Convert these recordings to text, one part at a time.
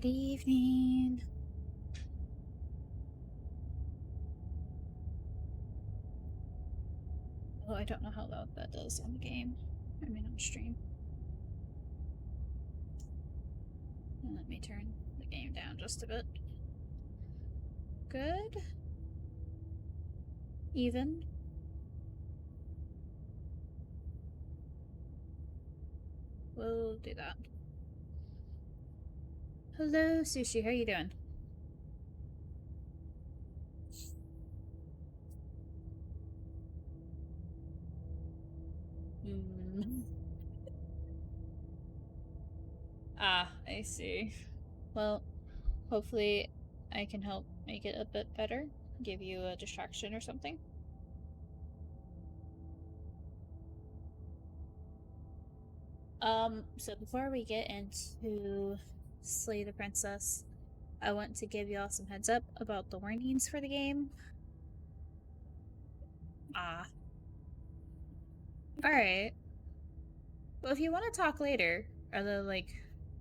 Good evening. Oh, I don't know how loud that does on the game. I mean, on stream. Let me turn the game down just a bit. Good. Even. We'll do that. Hello, Sushi. How are you doing? Ah, I see. Well, hopefully I can help make it a bit better. Give you a distraction or something. So before we get into Slay the Princess, I want to give y'all some heads up about the warnings for the game. Alright. Well, if you want to talk later, although, like,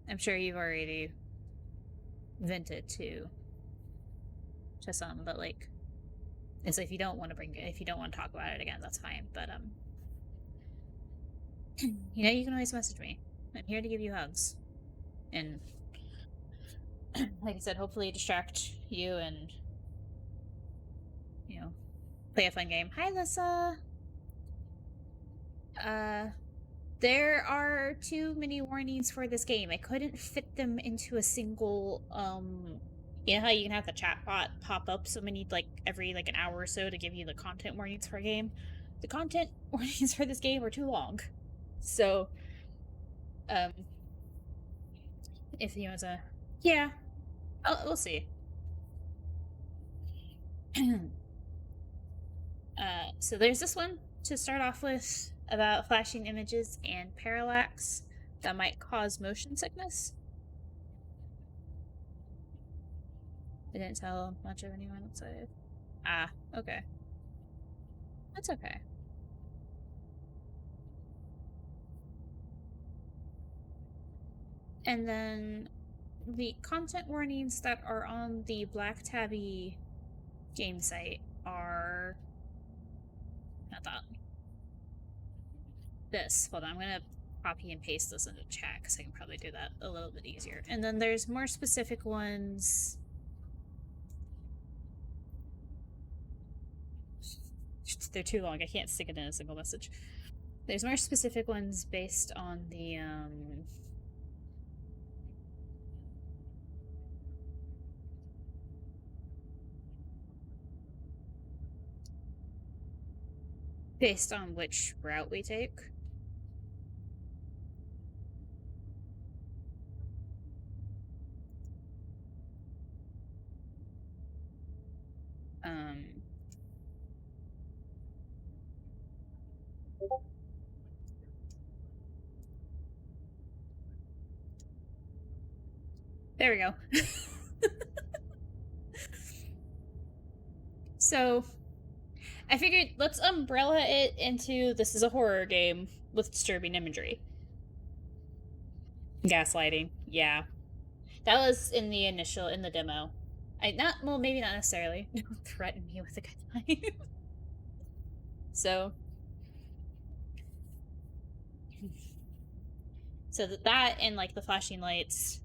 I'm sure you've already vented to some, but, like, and so if you don't want to if you don't want to talk about it again, that's fine, but, you know, you can always message me. I'm here to give you hugs. And, like I said, hopefully distract you and, you know, play a fun game. Hi, Lissa! There are too many warnings for this game. I couldn't fit them into a single, you know how you can have the chatbot pop up so many, like, every, like, an hour or so to give you the content warnings for a game? The content warnings for this game are too long. So, if you want to... Yeah. We'll see. So there's this one to start off with about flashing images and parallax that might cause motion sickness. I didn't tell much of anyone outside. Ah, okay. That's okay. And then the content warnings that are on the Black Tabby game site are... Not that. This. Hold on, I'm gonna copy and paste this into chat because I can probably do that a little bit easier. And then there's more specific ones... They're too long, I can't stick it in a single message. There's more specific ones based on the, based on which route we take. There we go. So, I figured let's umbrella it into this is a horror game with disturbing imagery. Gaslighting, yeah. That was in the demo. Well, maybe not necessarily. Don't threaten me with a good time. So that and, like, the flashing lights.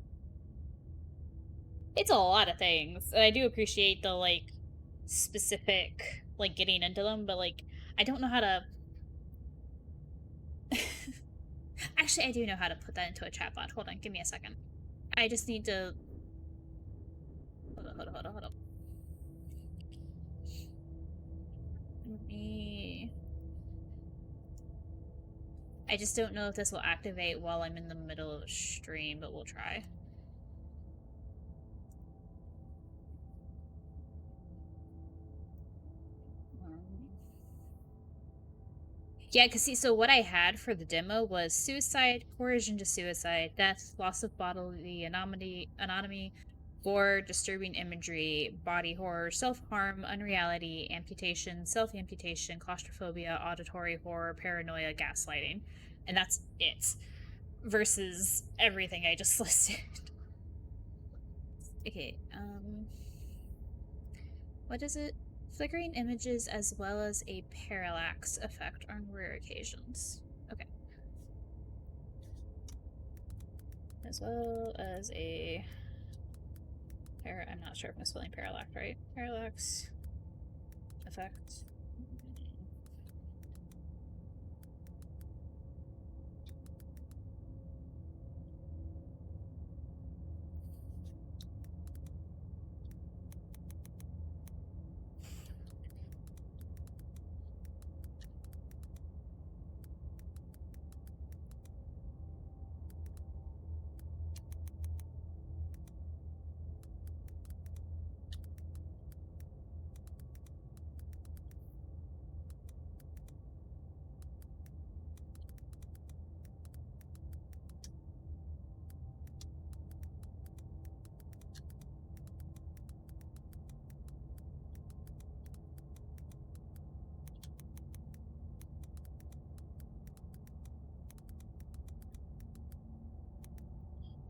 It's a lot of things. And I do appreciate the, like, specific, like, getting into them, but, like, I don't know how to... Actually, I do know how to put that into a chatbot. Hold on, give me a second. I just need to... Hold on. I just don't know if this will activate while I'm in the middle of a stream, but we'll try. Yeah, because see, so what I had for the demo was suicide, coercion to suicide, death, loss of bodily anatomy, gore, disturbing imagery, body horror, self-harm, unreality, amputation, self-amputation, claustrophobia, auditory horror, paranoia, gaslighting. And that's it. Versus everything I just listed. Okay, what is it? Flickering images as well as a parallax effect on rare occasions. Okay. As well as a... I'm not sure if I'm spelling parallax right. Parallax effect.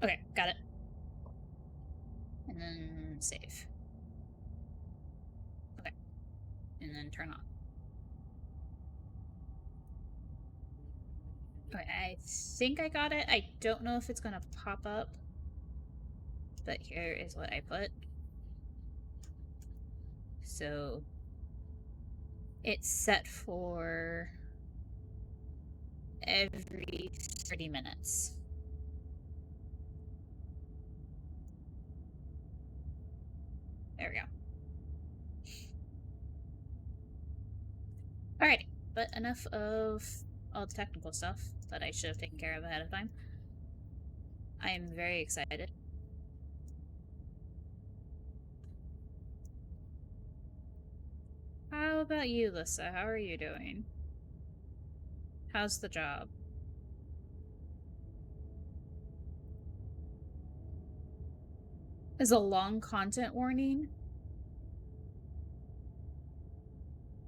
Okay, got it. And then save. Okay. And then turn on. Okay, I think I got it. I don't know if it's gonna pop up, but here is what I put. So it's set for every 30 minutes. There we go. Alrighty, but enough of all the technical stuff that I should have taken care of ahead of time. I am very excited. How about you, Lissa? How are you doing? How's the job? Is a long content warning?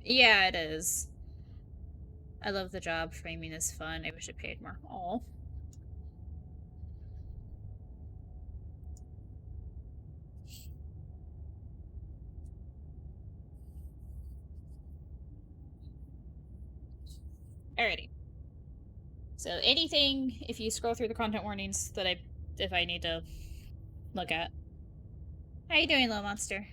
Yeah, it is. I love the job. Framing is fun. I wish it paid more. Aw. Alrighty. So anything, if you scroll through the content warnings that if I need to look at. How you doing, little monster?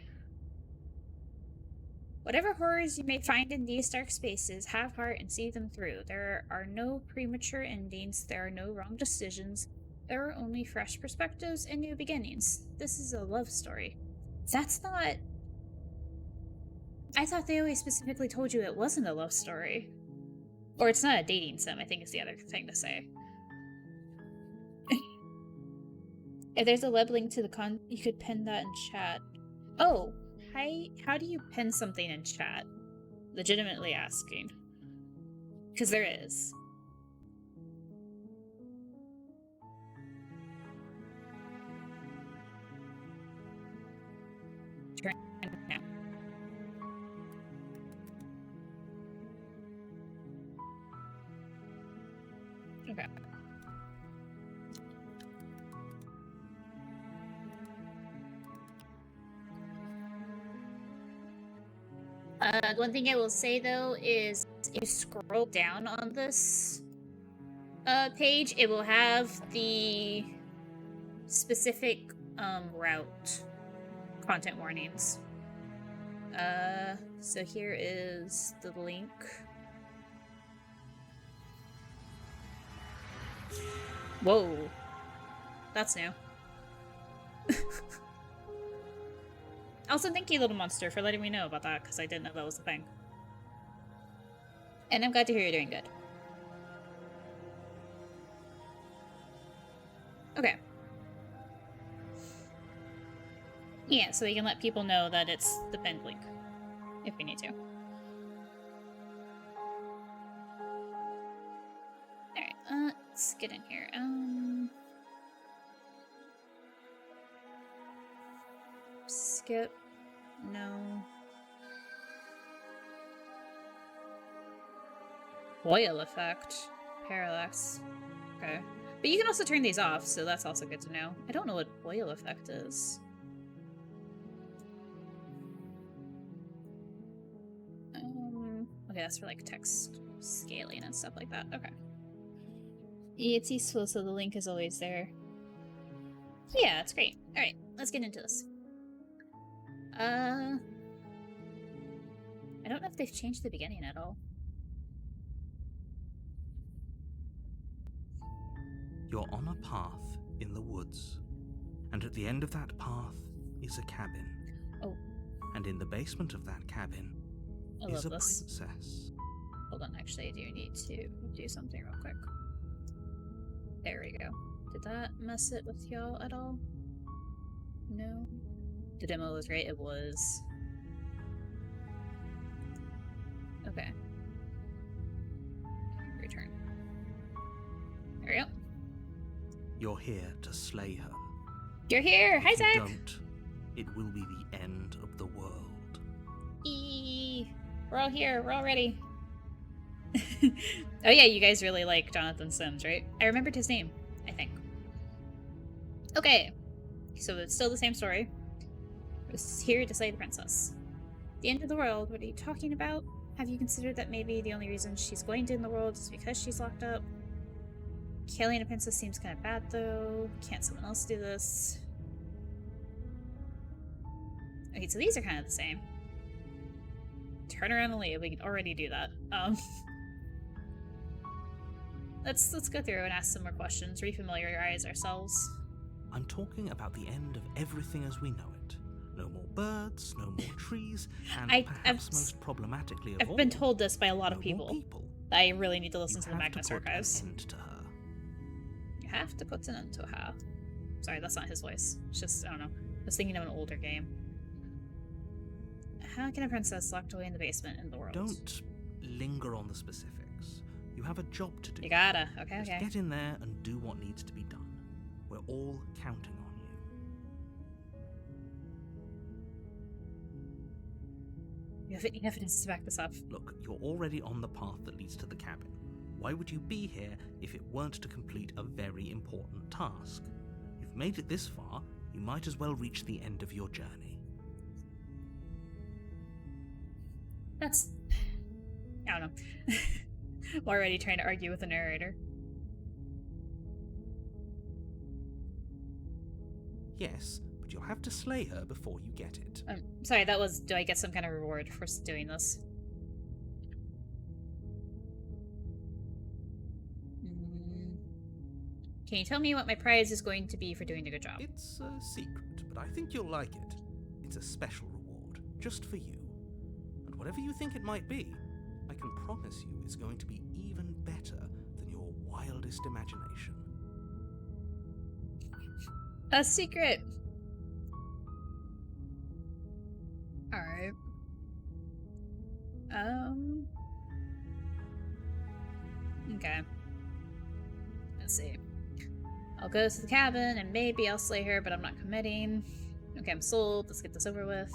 Whatever horrors you may find in these dark spaces, have heart and see them through. There are no premature endings, there are no wrong decisions, there are only fresh perspectives and new beginnings. This is a love story. That's not... I thought they always specifically told you it wasn't a love story. Or it's not a dating sim, I think is the other thing to say. If there's a web link to the you could pin that in chat. Oh, hi. How do you pin something in chat? Legitimately asking. Because there is. Turn now. Okay. One thing I will say though is if you scroll down on this page, it will have the specific route content warnings. So here is the link. Whoa. That's new. Also, thank you, little monster, for letting me know about that, because I didn't know that was a thing. And I'm glad to hear you're doing good. Okay. Yeah, so we can let people know that it's the pinned link, if we need to. Alright, let's get in here. Skip. No. Foil effect. Parallax. Okay. But you can also turn these off, so that's also good to know. I don't know what foil effect is. Okay, that's for like text scaling and stuff like that. Okay. It's useful, so the link is always there. Yeah, that's great. Alright, let's get into this. I don't know if they've changed the beginning at all. You're on a path in the woods, and at the end of that path is a cabin. Oh. And in the basement of that cabin is a princess. Hold on, actually, I do need to do something real quick. There we go. Did that mess it with y'all at all? No? The demo was right, it was. Okay. Return. There we go. You're here to slay her. You're here! Hi, Zach! If you don't, it will be the end of the world. We're all here, we're all ready. Oh yeah, you guys really like Jonathan Sims, right? I remembered his name, I think. Okay, so it's still the same story. It's here to slay the princess. The end of the world, what are you talking about? Have you considered that maybe the only reason she's going to end the world is because she's locked up? Killing a princess seems kind of bad, though. Can't someone else do this? Okay, so these are kind of the same. Turn around and leave. We can already do that. Let's go through and ask some more questions, refamiliarize ourselves. I'm talking about the end of everything as we know it. No more birds, no more trees, and perhaps most problematically of all, I've been told this by a lot of people. I really need to listen to the Magnus Archives. An end to her. You have to put an end to her. Sorry, that's not his voice. It's just, I don't know. I was thinking of an older game. How can a princess locked away in the basement in the world? Don't linger on the specifics. You have a job to do. You gotta. Okay, Just get in there and do what needs to be done. We're all counting on you. You have any evidence to back this up? Look, you're already on the path that leads to the cabin. Why would you be here if it weren't to complete a very important task? You've made it this far, you might as well reach the end of your journey. That's... I don't know. I'm already trying to argue with the narrator. Yes, but you'll have to slay her before you get it. Sorry, that was... Do I get some kind of reward for doing this? Can you tell me what my prize is going to be for doing a good job? It's a secret, but I think you'll like it. It's a special reward, just for you. And whatever you think it might be, I can promise you it's going to be even better than your wildest imagination. A secret! Alright. Okay. Let's see. I'll go to the cabin and maybe I'll slay her, but I'm not committing. Okay, I'm sold. Let's get this over with.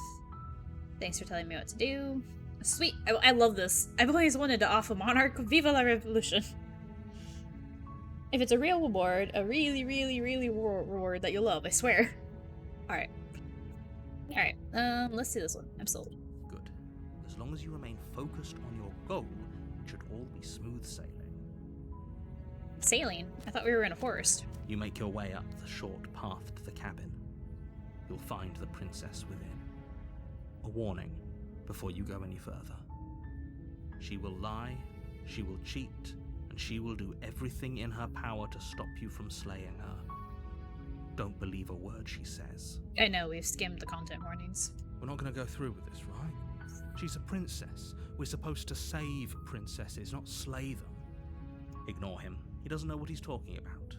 Thanks for telling me what to do. Sweet. I love this. I've always wanted to off a monarch. Viva la revolution. If it's a real reward, a really, really, really reward that you'll love, I swear. Alright. Alright, let's do this one. I'm sold. Good. As long as you remain focused on your goal, it should all be smooth sailing. Sailing? I thought we were in a forest. You make your way up the short path to the cabin. You'll find the princess within. A warning before you go any further. She will lie, she will cheat, and she will do everything in her power to stop you from slaying her. Don't believe a word she says. I know, we've skimmed the content warnings. We're not going to go through with this, right? She's a princess. We're supposed to save princesses, not slay them. Ignore him. He doesn't know what he's talking about.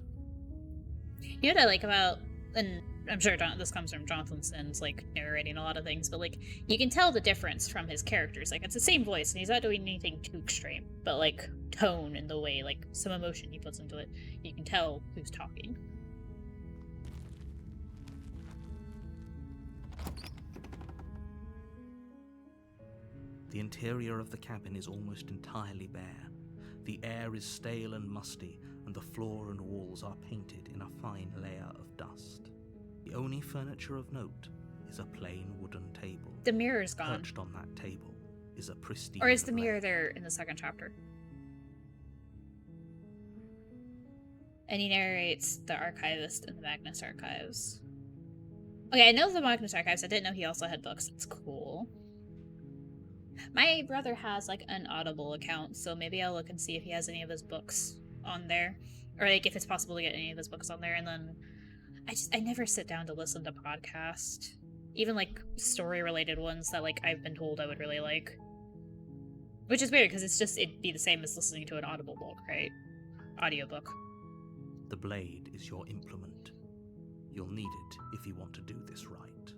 You know what I like about, and I'm sure this comes from Jonathan Sims, like, narrating a lot of things, but, like, you can tell the difference from his characters. Like, it's the same voice, and he's not doing anything too extreme, but, like, tone and the way, like, some emotion he puts into it, you can tell who's talking. The interior of the cabin is almost entirely bare. The air is stale and musty, and the floor and walls are painted in a fine layer of dust. The only furniture of note is a plain wooden table. The mirror's gone. Perched on that table is a pristine Or is the blade. mirror there in the second chapter? And he narrates the archivist in the Magnus Archives. Okay, I know the Magnus Archives. I didn't know he also had books. It's cool. My brother has like an Audible account, so maybe I'll look and see if he has any of his books on there. Or like if it's possible to get any of his books on there. And then I never sit down to listen to podcasts. Even like story related ones that like I've been told I would really like. Which is weird because it'd be the same as listening to an Audible book, right? Audiobook. The blade is your implement. You'll need it if you want to do this right.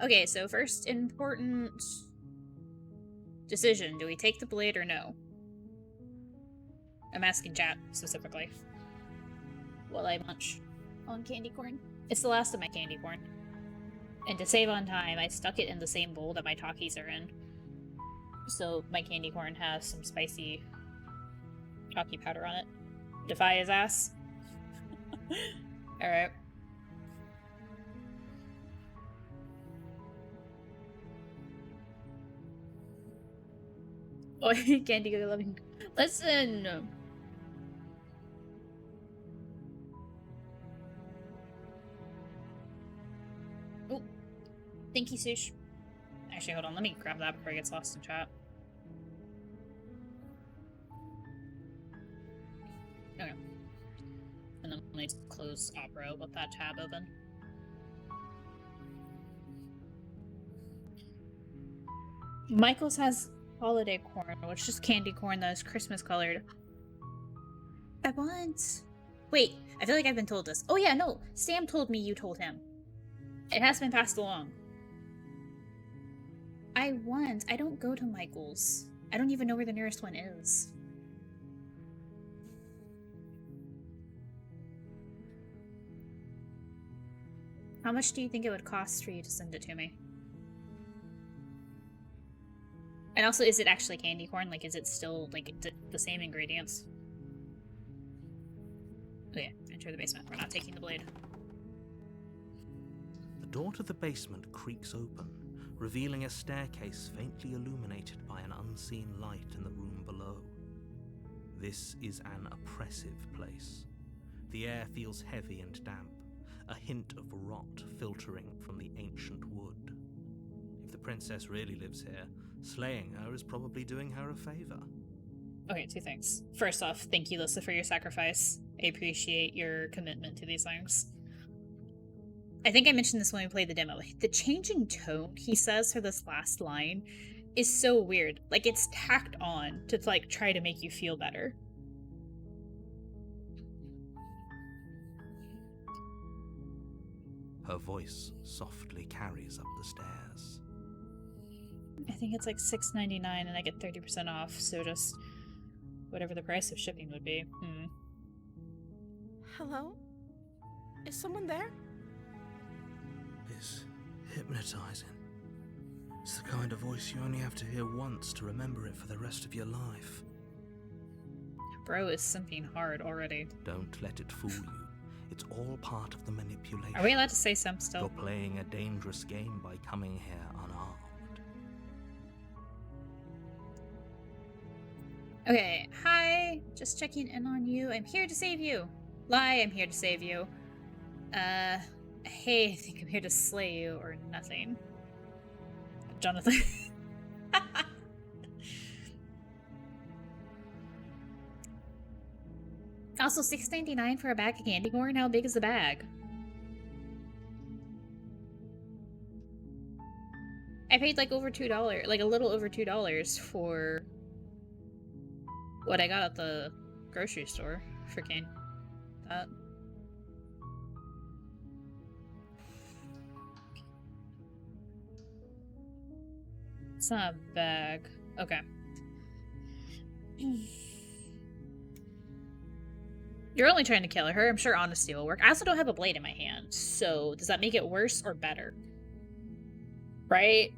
Okay, so first important decision. Do we take the blade or no? I'm asking chat specifically. While I munch on candy corn. It's the last of my candy corn. And to save on time, I stuck it in the same bowl that my Takis are in. So my candy corn has some spicy Taki powder on it. Defy his ass. Alright. Oh, candy go loving. Listen! Oh. Thank you, Sush. Actually, hold on. Let me grab that before it gets lost in chat. Okay. And then let me close Opera with that tab open. Michael's has holiday corn, which is candy corn that is Christmas colored. I want... Wait, I feel like I've been told this. Oh yeah, no. Sam told me you told him. It has been passed along. I don't go to Michael's. I don't even know where the nearest one is. How much do you think it would cost for you to send it to me? And also, is it actually candy corn? Like, is it still, like, the same ingredients? Oh yeah, enter the basement. We're not taking the blade. The door to the basement creaks open, revealing a staircase faintly illuminated by an unseen light in the room below. This is an oppressive place. The air feels heavy and damp, a hint of rot filtering from the ancient wood. If the princess really lives here, slaying her is probably doing her a favor. Okay, two things. First off, thank you, Lissa, for your sacrifice. I appreciate your commitment to these things. I think I mentioned this when we played the demo. The change in tone he says for this last line is so weird. Like, it's tacked on to, like, try to make you feel better. Her voice softly carries up the stairs. I think it's like $6.99 and I get 30% off, so just whatever the price of shipping would be. Hello? Is someone there? It's hypnotizing. It's the kind of voice you only have to hear once to remember it for the rest of your life. Bro is simping hard already. Don't let it fool you. It's all part of the manipulation. Are we allowed to say simp still? You're playing a dangerous game by coming here unarmed. Okay, hi. Just checking in on you. I'm here to save you. Lie, I'm here to save you. Hey, I think I'm here to slay you or nothing. Jonathan. Also, $6.99 for a bag of candy corn? How big is the bag? I paid like over $2, like a little over $2 for what I got at the grocery store. Freaking that. It's not a bag. Okay. You're only trying to kill her. I'm sure honesty will work. I also don't have a blade in my hand, so does that make it worse or better? Right?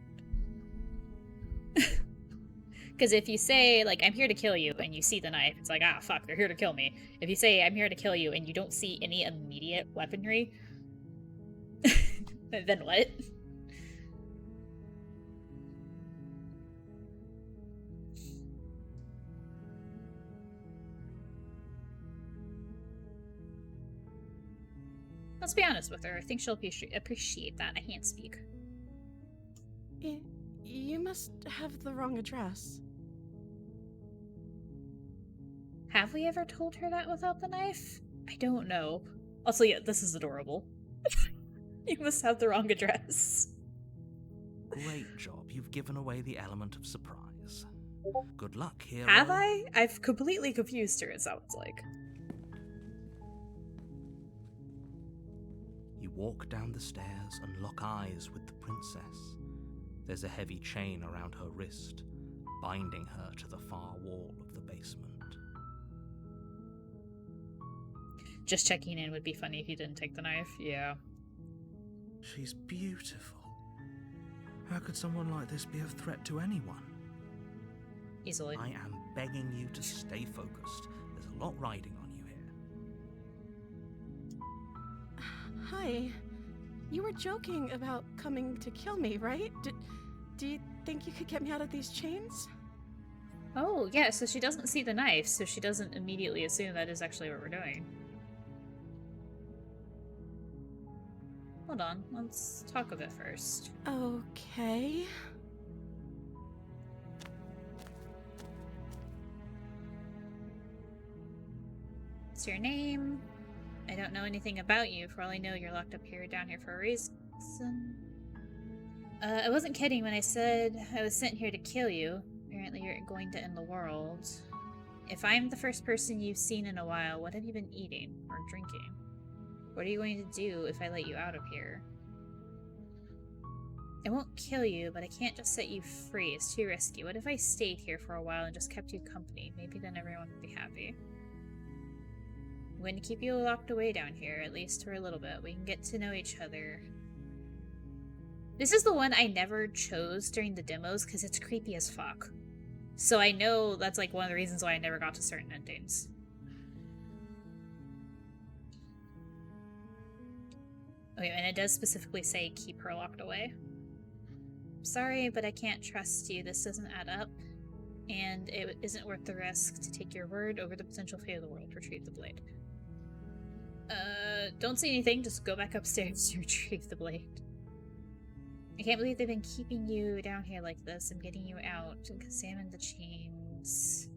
Because if you say, like, I'm here to kill you, and you see the knife, it's like, ah, fuck, they're here to kill me. If you say, I'm here to kill you, and you don't see any immediate weaponry, then what? Let's be honest with her. I think she'll appreciate that. I can't speak. You must have the wrong address. Have we ever told her that without the knife? I don't know. Also, yeah, this is adorable. You must have the wrong address. Great job. You've given away the element of surprise. Good luck, hero. Have I? I've completely confused her, it sounds like. You walk down the stairs and lock eyes with the princess. There's a heavy chain around her wrist, binding her to the far wall of the basement. Just checking in would be funny if you didn't take the knife. Yeah. She's beautiful. How could someone like this be a threat to anyone? Easily. I am begging you to stay focused. There's a lot riding on you here. Hi. You were joking about coming to kill me, right? Do you think you could get me out of these chains? Oh, yeah, so she doesn't see the knife, so she doesn't immediately assume that is actually what we're doing. Hold on, let's talk of it first. Okay. What's your name? I don't know anything about you. For all I know, you're locked up here, down here for a reason. I wasn't kidding when I said I was sent here to kill you. Apparently you're going to end the world. If I'm the first person you've seen in a while, what have you been eating or drinking? What are you going to do if I let you out of here? I won't kill you, but I can't just set you free. It's too risky. What if I stayed here for a while and just kept you company? Maybe then everyone would be happy. I'm going to keep you locked away down here, at least for a little bit. We can get to know each other. This is the one I never chose during the demos because it's creepy as fuck. So I know that's like one of the reasons why I never got to certain endings. Okay, and it does specifically say keep her locked away. Sorry, but I can't trust you. This doesn't add up. And it isn't worth the risk to take your word over the potential fate of the world. Retrieve the blade. Don't say anything. Just go back upstairs to retrieve the blade. I can't believe they've been keeping you down here like this. I'm getting you out. Examine the chains.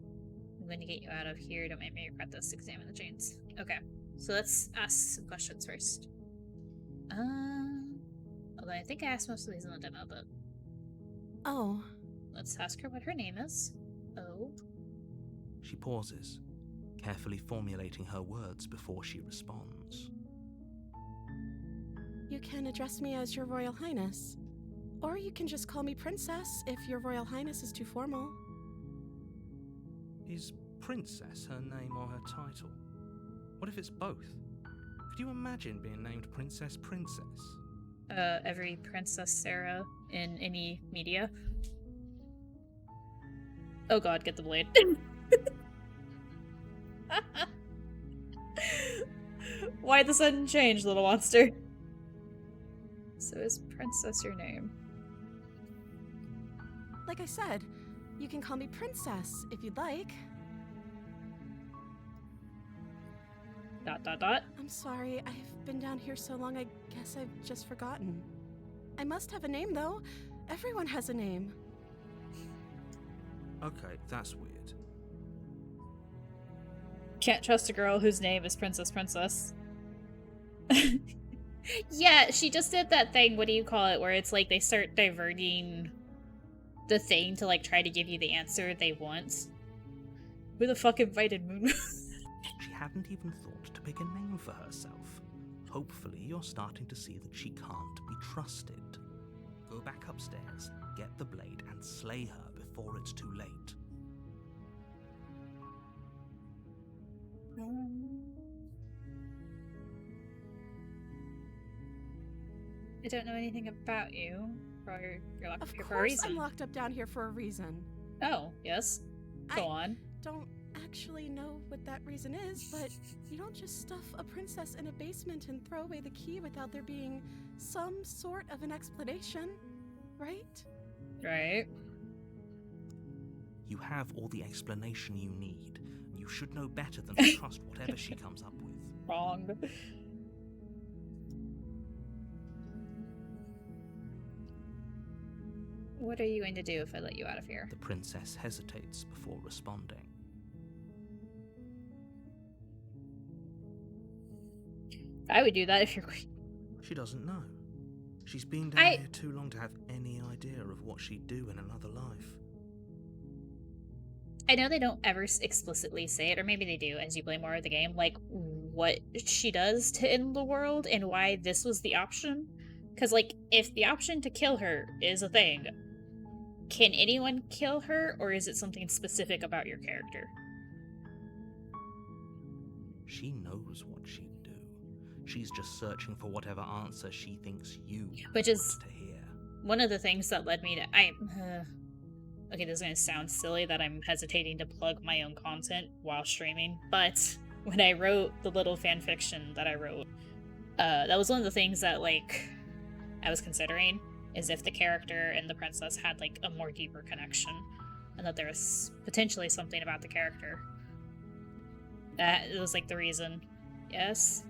I'm going to get you out of here. Don't make me regret this. Examine the chains. Okay, so let's ask some questions first. Although I think I asked most of these in the demo, but... Oh. Let's ask her what her name is. Oh. She pauses, carefully formulating her words before she responds. You can address me as Your Royal Highness. Or you can just call me Princess if Your Royal Highness is too formal. Is Princess her name or her title? What if it's both? Could you imagine being named Princess? Every Princess Sarah in any media. Oh god, get the blade. Why the sudden change, little monster? So is Princess your name? Like I said, you can call me Princess if you'd like. ... I'm sorry, I've been down here so long I guess I've just forgotten. I must have a name though. Everyone has a name. Okay, that's weird. Can't trust a girl whose name is Princess. Yeah, she just did that thing, what do you call it, where it's like they start diverting the thing to like try to give you the answer they want. Who the fuck invited Moon? She hadn't even thought to pick a name for herself. Hopefully you're starting to see that she can't be trusted. Go back upstairs, get the blade, and slay her before it's too late. I don't know anything about you. You're locked up here for a Of course reason. I'm locked up down here for a reason. Oh, yes. Go on. Don't actually know what that reason is, but you don't just stuff a princess in a basement and throw away the key without there being some sort of an explanation, right? Right. You have all the explanation you need. You should know better than to trust whatever she comes up with. Wrong. What are you going to do if I let you out of here? The princess hesitates before responding. I would do that if you're... She doesn't know. She's been down here too long to have any idea of what she'd do in another life. I know they don't ever explicitly say it, or maybe they do as you play more of the game, like what she does to end the world and why this was the option. Because, like, if the option to kill her is a thing, can anyone kill her, or is it something specific about your character? She knows what she'd do. She's just searching for whatever answer she thinks you Which is want to hear. one of the things that led me to... Okay, this is going to sound silly that I'm hesitating to plug my own content while streaming, but when I wrote the little fanfiction that I wrote, that was one of the things that, like, I was considering, is if the character and the princess had, like, a more deeper connection, and that there was potentially something about the character. That was, like, the reason. Yes?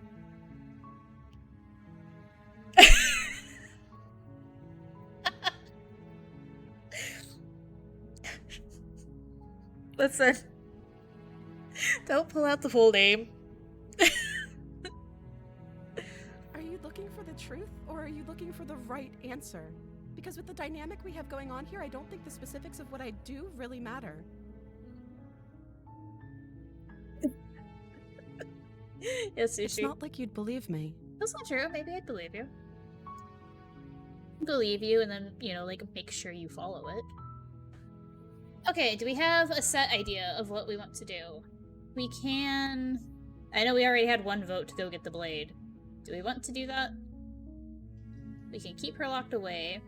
Listen. Don't pull out the full name. Are you looking for the truth, or are you looking for the right answer? Because with the dynamic we have going on here, I don't think the specifics of what I do really matter. Yes, It's not like you'd believe me. That's not true. Maybe I'd believe you. Believe you, and then, you know, like, make sure you follow it. Okay, do we have a set idea of what we want to do? We can... I know we already had one vote to go get the blade. Do we want to do that? We can keep her locked away.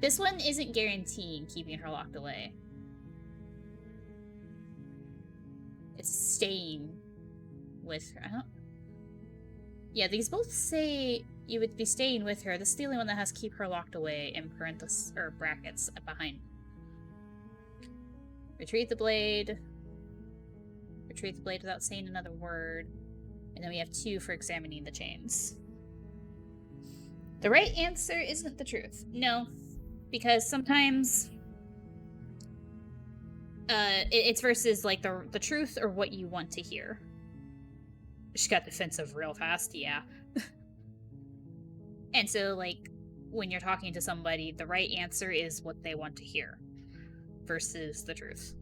This one isn't guaranteeing keeping her locked away. It's staying with her. I don't... Yeah, these both say you would be staying with her. This is the only one that has keep her locked away in parentheses or brackets behind. Retrieve the blade. Retrieve the blade without saying another word. And then we have 2 for examining the chains. The right answer isn't the truth. No. Because sometimes it's versus like the truth or what you want to hear. She got defensive real fast, yeah. And so, like, when you're talking to somebody, the right answer is what they want to hear versus the truth.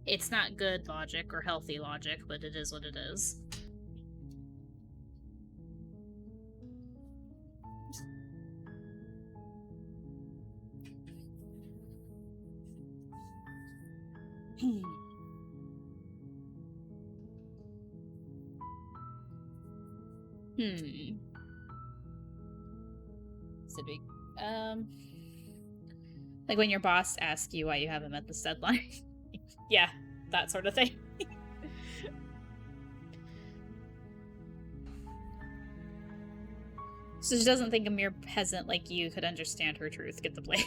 It's not good logic or healthy logic, but it is what it is. So big. Like when your boss asks you why you haven't met this deadline. Yeah, that sort of thing. So she doesn't think a mere peasant like you could understand her truth. Get the blade.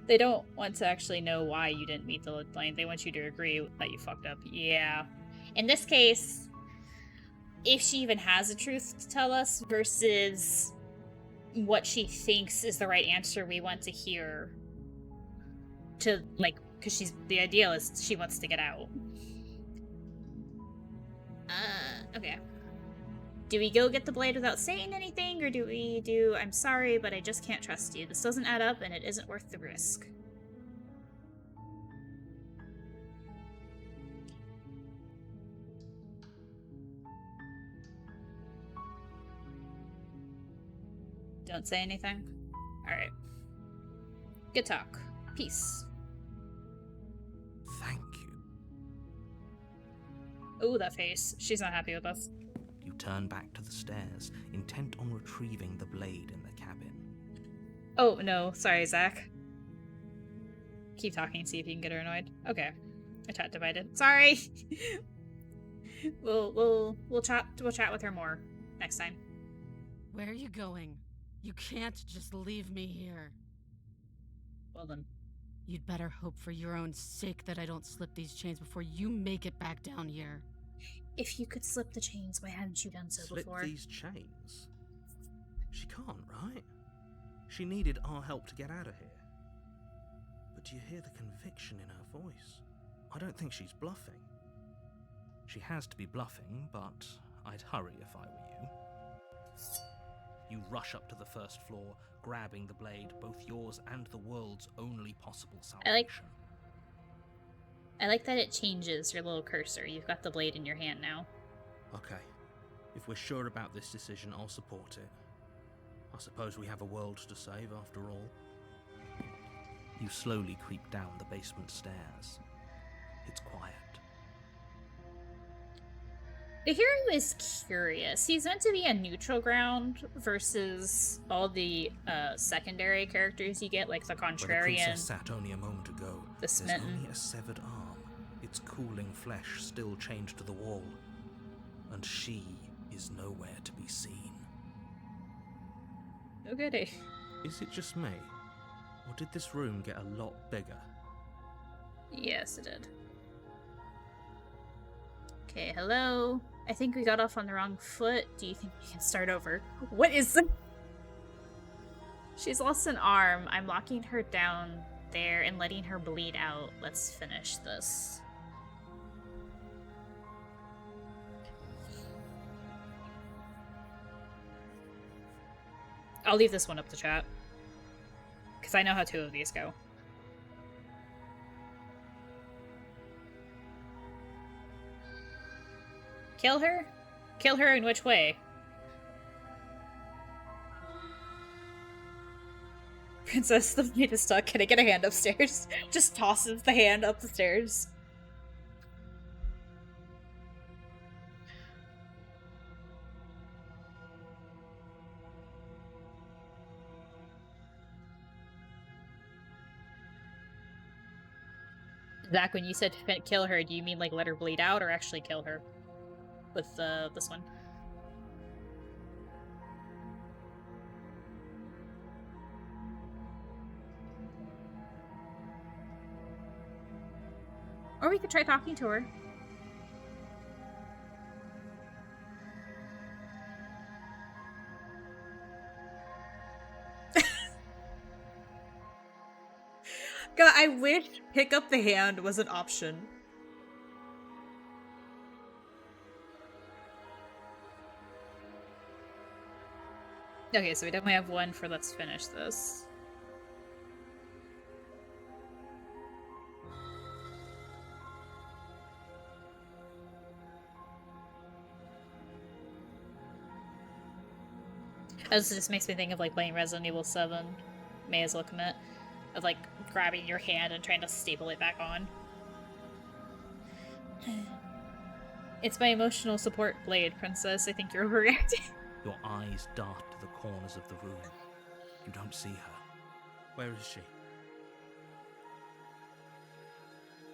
They don't want to actually know why you didn't meet the deadline. They want you to agree that you fucked up. Yeah. In this case, if she even has a truth to tell us versus what she thinks is the right answer we want to hear to, like, because she's the idealist, she wants to get out. Okay. Do we go get the blade without saying anything, or do we do, I'm sorry, but I just can't trust you. This doesn't add up, and it isn't worth the risk. Don't say anything? Alright. Good talk. Peace. Thank you. Ooh, that face. She's not happy with us. You turn back to the stairs, intent on retrieving the blade in the cabin. Oh, no. Sorry, Zach. Keep talking, see if you can get her annoyed. Okay. I chat divided. Sorry! We'll chat with her more next time. Where are you going? You can't just leave me here. Well then. You'd better hope for your own sake that I don't slip these chains before you make it back down here. If you could slip the chains, why hadn't you done so Slip before? these chains? She can't, right? She needed our help to get out of here. But do you hear the conviction in her voice? I don't think she's bluffing. She has to be bluffing, but I'd hurry if I were you. You rush up to the first floor, grabbing the blade, both yours and the world's only possible salvation. I like that it changes your little cursor. You've got the blade in your hand now. Okay. If we're sure about this decision, I'll support it. I suppose we have a world to save after all. You slowly creep down the basement stairs. It's quiet. The hero is curious. He's meant to be a neutral ground versus all the secondary characters you get, like the Where the contrarian, princess sat only a moment ago, the there's smitten. only a severed arm, its cooling flesh still chained to the wall, and she is nowhere to be seen. Oh goody. Is it just me, or did this room get a lot bigger? Yes, it did. Okay, hello. I think we got off on the wrong foot. Do you think we can start over? What is the... She's lost an arm. I'm locking her down there and letting her bleed out. Let's finish this. I'll leave this one up to chat. Because I know how 2 of these go. Kill her? Kill her in which way? Princess, the blade is stuck. Can I get a hand upstairs? Just tosses the hand up the stairs. Zach, when you said kill her, do you mean like let her bleed out or actually kill her? With this one. Or we could try talking to her. God, I wish pick up the hand was an option. Okay, so we definitely have one for let's finish this. This just makes me think of like playing Resident Evil 7. May as well commit. Of like grabbing your hand and trying to staple it back on. It's my emotional support blade, Princess. I think you're overreacting. Your eyes dart to the corners of the room. You don't see her. Where is she?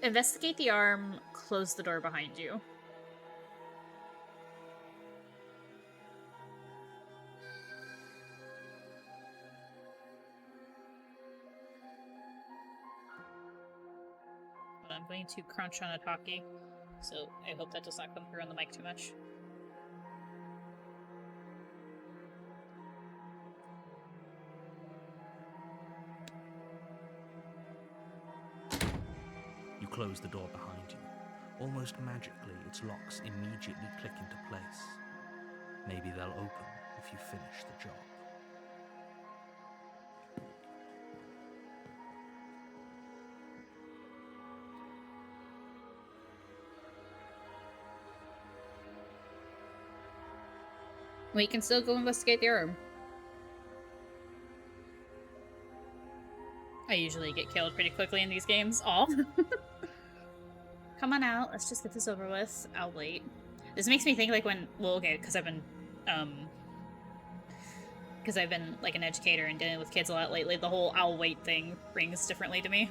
Investigate the arm, close the door behind you. But I'm going to crunch on a talkie, so I hope that does not come through on the mic too much. You close the door behind you. Almost magically, its locks immediately click into place. Maybe they'll open if you finish the job. We can still go investigate the arm. I usually get killed pretty quickly in these games. All. Come on out. Let's just get this over with. I'll wait. This makes me think like when, well, okay, because I've been like an educator and dealing with kids a lot lately. The whole "I'll wait" thing rings differently to me.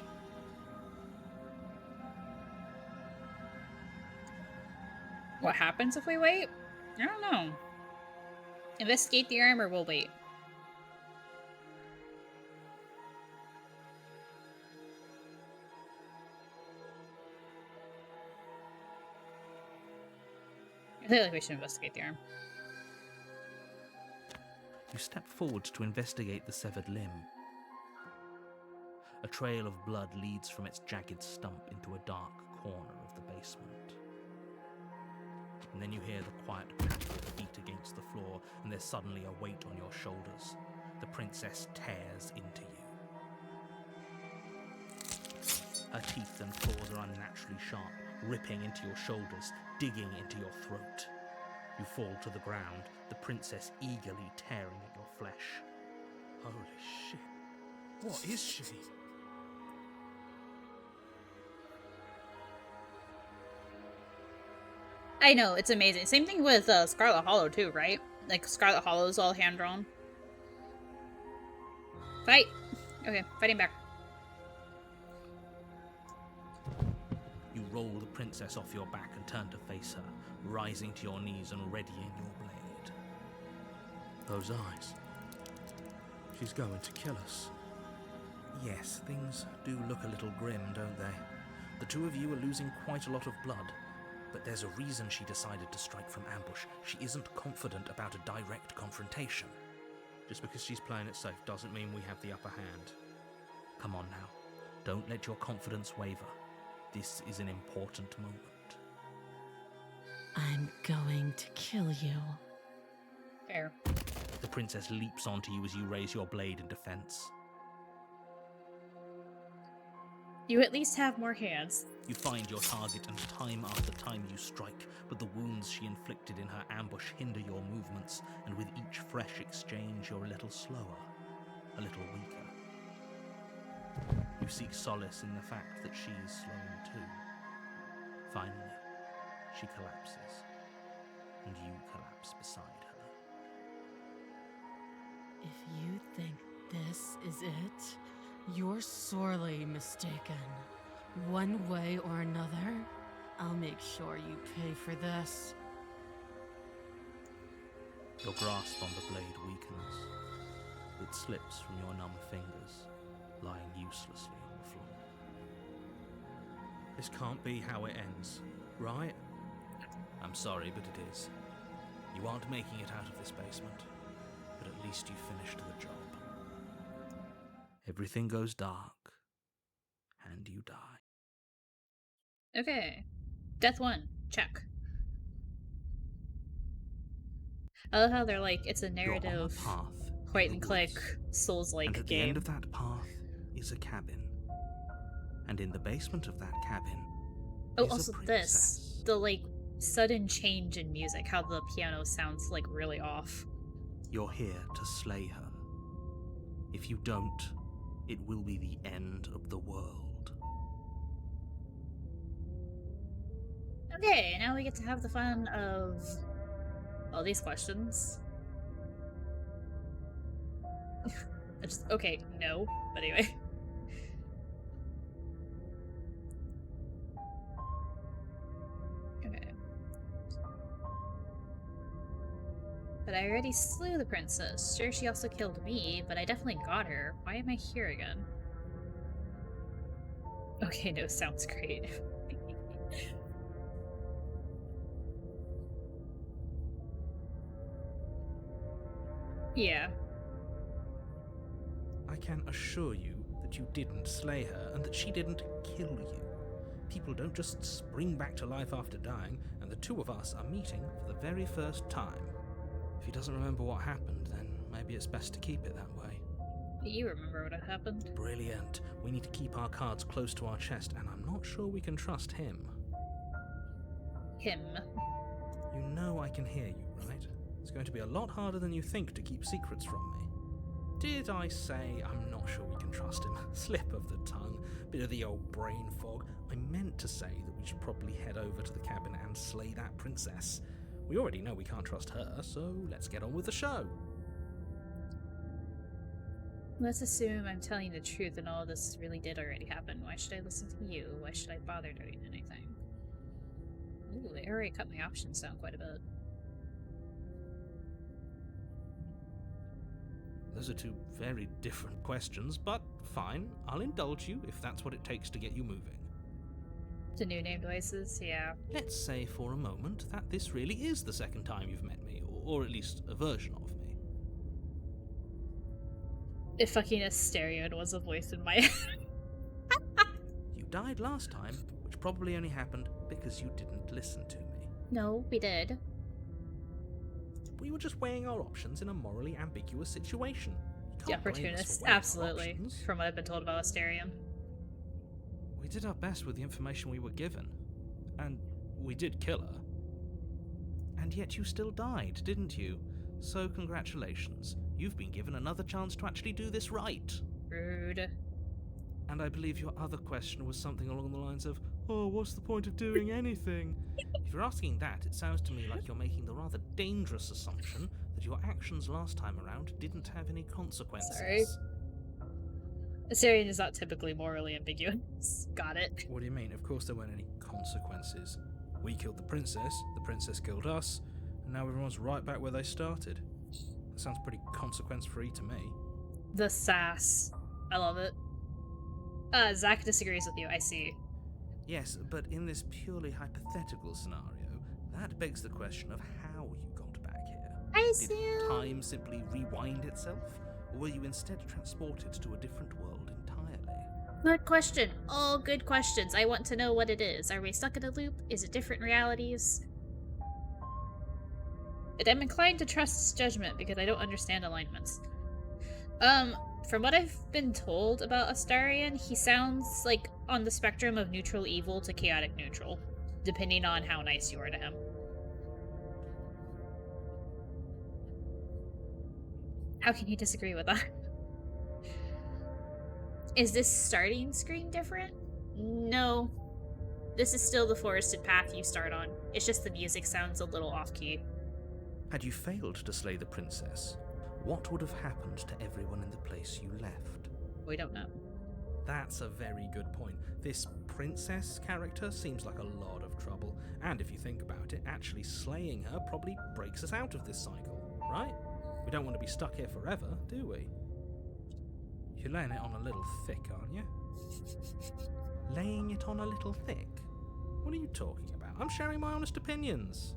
What happens if we wait? I don't know. Investigate the arm, or we'll wait. feel like we should investigate the arm. You step forward to investigate the severed limb. A trail of blood leads from its jagged stump into a dark corner of the basement. And then you hear the quiet patter of feet against the floor, and there's suddenly a weight on your shoulders. The princess tears into you. Her teeth and claws are unnaturally sharp, ripping into your shoulders, digging into your throat. You fall to the ground, the princess eagerly tearing at your flesh. Holy shit. What is she? I know, it's amazing. Same thing with Scarlet Hollow too, right? Like, Scarlet Hollow is all hand-drawn. Fight! Okay, fighting back. You roll the princess off your back and turn to face her, rising to your knees and readying your blade. Those eyes. She's going to kill us. Yes, things do look a little grim, don't they? The two of you are losing quite a lot of blood. But there's a reason she decided to strike from ambush. She isn't confident about a direct confrontation. Just because she's playing it safe doesn't mean we have the upper hand. Come on now. Don't let your confidence waver. This is an important moment. I'm going to kill you. Fair. The princess leaps onto you as you raise your blade in defense. You at least have more hands. You find your target, and time after time you strike, but the wounds she inflicted in her ambush hinder your movements, and with each fresh exchange you're a little slower, a little weaker. You seek solace in the fact that she's slowing too. Finally, she collapses, and you collapse beside her. If you think this is it, you're sorely mistaken. One way or another, I'll make sure you pay for this. Your grasp on the blade weakens. It slips from your numb fingers, lying uselessly on the floor. This can't be how it ends, right? I'm sorry, but it is. You aren't making it out of this basement, but at least you finished the job. Everything goes dark, and you die. Okay. Death 1. Check. I love how they're like, it's a You're on narrative, a path point in and the click, woods, Souls-like and at the game. end of that path is a cabin. And in the basement of that cabin Oh, is a also this. princess. The, like, sudden change in music, how the piano sounds, like, really off. You're here to slay her. If you don't, it will be the end of the world. Okay, now we get to have the fun of all these questions. Okay, no, but anyway. Okay. But I already slew the princess. Sure, she also killed me, but I definitely got her. Why am I here again? Okay, no, sounds great. Yeah. I can assure you that you didn't slay her and that she didn't kill you. People don't just spring back to life after dying, and the two of us are meeting for the very first time. If he doesn't remember what happened, then maybe it's best to keep it that way. You remember what had happened? Brilliant. We need to keep our cards close to our chest, and I'm not sure we can trust him. Him. You know I can hear you, right? It's going to be a lot harder than you think to keep secrets from me. Did I say I'm not sure we can trust him? Slip of the tongue, bit of the old brain fog. I meant to say that we should probably head over to the cabin and slay that princess. We already know we can't trust her, so let's get on with the show. Let's assume I'm telling you the truth and all of this really did already happen. Why should I listen to you? Why should I bother doing anything? Ooh, they already cut my options down quite a bit. Those are two very different questions, but fine. I'll indulge you if that's what it takes to get you moving. To new name devices, yeah. Let's say for a moment that this really is the second time you've met me, or at least a version of me. If fucking Asterion was a voice in my head. You died last time, which probably only happened because you didn't listen to me. No, we did. We were just weighing our options in a morally ambiguous situation. You The can't blame us for opportunist, weighing our absolutely. options. From what I've been told about Asterion. We did our best with the information we were given. And we did kill her. And yet you still died, didn't you? So congratulations. You've been given another chance to actually do this right. Rude. And I believe your other question was something along the lines of, oh, what's the point of doing anything? If you're asking that, it sounds to me like you're making the rather dangerous assumption that your actions last time around didn't have any consequences. Sorry. Asterion is not typically morally ambiguous. Got it. What do you mean? Of course there weren't any consequences. We killed the princess killed us, and now everyone's right back where they started. That sounds pretty consequence-free to me. The sass. I love it. Zach disagrees with you, I see. Yes, but in this purely hypothetical scenario, that begs the question of how you got back here. I Did see. time simply rewind itself, or were you instead transported to a different world entirely? Good question. All good questions. I want to know what it is. Are we stuck in a loop? Is it different realities? And I'm inclined to trust his judgment because I don't understand alignments. From what I've been told about Astarion, he sounds like on the spectrum of neutral evil to chaotic neutral, depending on how nice you are to him. How can you disagree with that? Is this starting screen different? No. This is still the forested path you start on. It's just the music sounds a little off-key. Had you failed to slay the princess, what would have happened to everyone in the place you left? We don't know. That's a very good point. This princess character seems like a lot of trouble, and if you think about it, actually slaying her probably breaks us out of this cycle, right? We don't want to be stuck here forever, do we? You're laying it on a little thick, aren't you? Laying it on a little thick? What are you talking about? I'm sharing my honest opinions.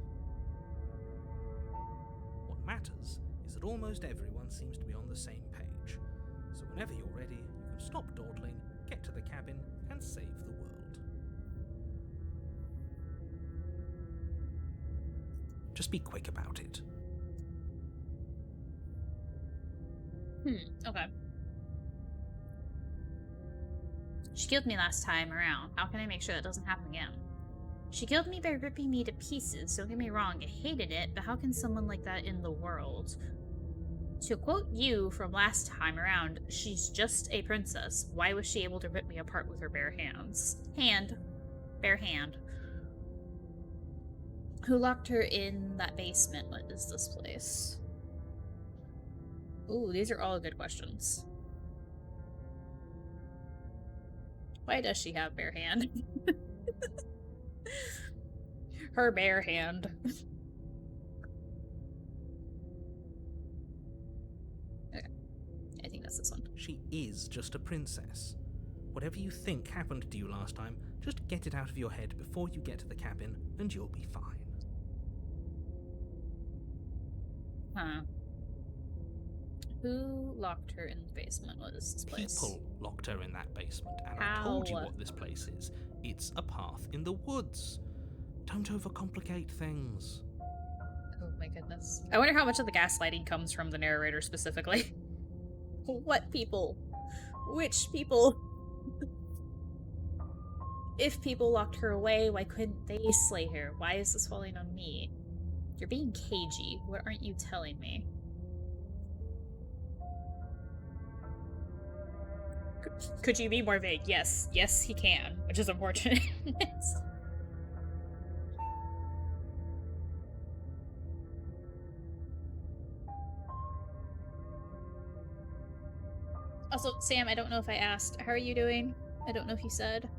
What matters is that almost everyone seems to be on the same page. So whenever you're ready, you can stop dawdling, get to the cabin, and save the world. Just be quick about it. Okay. She killed me last time around. How can I make sure that doesn't happen again? She killed me by ripping me to pieces. Don't get me wrong, I hated it, but how can someone like that in the world? To quote you from last time around, she's just a princess. Why was she able to rip me apart with her bare hands? Bare hand. Who locked her in that basement? What is this place? Ooh, these are all good questions. Why does she have bare hand? Her bare hand. Okay. I think that's this one. She is just a princess. Whatever you think happened to you last time, just get it out of your head before you get to the cabin, and you'll be fine. Huh. Who locked her in the basement? What is this place? People locked her in that basement, and I How? told you what this place is. It's a path in the woods. Don't overcomplicate things. Oh my goodness. I wonder how much of the gaslighting comes from the narrator specifically. What people? Which people? If people locked her away, why couldn't they slay her? Why is this falling on me? You're being cagey. What aren't you telling me? Could you be more vague? Yes. Yes, he can, which is unfortunate. Also, Sam, I don't know if I asked. How are you doing? I don't know if you said.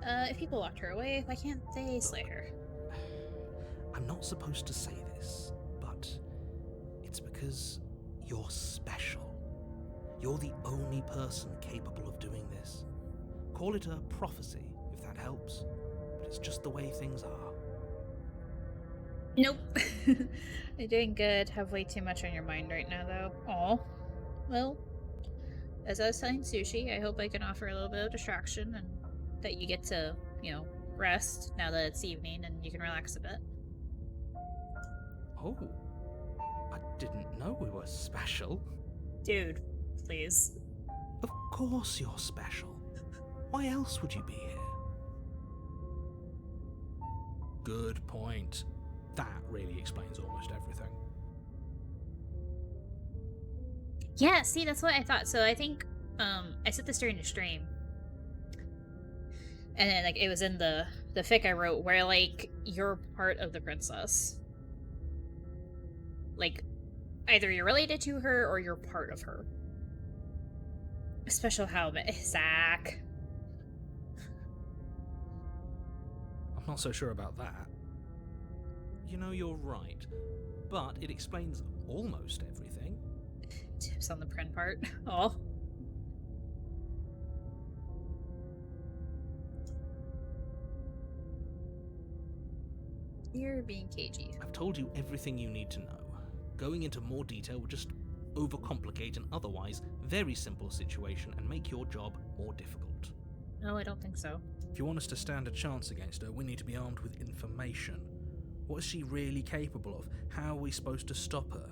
If people locked her away, why can't they slay her? I'm not supposed to say this, but it's because you're special. You're the only person capable of doing this. Call it a prophecy, if that helps, but it's just the way things are. Nope. You're doing good. Have way too much on your mind right now, though. Aw. Well, as I was telling Sushi, I hope I can offer a little bit of distraction and that you get to, rest now that it's evening and you can relax a bit. Oh, I didn't know we were special. Dude, please. Of course you're special. Why else would you be here? Good point. That really explains almost everything. Yeah, see, that's what I thought. So I think, I said this during the stream. And then, it was in the fic I wrote where, you're part of the princess. Either you're related to her or you're part of her. Special helmet. Zach. I'm not so sure about that. You're right, but it explains almost everything. Tips on the print part. Oh. You're being cagey. I've told you everything you need to know. Going into more detail would just overcomplicate an otherwise very simple situation and make your job more difficult. No, I don't think so. If you want us to stand a chance against her, we need to be armed with information. What is she really capable of? How are we supposed to stop her?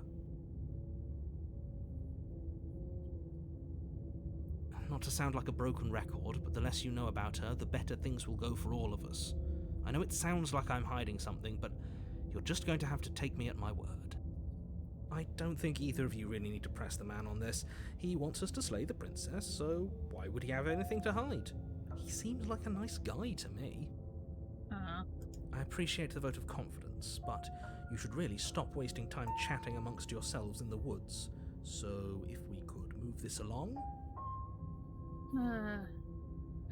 Not to sound like a broken record, but the less you know about her, the better things will go for all of us. I know it sounds like I'm hiding something, but you're just going to have to take me at my word. I don't think either of you really need to press the man on this. He wants us to slay the princess, so why would he have anything to hide? He seems like a nice guy to me. I appreciate the vote of confidence, but you should really stop wasting time chatting amongst yourselves in the woods. So if we could move this along?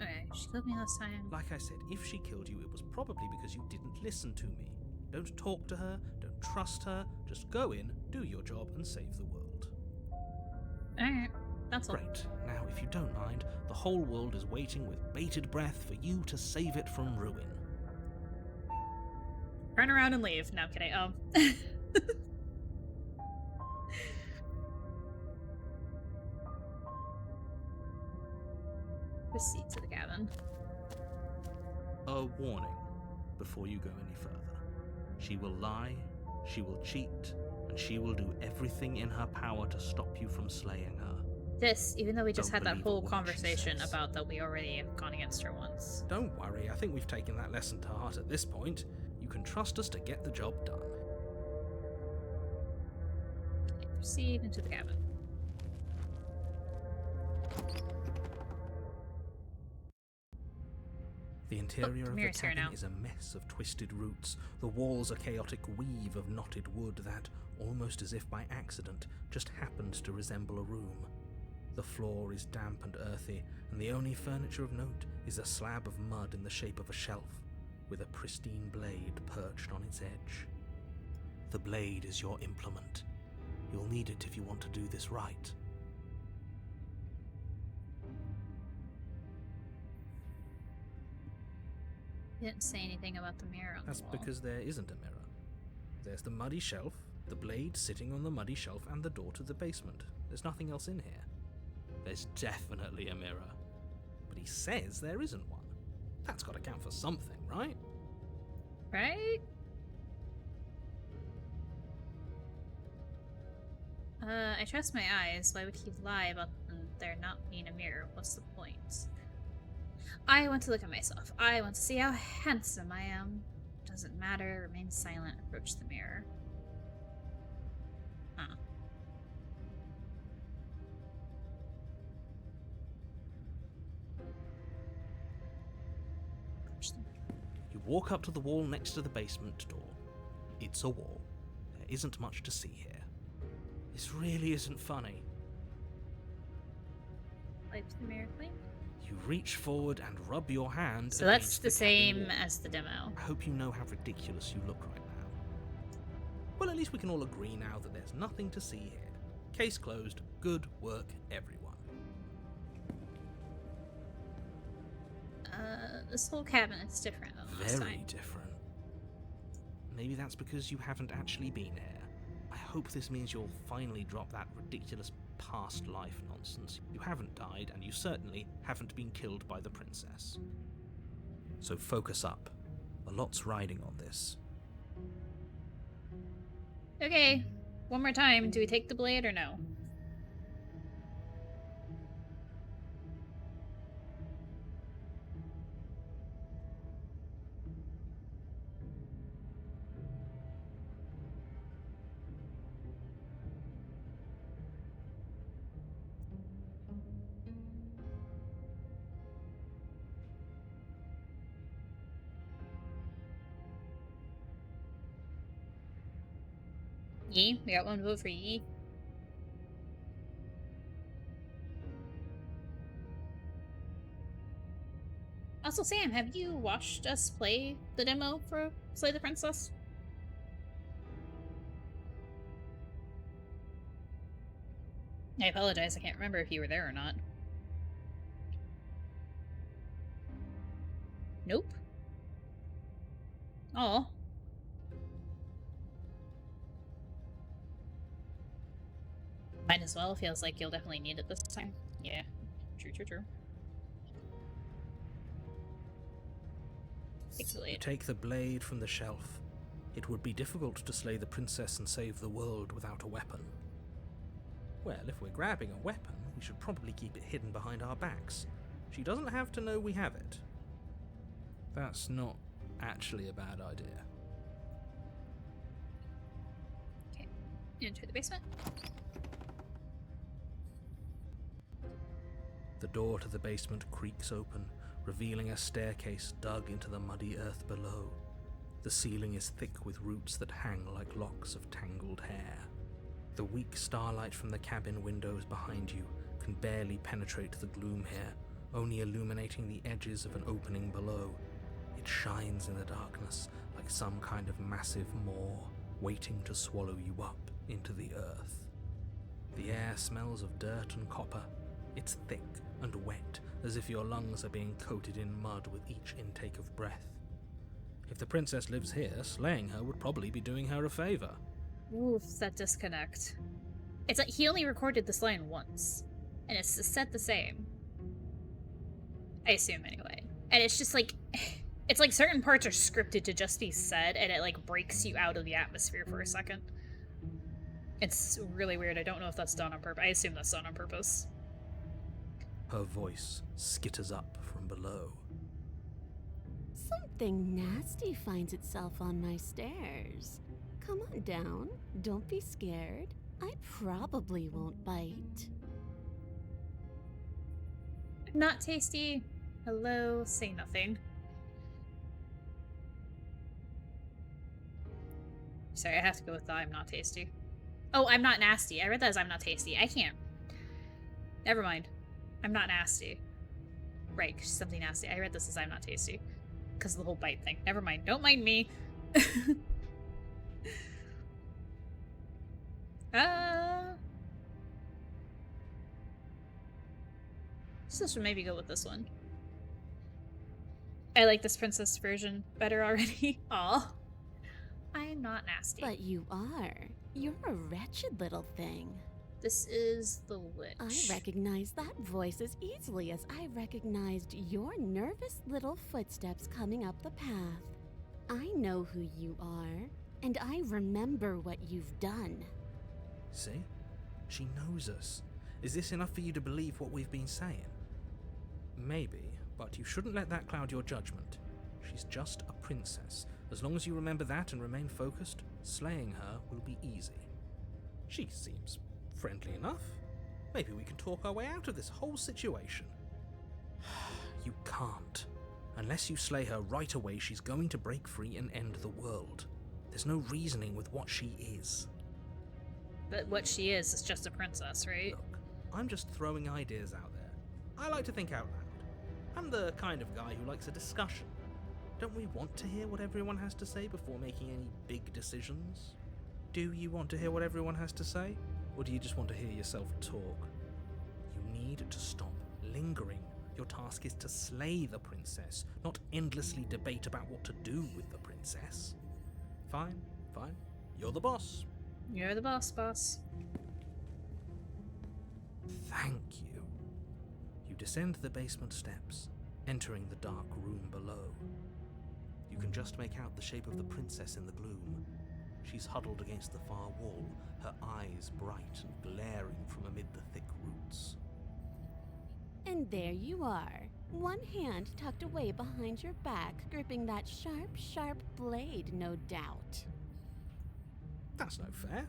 Okay, she killed me last time. Like I said, if she killed you, it was probably because you didn't listen to me. Don't talk to her, don't trust her, just go in, do your job, and save the world. Alright, that's all. Great. Now, if you don't mind, the whole world is waiting with bated breath for you to save it from ruin. Turn around and leave. No, I'm kidding. Proceed to the cabin. A warning before you go any further. She will lie, she will cheat, and she will do everything in her power to stop you from slaying her. This, even though we just Don't had that believe a whole word she conversation says. about that we already have gone against her once. Don't worry, I think we've taken that lesson to heart at this point. You can trust us to get the job done. Okay, proceed into the cabin. The interior of the Mirror's here cabin now. is a mess of twisted roots. The walls a chaotic weave of knotted wood that, almost as if by accident, just happened to resemble a room. The floor is damp and earthy, and the only furniture of note is a slab of mud in the shape of a shelf, with a pristine blade perched on its edge. The blade is your implement. You'll need it if you want to do this right. You didn't say anything about the mirror on That's the wall. because there isn't a mirror. There's the muddy shelf, the blade sitting on the muddy shelf, and the door to the basement. There's nothing else in here. There's definitely a mirror. But he says there isn't one. That's got to count for something, right? Right? I trust my eyes. Why would he lie about there not being a mirror? What's the point? I want to look at myself. I want to see how handsome I am. Doesn't matter. Remain silent. Approach the mirror. Huh. Approach the mirror. You walk up to the wall next to the basement door. It's a wall. There isn't much to see here. This really isn't funny. Wipe the mirror clean. You reach forward and rub your hand So that's against the cabin same wall. as the demo. I hope you know how ridiculous you look right now. Well, at least we can all agree now that there's nothing to see here. Case closed. Good work, everyone. This whole cabinet's different than last Very time. different. Maybe that's because you haven't actually been here. I hope this means you'll finally drop that ridiculous past life nonsense. You haven't died, and you certainly haven't been killed by the princess. So focus up. A lot's riding on this. Okay, one more time. Do we take the blade or no? Yee? We got one vote for Yee. Also, Sam, have you watched us play the demo for Slay the Princess? I apologize, I can't remember if you were there or not. Nope. Oh. Might as well. Feels like you'll definitely need it this time. Yeah. True. Take the You blade. take the blade from the shelf. It would be difficult to slay the princess and save the world without a weapon. Well, if we're grabbing a weapon, we should probably keep it hidden behind our backs. She doesn't have to know we have it. That's not actually a bad idea. Okay. Into the basement. The door to the basement creaks open, revealing a staircase dug into the muddy earth below. The ceiling is thick with roots that hang like locks of tangled hair. The weak starlight from the cabin windows behind you can barely penetrate the gloom here, only illuminating the edges of an opening below. It shines in the darkness like some kind of massive maw, waiting to swallow you up into the earth. The air smells of dirt and copper. It's thick and wet, as if your lungs are being coated in mud with each intake of breath. If the princess lives here, slaying her would probably be doing her a favor. Oof, that disconnect. It's like he only recorded this line once, and it's said the same. I assume, anyway. And it's just like, it's like certain parts are scripted to just be said, and it like breaks you out of the atmosphere for a second. It's really weird. I don't know if that's done on purpose. I assume that's done on purpose. Her voice skitters up from below. Something nasty finds itself on my stairs. Come on down. Don't be scared. I probably won't bite. Not tasty. Hello, say nothing. Sorry, I have to go with the I'm not tasty. Oh, I'm not nasty. I read that as I'm not tasty. I can't. Never mind. I'm not nasty. Right, 'cause she's something nasty. I read this as I'm not tasty. Because of the whole bite thing. Never mind. Don't mind me. So should maybe go with this one. I like this princess version better already. Aw. I'm not nasty. But you are. You're a wretched little thing. This is the witch. I recognize that voice as easily as I recognized your nervous little footsteps coming up the path. I know who you are, and I remember what you've done. See? She knows us. Is this enough for you to believe what we've been saying? Maybe, but you shouldn't let that cloud your judgment. She's just a princess. As long as you remember that and remain focused, slaying her will be easy. She seems friendly enough. Maybe we can talk our way out of this whole situation. You can't. Unless you slay her right away, she's going to break free and end the world. There's no reasoning with what she is. But what she is just a princess, right? Look, I'm just throwing ideas out there. I like to think out loud. I'm the kind of guy who likes a discussion. Don't we want to hear what everyone has to say before making any big decisions? Do you want to hear what everyone has to say? Or do you just want to hear yourself talk? You need to stop lingering. Your task is to slay the princess, not endlessly debate about what to do with the princess. Fine, fine. You're the boss. You're the boss, boss. Thank you. You descend the basement steps, entering the dark room below. You can just make out the shape of the princess in the gloom. She's huddled against the far wall, her eyes bright and glaring from amid the thick roots. And there you are, one hand tucked away behind your back, gripping that sharp, sharp blade, no doubt. That's no fair.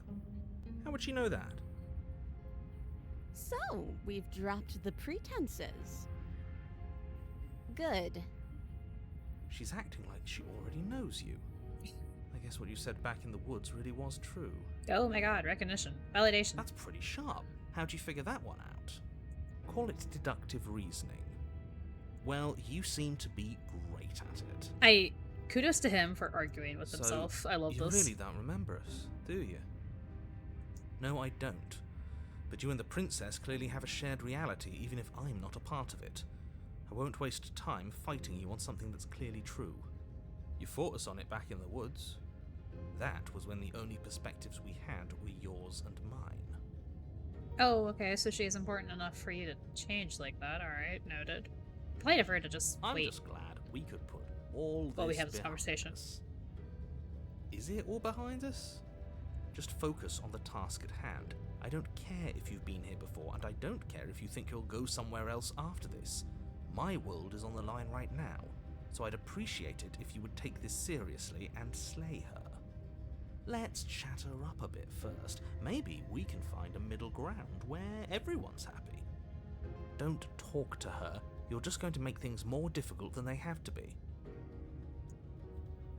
How would she know that? So, we've dropped the pretenses. Good. She's acting like she already knows you. I guess what you said back in the woods really was true. Oh my god, recognition. Validation. That's pretty sharp. How'd you figure that one out? Call it deductive reasoning. Well, you seem to be great at it. Kudos to him for arguing with So, himself. I love you this. really don't remember us, do you? No, I don't. But you and the princess clearly have a shared reality, even if I'm not a part of it. I won't waste time fighting you on something that's clearly true. You fought us on it back in the woods. That was when the only perspectives we had were yours and mine. Oh, okay, so she is important enough for you to change like that. Alright, noted. Polite of her to just I'm wait. just glad we could put all this While we have this behind conversation. us. Is it all behind us? Just focus on the task at hand. I don't care if you've been here before, and I don't care if you think you'll go somewhere else after this. My world is on the line right now, so I'd appreciate it if you would take this seriously and slay her. Let's chat her up a bit first. Maybe we can find a middle ground where everyone's happy. Don't talk to her. You're just going to make things more difficult than they have to be.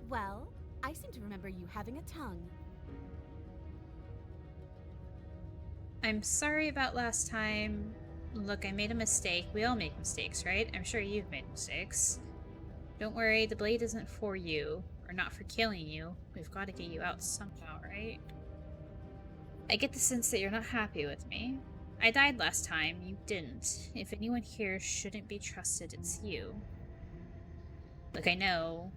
Well, I seem to remember you having a tongue. I'm sorry about last time. Look, I made a mistake. We all make mistakes, right? I'm sure you've made mistakes. Don't worry, the blade isn't for you, or not for killing you. We've got to get you out somehow, right? I get the sense that you're not happy with me. I died last time, you didn't. If anyone here shouldn't be trusted, it's you. Look, I know.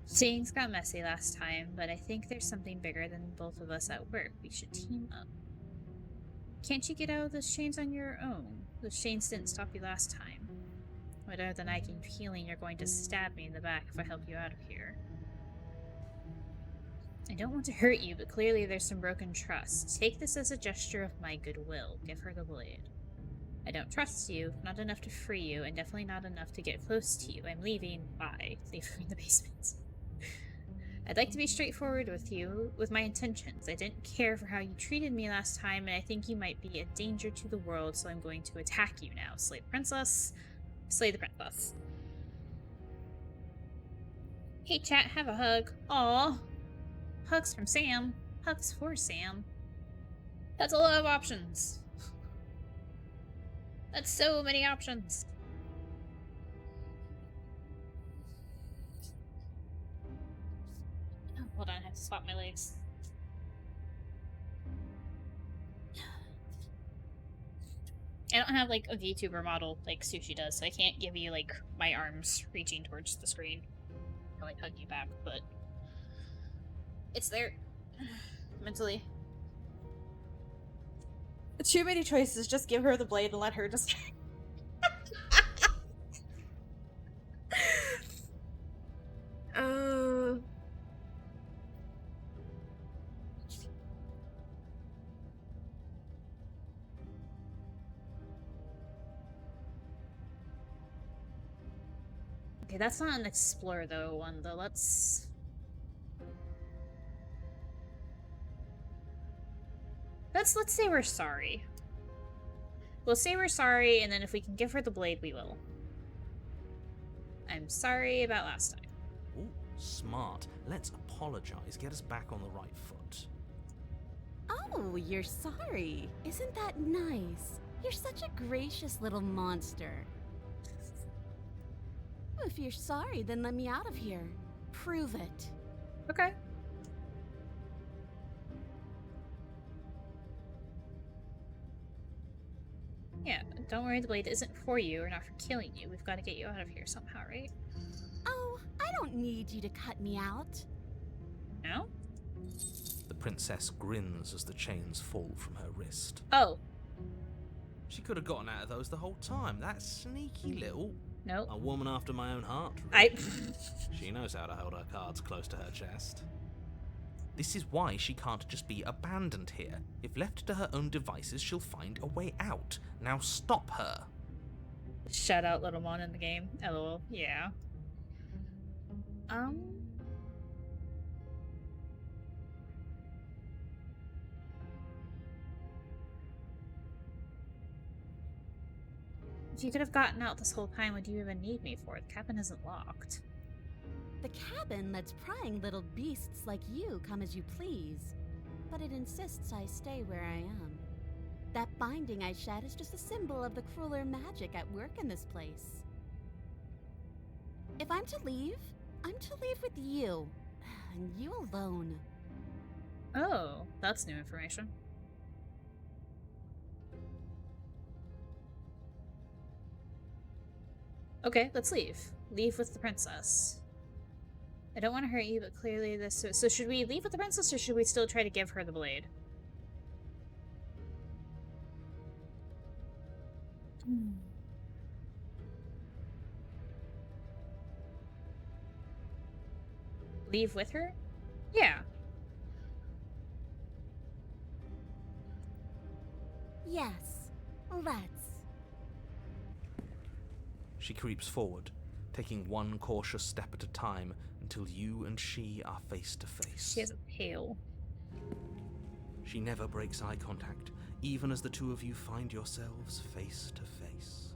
Things got messy last time, but I think there's something bigger than both of us at work. We should team up. Can't you get out of those chains on your own? Those chains didn't stop you last time. Other than I keep feeling you're going to stab me in the back if I help you out of here. I don't want to hurt you, but clearly there's some broken trust. Take this as a gesture of my goodwill. Give her the blade. I don't trust you, not enough to free you, and definitely not enough to get close to you. I'm leaving. Bye. Leave her in the basement. I'd like to be straightforward with you, with my intentions. I didn't care for how you treated me last time, and I think you might be a danger to the world, so I'm going to attack you now. Slay the princess. Slay the princess. Hey chat, have a hug. Aw. Hugs from Sam. Hugs for Sam. That's a lot of options. That's so many options. Oh, hold on, I have to swap my legs. I don't have like a VTuber model like Sushi does, so I can't give you like my arms reaching towards the screen or like hug you back, but it's there mentally. Too many choices. Just give her the blade and let her just. Okay, that's not an explore though one though. Let's say we're sorry. We'll say we're sorry, and then if we can give her the blade, we will. I'm sorry about last time. Ooh, smart. Let's apologize. Get us back on the right foot. Oh, you're sorry. Isn't that nice? You're such a gracious little monster. If you're sorry, then let me out of here. Prove it. Okay. Yeah, don't worry, the blade isn't for you or not for killing you. We've got to get you out of here somehow, right? Oh, I don't need you to cut me out. No? The princess grins as the chains fall from her wrist. Oh, She could have gotten out of those the whole time. That sneaky little... no. A woman after my own heart, I... really. She knows how to hold her cards close to her chest. This is why she can't just be abandoned here. If left to her own devices, she'll find a way out. Now stop her. Shout out Little Mon in the game. LOL. Yeah. If you could have gotten out this whole time, would you even need me for it? The cabin isn't locked. The cabin lets prying little beasts like you come as you please, but it insists I stay where I am. That binding I shed is just a symbol of the crueler magic at work in this place. If I'm to leave, I'm to leave with you, and you alone. Oh, that's new information. Okay, let's leave. Leave with the princess. I don't want to hurt you, but clearly this... So should we leave with the princess, or should we still try to give her the blade? Leave with her? Yeah. Yes, let's. She creeps forward, taking one cautious step at a time until you and she are face to face. She has a tail. She never breaks eye contact, even as the two of you find yourselves face to face.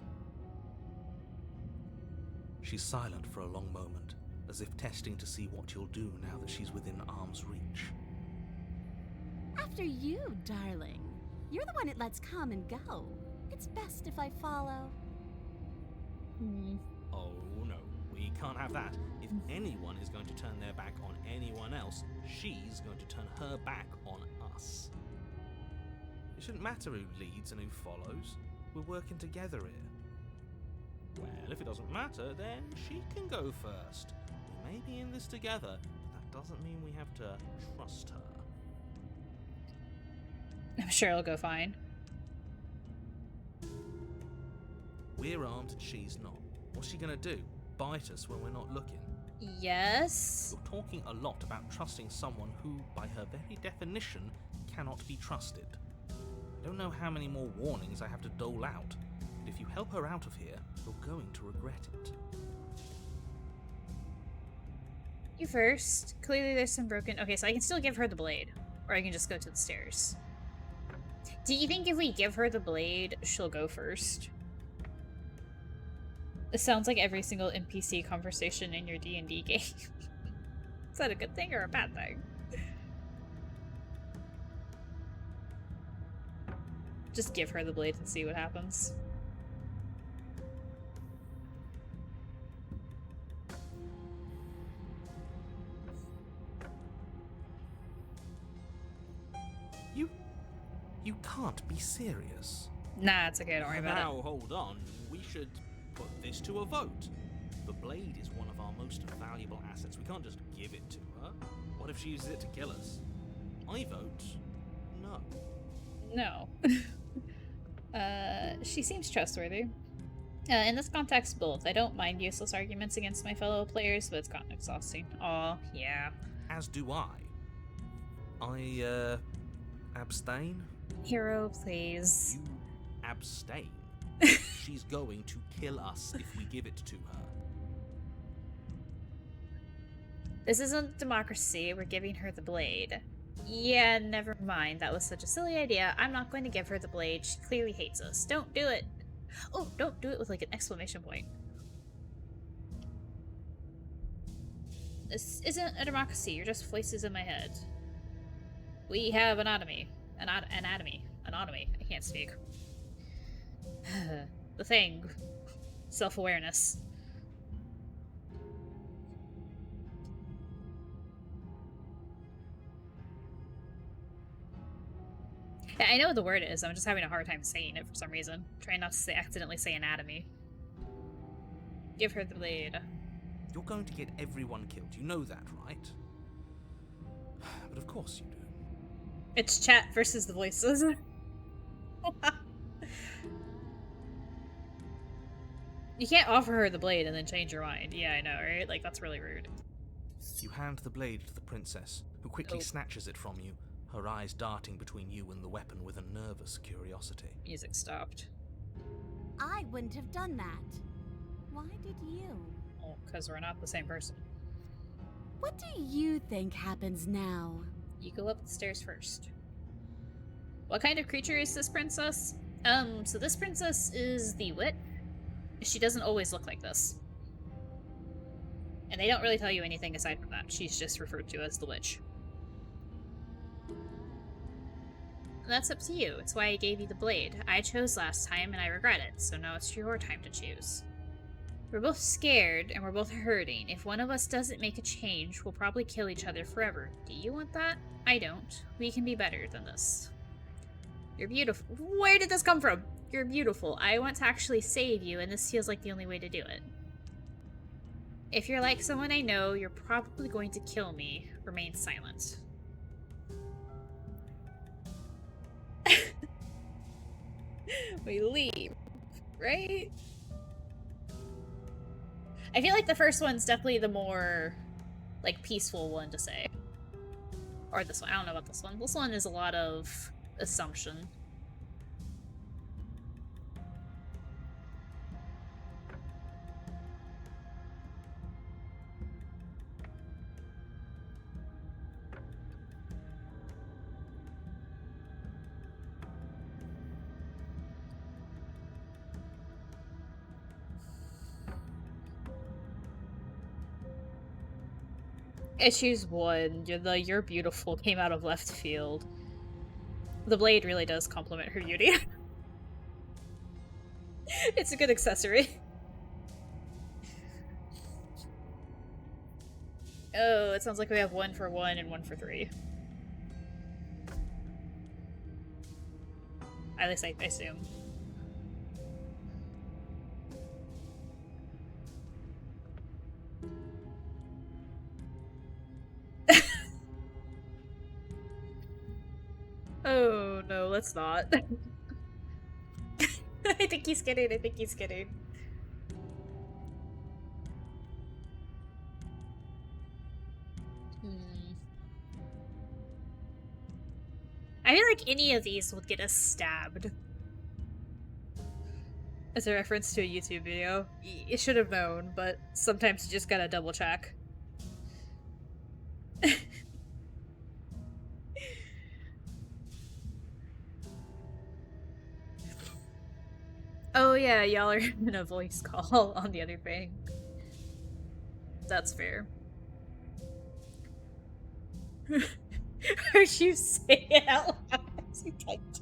She's silent for a long moment, as if testing to see what you'll do now that she's within arm's reach. After you, darling. You're the one it lets come and go. It's best if I follow. Oh no, we can't have that. If anyone is going to turn their back on anyone else, she's going to turn her back on us. It shouldn't matter who leads and who follows. We're working together here. Well, if it doesn't matter, then she can go first. We may be in this together, but that doesn't mean we have to trust her. I'm sure it'll go fine. We're armed and she's not. What's she gonna do? Bite us when we're not looking? Yes. You're talking a lot about trusting someone who, by her very definition, cannot be trusted. I don't know how many more warnings I have to dole out, but if you help her out of here, you're going to regret it. You first. Clearly there's some broken... Okay, so I can still give her the blade. Or I can just go to the stairs. Do you think if we give her the blade, she'll go first? It sounds like every single NPC conversation in your D&D game. Is that a good thing or a bad thing? Just give her the blade and see what happens. You can't be serious. Nah, it's okay, don't worry about it. Now, hold on. We should put this to a vote. The blade is one of our most valuable assets. We can't just give it to her. What if she uses it to kill us? I vote no. No. She seems trustworthy. In this context, both. I don't mind useless arguments against my fellow players, but it's gotten exhausting. Aw, yeah. As do I. Abstain? Hero, please. You abstain. She's going to kill us if we give it to her. This isn't democracy. We're giving her the blade. Yeah, never mind. That was such a silly idea. I'm not going to give her the blade. She clearly hates us. Don't do it. Oh, don't do it with like an exclamation point. This isn't a democracy. You're just voices in my head. We have anatomy. Anatomy. I can't speak. The thing. Self-awareness. Yeah, I know what the word is. I'm just having a hard time saying it for some reason. Trying not to accidentally say anatomy. Give her the blade. You're going to get everyone killed. You know that, right? But of course you do. It's chat versus the voices. You can't offer her the blade and then change your mind. Yeah, I know, right? Like, that's really rude. You hand the blade to the princess, who quickly snatches it from you, her eyes darting between you and the weapon with a nervous curiosity. Music stopped. I wouldn't have done that. Why did you? Oh, because we're not the same person. What do you think happens now? You go up the stairs first. What kind of creature is this princess? So this princess is the wit. She doesn't always look like this. And they don't really tell you anything aside from that. She's just referred to as the witch. And that's up to you. It's why I gave you the blade. I chose last time and I regret it, so now it's your time to choose. We're both scared and we're both hurting. If one of us doesn't make a change, we'll probably kill each other forever. Do you want that? I don't. We can be better than this. You're beautiful. Where did this come from? You're beautiful. I want to actually save you, and this feels like the only way to do it. If you're like someone I know, you're probably going to kill me. Remain silent. We leave, right? I feel like the first one's definitely the more, like, peaceful one to say. Or this one. I don't know about this one. This one is a lot of assumption. Issues 1, you're beautiful came out of left field. The blade really does complement her beauty. It's a good accessory. Oh, it sounds like we have 1 for 1 and 1 for 3. At least I assume. Oh no, let's not. I think he's kidding, I think he's kidding. I feel like any of these would get us stabbed. As a reference to a YouTube video. You should have known, but sometimes you just gotta double check. Oh yeah, y'all are in a voice call on the other thing. That's fair. Heard you say it out loud as you typed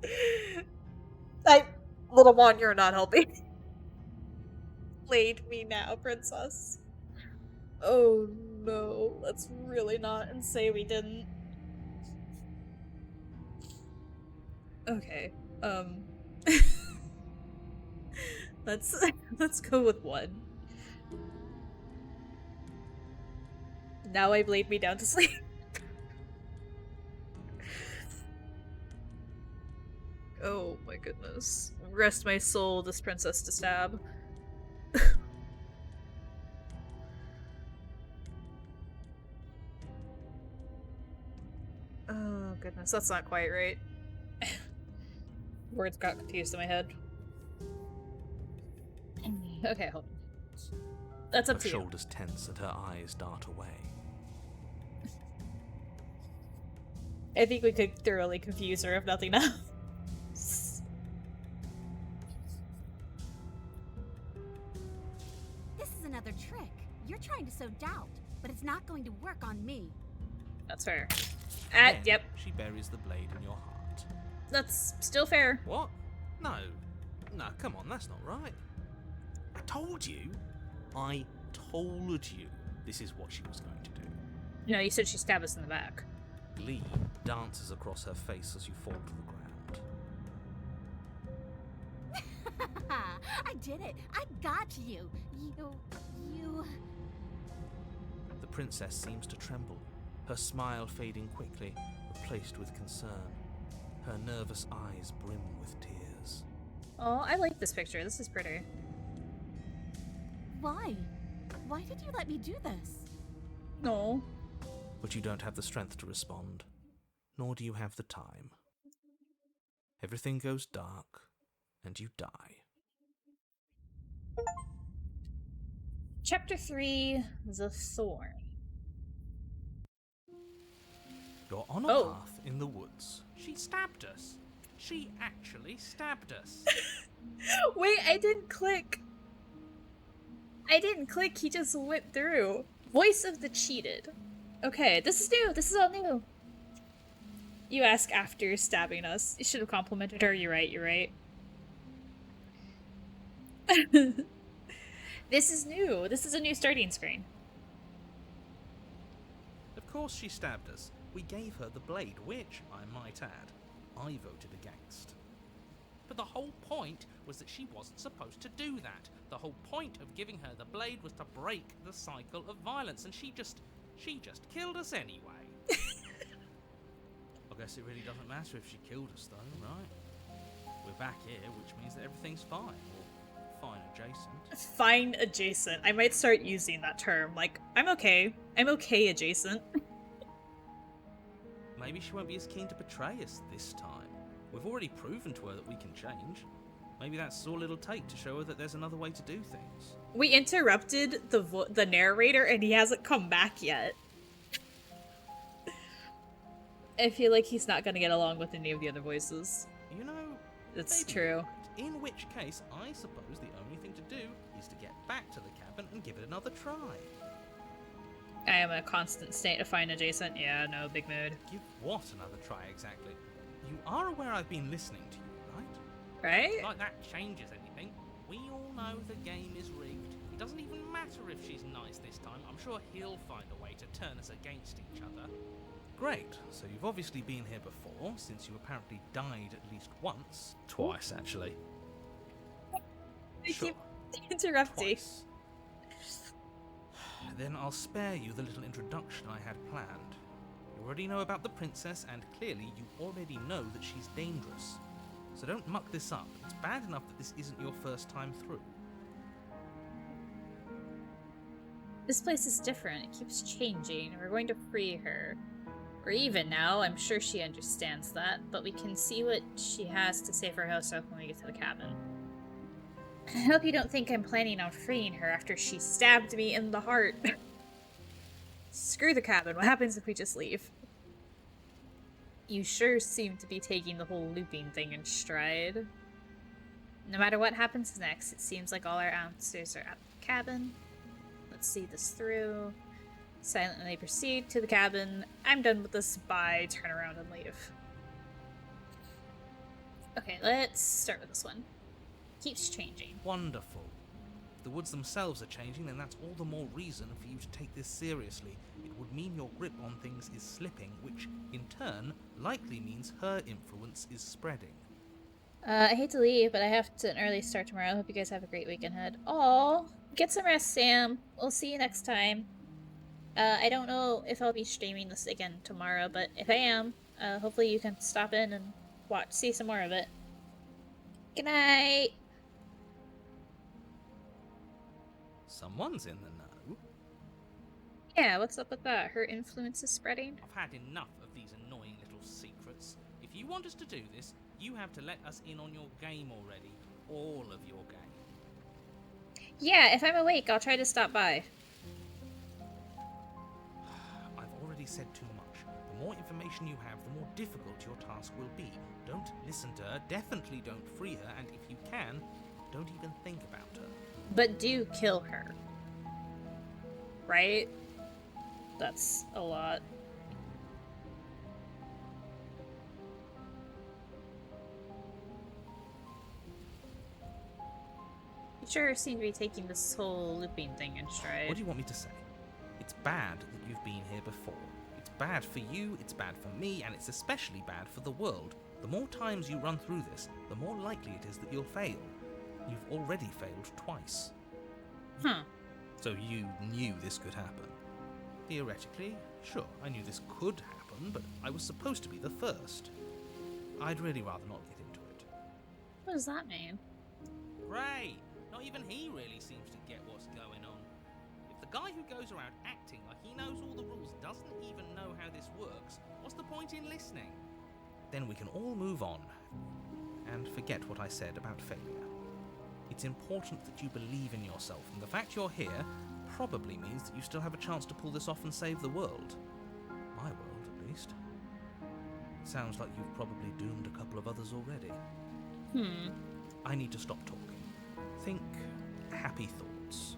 it. Little one, you're not helping. Played me now, princess. Oh no, let's really not and say we didn't. Okay, let's go with 1. Now I laid me down to sleep. Oh my goodness. Rest my soul, this princess to stab. Oh goodness, that's not quite right. Words got confused in my head. Okay, hold on. That's up to you. Her shoulders tense and her eyes dart away. I think we could thoroughly confuse her if nothing else. This is another trick. You're trying to sow doubt, but it's not going to work on me. That's fair. Then Yep. She buries the blade in your heart. That's still fair. What? No, come on, that's not right. I told you this is what she was going to do. No, you said she stabbed us in the back. Lee dances across her face as you fall to the ground. I did it! I got you! You... The princess seems to tremble, her smile fading quickly, replaced with concern. Her nervous eyes brim with tears. Oh, I like this picture. This is pretty. Why? Why did you let me do this? No. But you don't have the strength to respond, nor do you have the time. Everything goes dark, and you die. Chapter 3, The Thorn. You're on a Oh. path in the woods. She stabbed us. She actually stabbed us. Wait, I didn't click. I didn't click, he just went through. Voice of the cheated. Okay, this is new. This is all new. You ask after stabbing us. You should have complimented her. You're right, you're right. This is new. This is a new starting screen. Of course she stabbed us. We gave her the blade, which, I might add, I voted against. But the whole point was that she wasn't supposed to do that. The whole point of giving her the blade was to break the cycle of violence, and she just killed us anyway. I guess it really doesn't matter if she killed us though, right? We're back here, which means that everything's fine, or fine adjacent. Fine adjacent. I might start using that term. Like, I'm okay. I'm okay adjacent. Maybe she won't be as keen to betray us this time. We've already proven to her that we can change. Maybe that's all it'll take to show her that there's another way to do things. We interrupted the narrator and he hasn't come back yet. I feel like he's not gonna get along with any of the other voices. You know, It's maybe true. you're right. In which case, I suppose the only thing to do is to get back to the cabin and give it another try. I am in a constant state of fine adjacent. Yeah, no, big mood. Give what another try exactly? You are aware I've been listening to you, right? Right? Like that changes anything. We all know the game is rigged. It doesn't even matter if she's nice this time. I'm sure he'll find a way to turn us against each other. Great. So you've obviously been here before, since you apparently died at least once. Twice, actually. I keep interrupting. Twice. Then I'll spare you the little introduction I had planned. You already know about the princess, and clearly you already know that she's dangerous. So don't muck this up. It's bad enough that this isn't your first time through. This place is different. It keeps changing. We're going to free her. We're even now. I'm sure she understands that, but we can see what she has to say for herself when we get to the cabin. I hope you don't think I'm planning on freeing her after she stabbed me in the heart. Screw the cabin. What happens if we just leave? You sure seem to be taking the whole looping thing in stride. No matter what happens next, it seems like all our answers are at the cabin. Let's see this through. Silently proceed to the cabin. I'm done with this. Bye. Turn around and leave. Okay, let's start with this one. Keeps changing. Wonderful. If the woods themselves are changing, then that's all the more reason for you to take this seriously. It would mean your grip on things is slipping, which, in turn, likely means her influence is spreading. I hate to leave, but I have an early start tomorrow. Hope you guys have a great weekend ahead. Aw, get some rest, Sam. We'll see you next time. I don't know if I'll be streaming this again tomorrow, but if I am, hopefully you can stop in and see some more of it. Good night. Someone's in the know. Yeah, what's up with that? Her influence is spreading? I've had enough of these annoying little secrets. If you want us to do this, you have to let us in on your game already. All of your game. Yeah, if I'm awake, I'll try to stop by. I've already said too much. The more information you have, the more difficult your task will be. Don't listen to her, definitely don't free her, and if you can, don't even think about her. But do kill her. Right? That's a lot. You sure seem to be taking this whole looping thing in stride. What do you want me to say? It's bad that you've been here before. It's bad for you, it's bad for me, and it's especially bad for the world. The more times you run through this, the more likely it is that you'll fail. You've already failed twice. Huh. So you knew this could happen. Theoretically, sure, I knew this could happen, but I was supposed to be the first. I'd really rather not get into it. What does that mean? Great! Not even he really seems to get what's going on. If the guy who goes around acting like he knows all the rules doesn't even know how this works, what's the point in listening? Then we can all move on and forget what I said about failure. It's important that you believe in yourself, and the fact you're here probably means that you still have a chance to pull this off and save the world. My world, at least. Sounds like you've probably doomed a couple of others already. I need to stop talking. Think happy thoughts.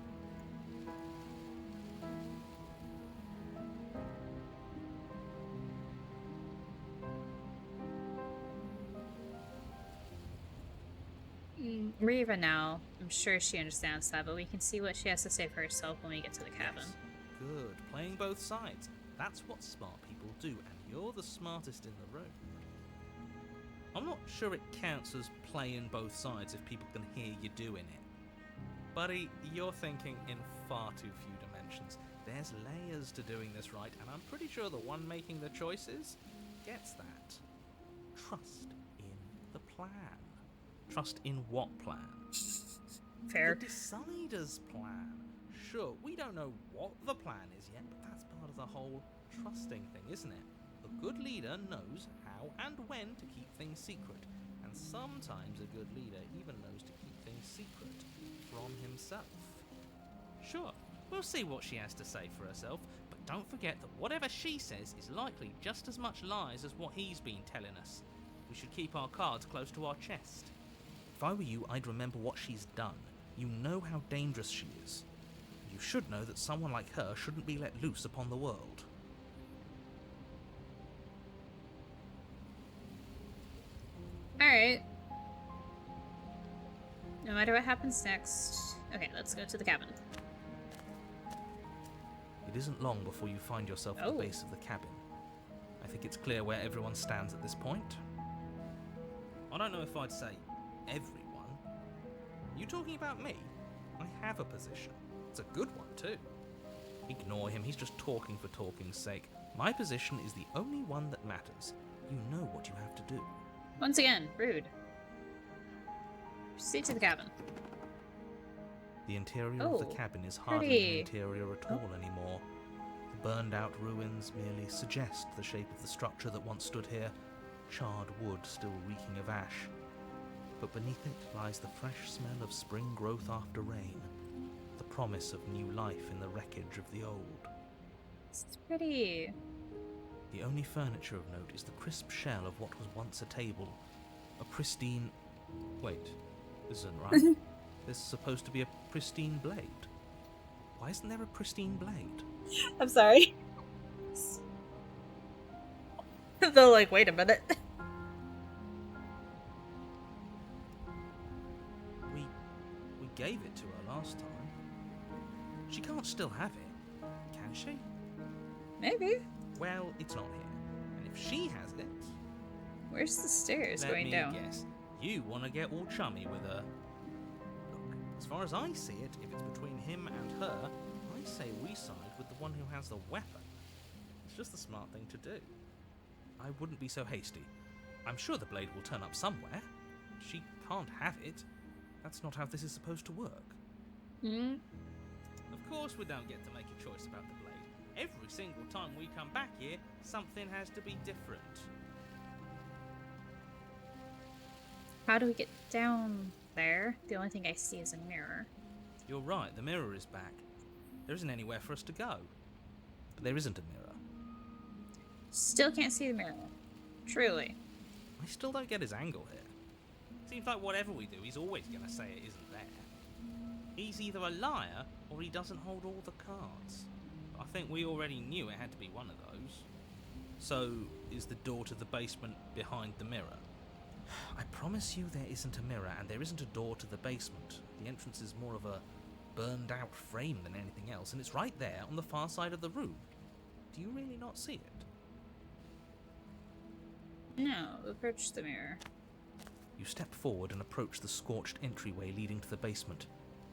Riva now, I'm sure she understands that, but we can see what she has to say for herself when we get to the cabin. Yes. Good. Playing both sides. That's what smart people do, and you're the smartest in the room. I'm not sure it counts as playing both sides if people can hear you doing it. Buddy, you're thinking in far too few dimensions. There's layers to doing this right, and I'm pretty sure the one making the choices gets that. Trust in the plan. Trust in what plan? Fair. The decider's plan. Sure, we don't know what the plan is yet, but that's part of the whole trusting thing, isn't it? A good leader knows how and when to keep things secret, and sometimes a good leader even knows to keep things secret from himself. Sure, we'll see what she has to say for herself, but don't forget that whatever she says is likely just as much lies as what he's been telling us. We should keep our cards close to our chest. If I were you, I'd remember what she's done. You know how dangerous she is. You should know that someone like her shouldn't be let loose upon the world. Alright. No matter what happens next. Okay, let's go to the cabin. It isn't long before you find yourself at the base of the cabin. I think it's clear where everyone stands at this point. I don't know if I'd say everyone. You talking about me? I have a position. It's a good one, too. Ignore him, he's just talking for talking's sake. My position is the only one that matters. You know what you have to do. Once again, rude. Proceed to the cabin. The interior of the cabin is hardly pretty. an interior at all anymore. The burned out ruins merely suggest the shape of the structure that once stood here, charred wood still reeking of ash. But beneath it lies the fresh smell of spring growth after rain, the promise of new life in the wreckage of the old. It's pretty. The only furniture of note is the crisp shell of what was once a table, a pristine... Wait, this isn't right. There's supposed to be a pristine blade. Why isn't there a pristine blade? I'm sorry. They're like, wait a minute. We gave it to her last time. She can't still have it, can she? Maybe. Well, it's not here. And if she has it... Where's the stairs let going me down? guess. You want to get all chummy with her. Look, as far as I see it, if it's between him and her, I say we side with the one who has the weapon. It's just the smart thing to do. I wouldn't be so hasty. I'm sure the blade will turn up somewhere. She can't have it. That's not how this is supposed to work. Hmm? Of course we don't get to make a choice about the blade. Every single time we come back here, something has to be different. How do we get down there? The only thing I see is a mirror. You're right, the mirror is back. There isn't anywhere for us to go. But there isn't a mirror. Still can't see the mirror. Truly. I still don't get his angle here. Seems like whatever we do, he's always going to say it isn't there. He's either a liar, or he doesn't hold all the cards. I think we already knew it had to be one of those. So, is the door to the basement behind the mirror? I promise you there isn't a mirror, and there isn't a door to the basement. The entrance is more of a burned out frame than anything else, and it's right there on the far side of the room. Do you really not see it? No, approach the mirror. You step forward and approach the scorched entryway leading to the basement,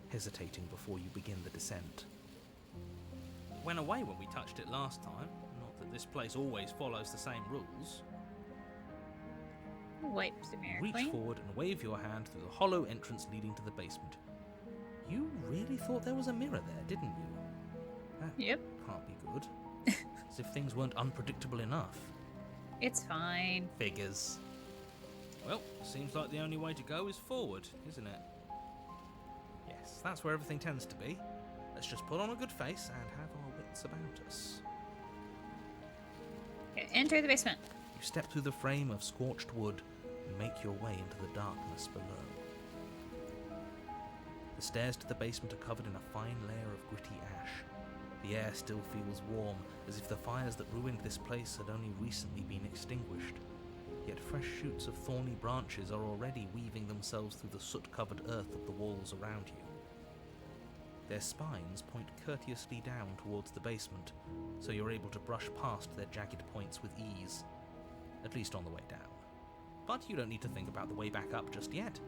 hesitating before you begin the descent. It went away when we touched it last time. Not that this place always follows the same rules. Wipe the mirror Reach clean. forward and wave your hand through the hollow entrance leading to the basement. You really thought there was a mirror there, didn't you? That Yep, can't be good. As if things weren't unpredictable enough. it's fine. Figures. Well, seems like the only way to go is forward, isn't it? Yes, that's where everything tends to be. Let's just put on a good face and have our wits about us. Okay, enter the basement. You step through the frame of scorched wood and make your way into the darkness below. The stairs to the basement are covered in a fine layer of gritty ash. The air still feels warm, as if the fires that ruined this place had only recently been extinguished. Yet fresh shoots of thorny branches are already weaving themselves through the soot-covered earth of the walls around you. Their spines point courteously down towards the basement, so you're able to brush past their jagged points with ease. At least on the way down. But you don't need to think about the way back up just yet.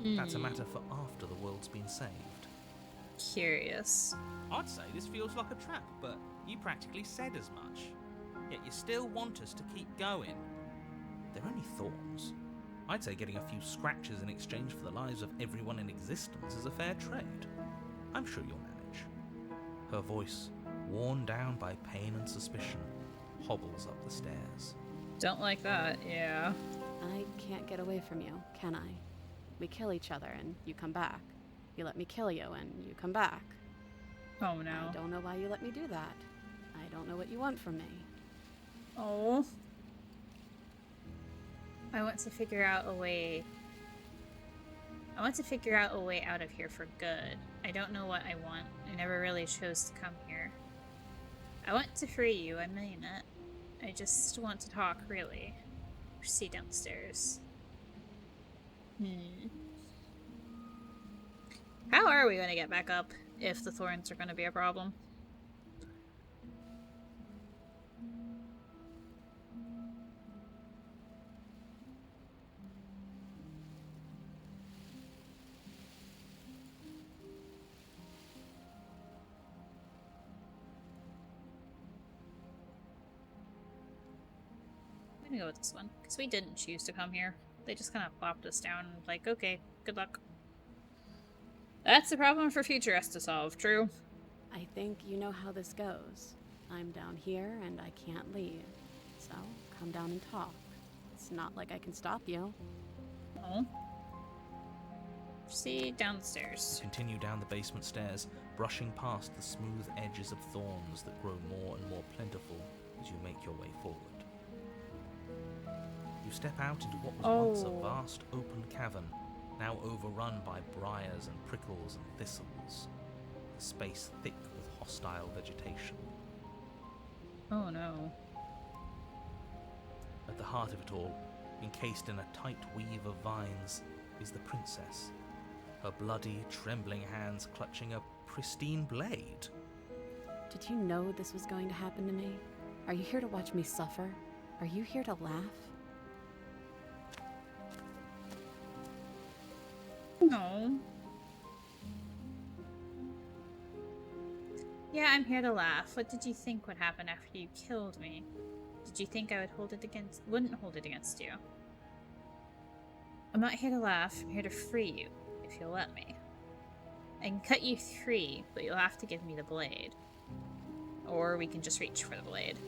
That's a matter for after the world's been saved. Curious. I'd say this feels like a trap, but you practically said as much. Yet you still want us to keep going. They're only thorns. I'd say getting a few scratches in exchange for the lives of everyone in existence is a fair trade. I'm sure you'll manage. Her voice, worn down by pain and suspicion, hobbles up the stairs. Don't like that, yeah. I can't get away from you, can I? We kill each other and you come back. You let me kill you and you come back. Oh no. I don't know why you let me do that. I don't know what you want from me. Oh. I want to figure out a way. I want to figure out a way out of here for good. I don't know what I want. I never really chose to come here. I want to free you, I mean it. I just want to talk, really. Proceed downstairs. How are we going to get back up if the thorns are going to be a problem? I'm gonna go with this one, because we didn't choose to come here. They just kind of plopped us down and like, okay, good luck. That's a problem for future us to solve, true? I think you know how this goes. I'm down here and I can't leave. So, come down and talk. It's not like I can stop you. Oh. Proceed downstairs. Continue down the basement stairs, brushing past the smooth edges of thorns that grow more and more plentiful as you make your way forward. You step out into what was once a vast open cavern, now overrun by briars and prickles and thistles, the space thick with hostile vegetation. Oh no. At the heart of it all, encased in a tight weave of vines, is the princess, her bloody, trembling hands clutching a pristine blade. Did you know this was going to happen to me? Are you here to watch me suffer? Are you here to laugh? No. Yeah, I'm here to laugh. What did you think would happen after you killed me? Did you think I wouldn't hold it against you? I'm not here to laugh. I'm here to free you, if you'll let me. I can cut you free, but you'll have to give me the blade. Or we can just reach for the blade.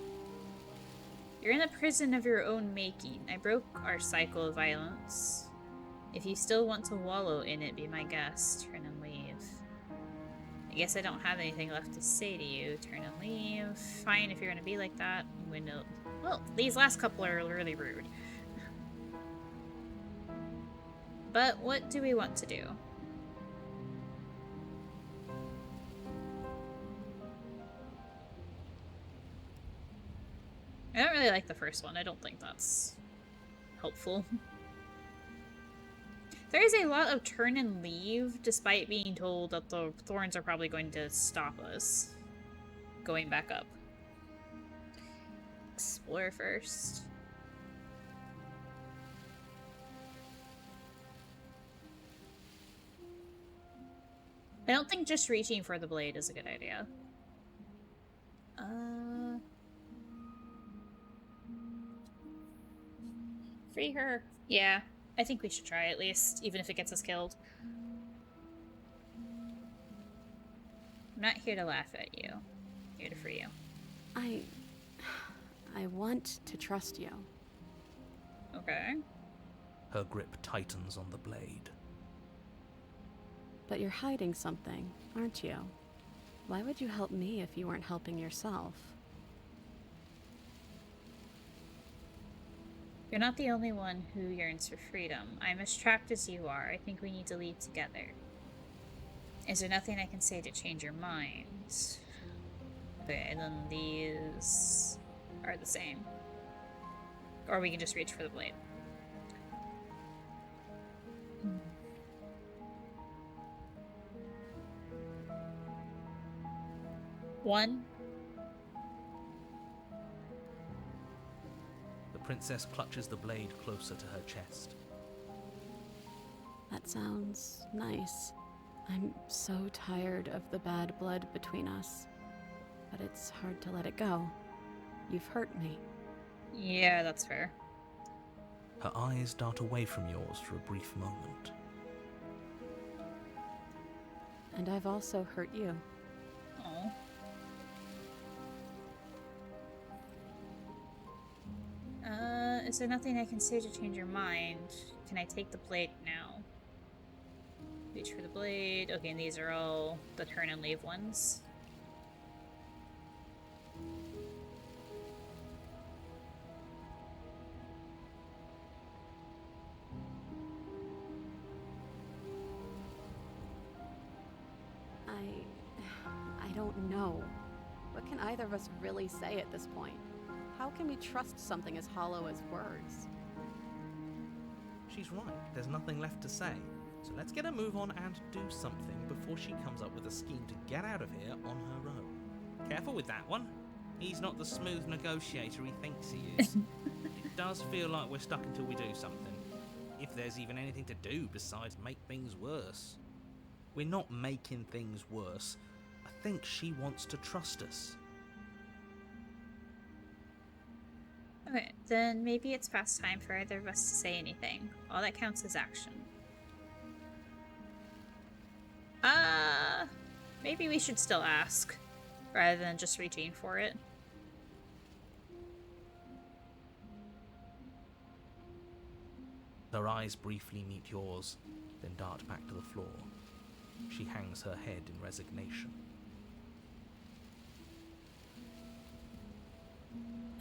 You're in a prison of your own making. I broke our cycle of violence. If you still want to wallow in it, be my guest. Turn and leave. I guess I don't have anything left to say to you. Turn and leave. Fine if you're gonna be like that. Well, these last couple are really rude. But what do we want to do? I don't really like the first one. I don't think that's helpful. There is a lot of turn and leave, despite being told that the thorns are probably going to stop us going back up. explore first. I don't think just reaching for the blade is a good idea. Free her. Yeah, I think we should try at least, even if it gets us killed. I'm not here to laugh at you. I'm here to free you. I want to trust you. Okay. Her grip tightens on the blade. But you're hiding something, aren't you? Why would you help me if you weren't helping yourself? You're not the only one who yearns for freedom. I'm as trapped as you are. I think we need to leave together. Is there nothing I can say to change your mind? Okay, and then these are the same. Or we can just reach for the blade. One. The princess clutches the blade closer to her chest. That sounds nice. I'm so tired of the bad blood between us. But it's hard to let it go. You've hurt me. Yeah, that's fair. Her eyes dart away from yours for a brief moment. And I've also hurt you. Oh. Is there nothing I can say to change your mind? Can I take the blade now? Reach for the blade. Okay, and these are all the turn and leave ones. I don't know. What can either of us really say at this point? How can we trust something as hollow as words? She's right, there's nothing left to say. So let's get a move on and do something before she comes up with a scheme to get out of here on her own. Careful with that one. He's not the smooth negotiator he thinks he is. It does feel like we're stuck until we do something. If there's even anything to do besides make things worse. We're not making things worse. I think she wants to trust us. Okay, then maybe it's past time for either of us to say anything. All that counts is action. Maybe we should still ask, rather than just reaching for it. Her eyes briefly meet yours, then dart back to the floor. She hangs her head in resignation.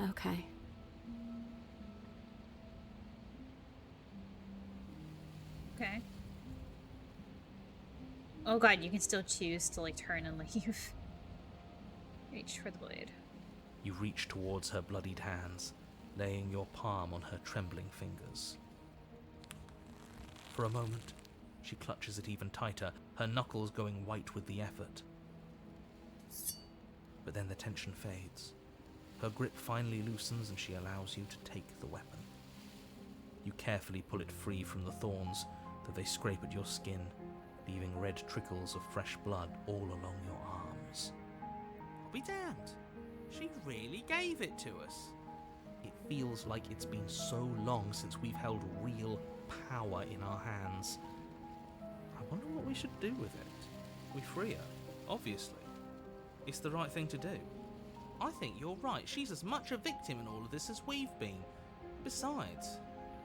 Okay. Okay. Oh god, you can still choose to, like, turn and leave. Reach for the blade. You reach towards her bloodied hands, laying your palm on her trembling fingers. For a moment, she clutches it even tighter, her knuckles going white with the effort. But then the tension fades. Her grip finally loosens and she allows you to take the weapon. You carefully pull it free from the thorns, though they scrape at your skin, leaving red trickles of fresh blood all along your arms. I'll be damned. She really gave it to us. It feels like it's been so long since we've held real power in our hands. I wonder what we should do with it. We free her, obviously. It's the right thing to do. I think you're right. She's as much a victim in all of this as we've been. Besides,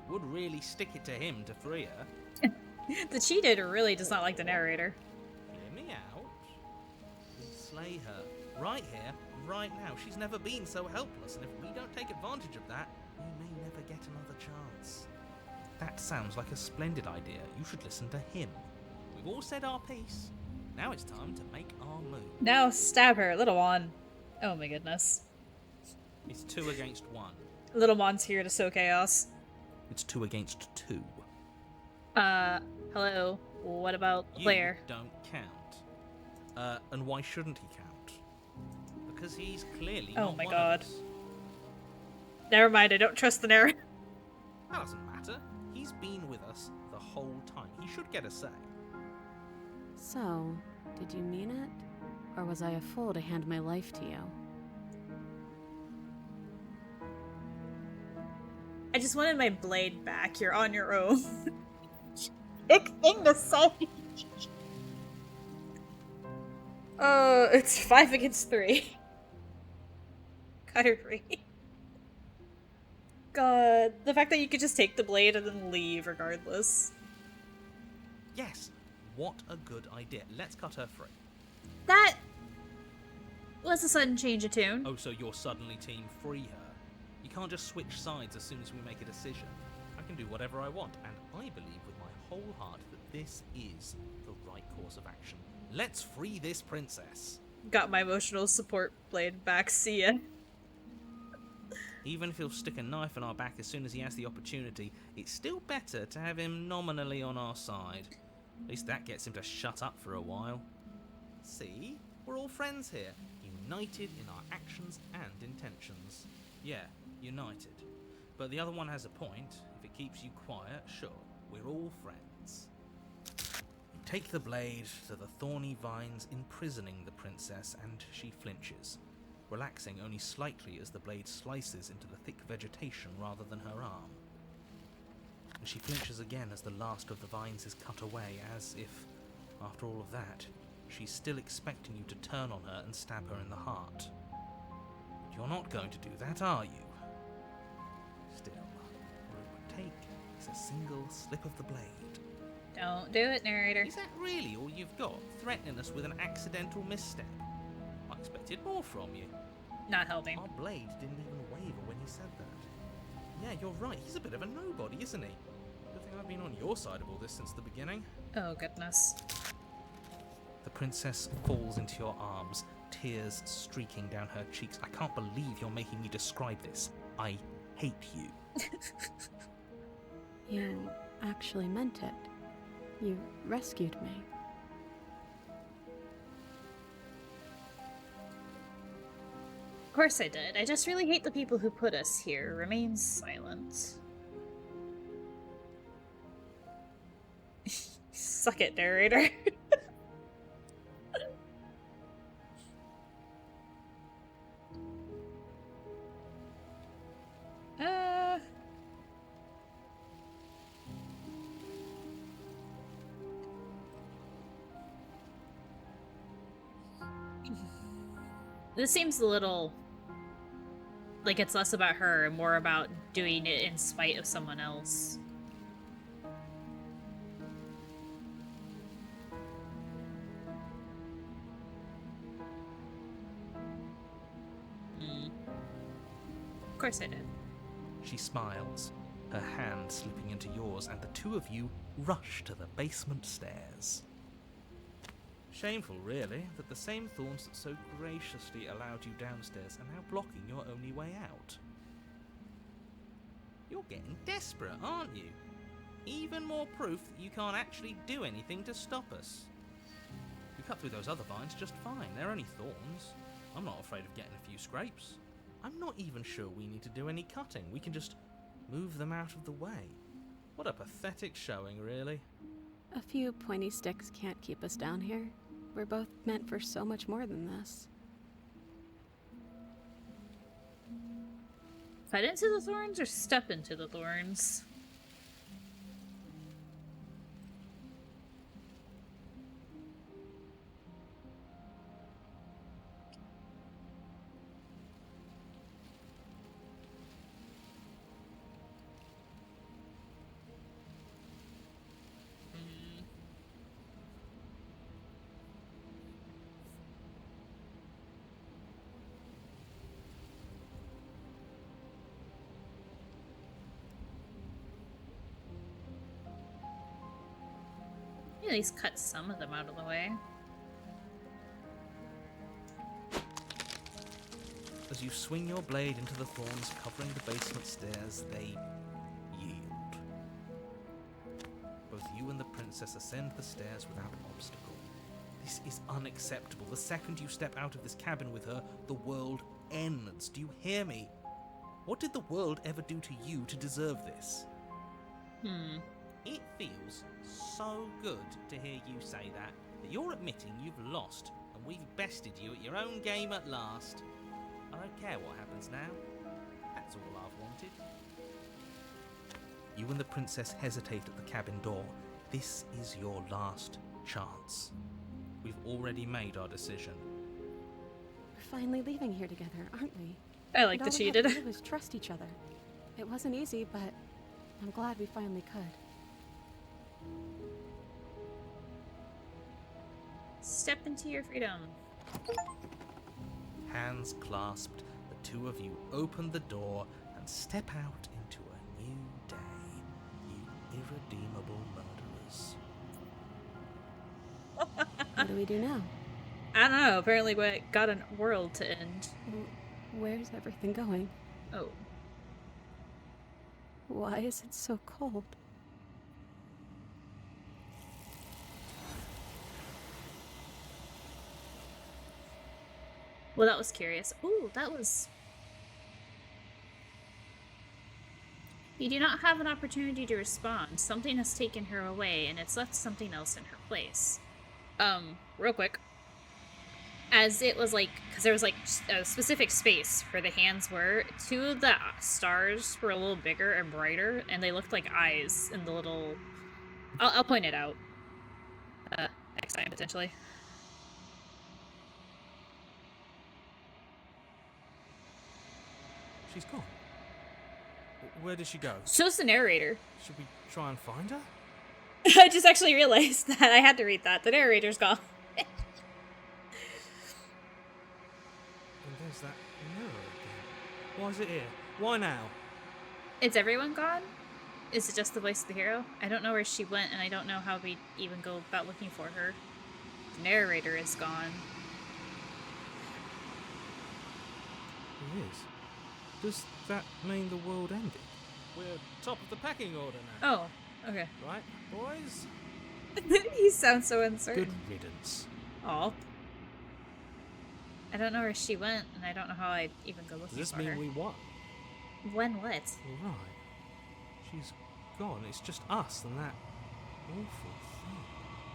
would really stick it to him to free her. The cheated really does not like the narrator. Hear me out. We'll slay her. Right here, right now. She's never been so helpless, and if we don't take advantage of that, we may never get another chance. That sounds like a splendid idea. You should listen to him. We've all said our piece. Now it's time to make our move. Now stab her, little one. Oh my goodness. It's 2 against 1. Little Mon's here to sow chaos. It's 2 against 2. Hello. What about You Claire? don't count. And why shouldn't he count? Because he's clearly Oh not my one God. of us. Never mind, I don't trust the narrator. That doesn't matter. He's been with us the whole time. He should get a say. So, did you mean it? Or was I a fool to hand my life to you? I just wanted my blade back. You're on your own. Big thing to say. It's 5 against 3. Kyrie. God, the fact that you could just take the blade and then leave regardless. Yes, what a good idea. Let's cut her free. That was a sudden change of tune. Oh, so you're suddenly team free her? You can't just switch sides as soon as we make a decision. I can do whatever I want, and I believe with my whole heart that this is the right course of action. Let's free this princess. Got my emotional support blade back, see ya. Even if he'll stick a knife in our back as soon as he has the opportunity, it's still better to have him nominally on our side. At least that gets him to shut up for a while. See? We're all friends here, united in our actions and intentions. Yeah, united. But the other one has a point. If it keeps you quiet, sure, we're all friends. You take the blade to the thorny vines imprisoning the princess, and she flinches, relaxing only slightly as the blade slices into the thick vegetation rather than her arm. And she flinches again as the last of the vines is cut away, as if, after all of that, she's still expecting you to turn on her and stab her in the heart. But you're not going to do that, are you? Still, all it would take is a single slip of the blade. Don't do it, narrator. Is that really all you've got? Threatening us with an accidental misstep? I expected more from you. Not helping. Our blade didn't even waver when you said that. Yeah, you're right. He's a bit of a nobody, isn't he? Good thing I've been on your side of all this since the beginning. Oh, goodness. The princess falls into your arms, tears streaking down her cheeks. I can't believe you're making me describe this. I hate you. You actually meant it. You rescued me. Of course I did. I just really hate the people who put us here. Remain silent. Suck it, narrator. This seems a little like it's less about her and more about doing it in spite of someone else. Of course I did. She smiles, her hand slipping into yours, and the two of you rush to the basement stairs. Shameful, really, that the same thorns that so graciously allowed you downstairs are now blocking your only way out. You're getting desperate, aren't you? Even more proof that you can't actually do anything to stop us. We cut through those other vines just fine. They're only thorns. I'm not afraid of getting a few scrapes. I'm not even sure we need to do any cutting. We can just move them out of the way. What a pathetic showing, really. A few pointy sticks can't keep us down here. We're both meant for so much more than this. Cut into the thorns or step into the thorns? At least cut some of them out of the way. As you swing your blade into the thorns covering the basement stairs, they yield. Both you and the princess ascend the stairs without obstacle. This is unacceptable. The second you step out of this cabin with her, the world ends. Do you hear me? What did the world ever do to you to deserve this? It feels so good to hear you say that you're admitting you've lost and we've bested you at your own game at last. I don't care what happens now. That's all I've wanted. You and the princess hesitate at the cabin door. This is your last chance. We've already made our decision. We're finally leaving here together, aren't we? I like And that all she we did had to it. do was trust each other. It wasn't easy, but I'm glad we finally could. Step into your freedom. Hands clasped, the two of you open the door and step out into a new day, you irredeemable murderers. What do we do now? I don't know. Apparently, we got a world to end. Where's everything going? Oh. Why is it so cold? Well, that was curious. Ooh, that was... You do not have an opportunity to respond. Something has taken her away, and it's left something else in her place. Real quick. As it was like, because there was like a specific space where the hands were, two of the stars were a little bigger and brighter, and they looked like eyes in the little... I'll point it out. Next time, potentially. She's gone. Where did she go? So's the narrator. Should we try and find her? I just actually realized that I had to read that. The narrator's gone. And there's that mirror again. Why is it here? Why now? Is everyone gone? Is it just the voice of the hero? I don't know where she went, and I don't know how we even go about looking for her. The narrator is gone. It is. Does that mean the world ended? We're top of the pecking order now. Oh, okay. Right, boys? He sounds so uncertain. Good riddance. Aw. I don't know where she went, and I don't know how I'd even go looking Does this for mean her. we won? When what? Right. She's gone. It's just us and that awful thing.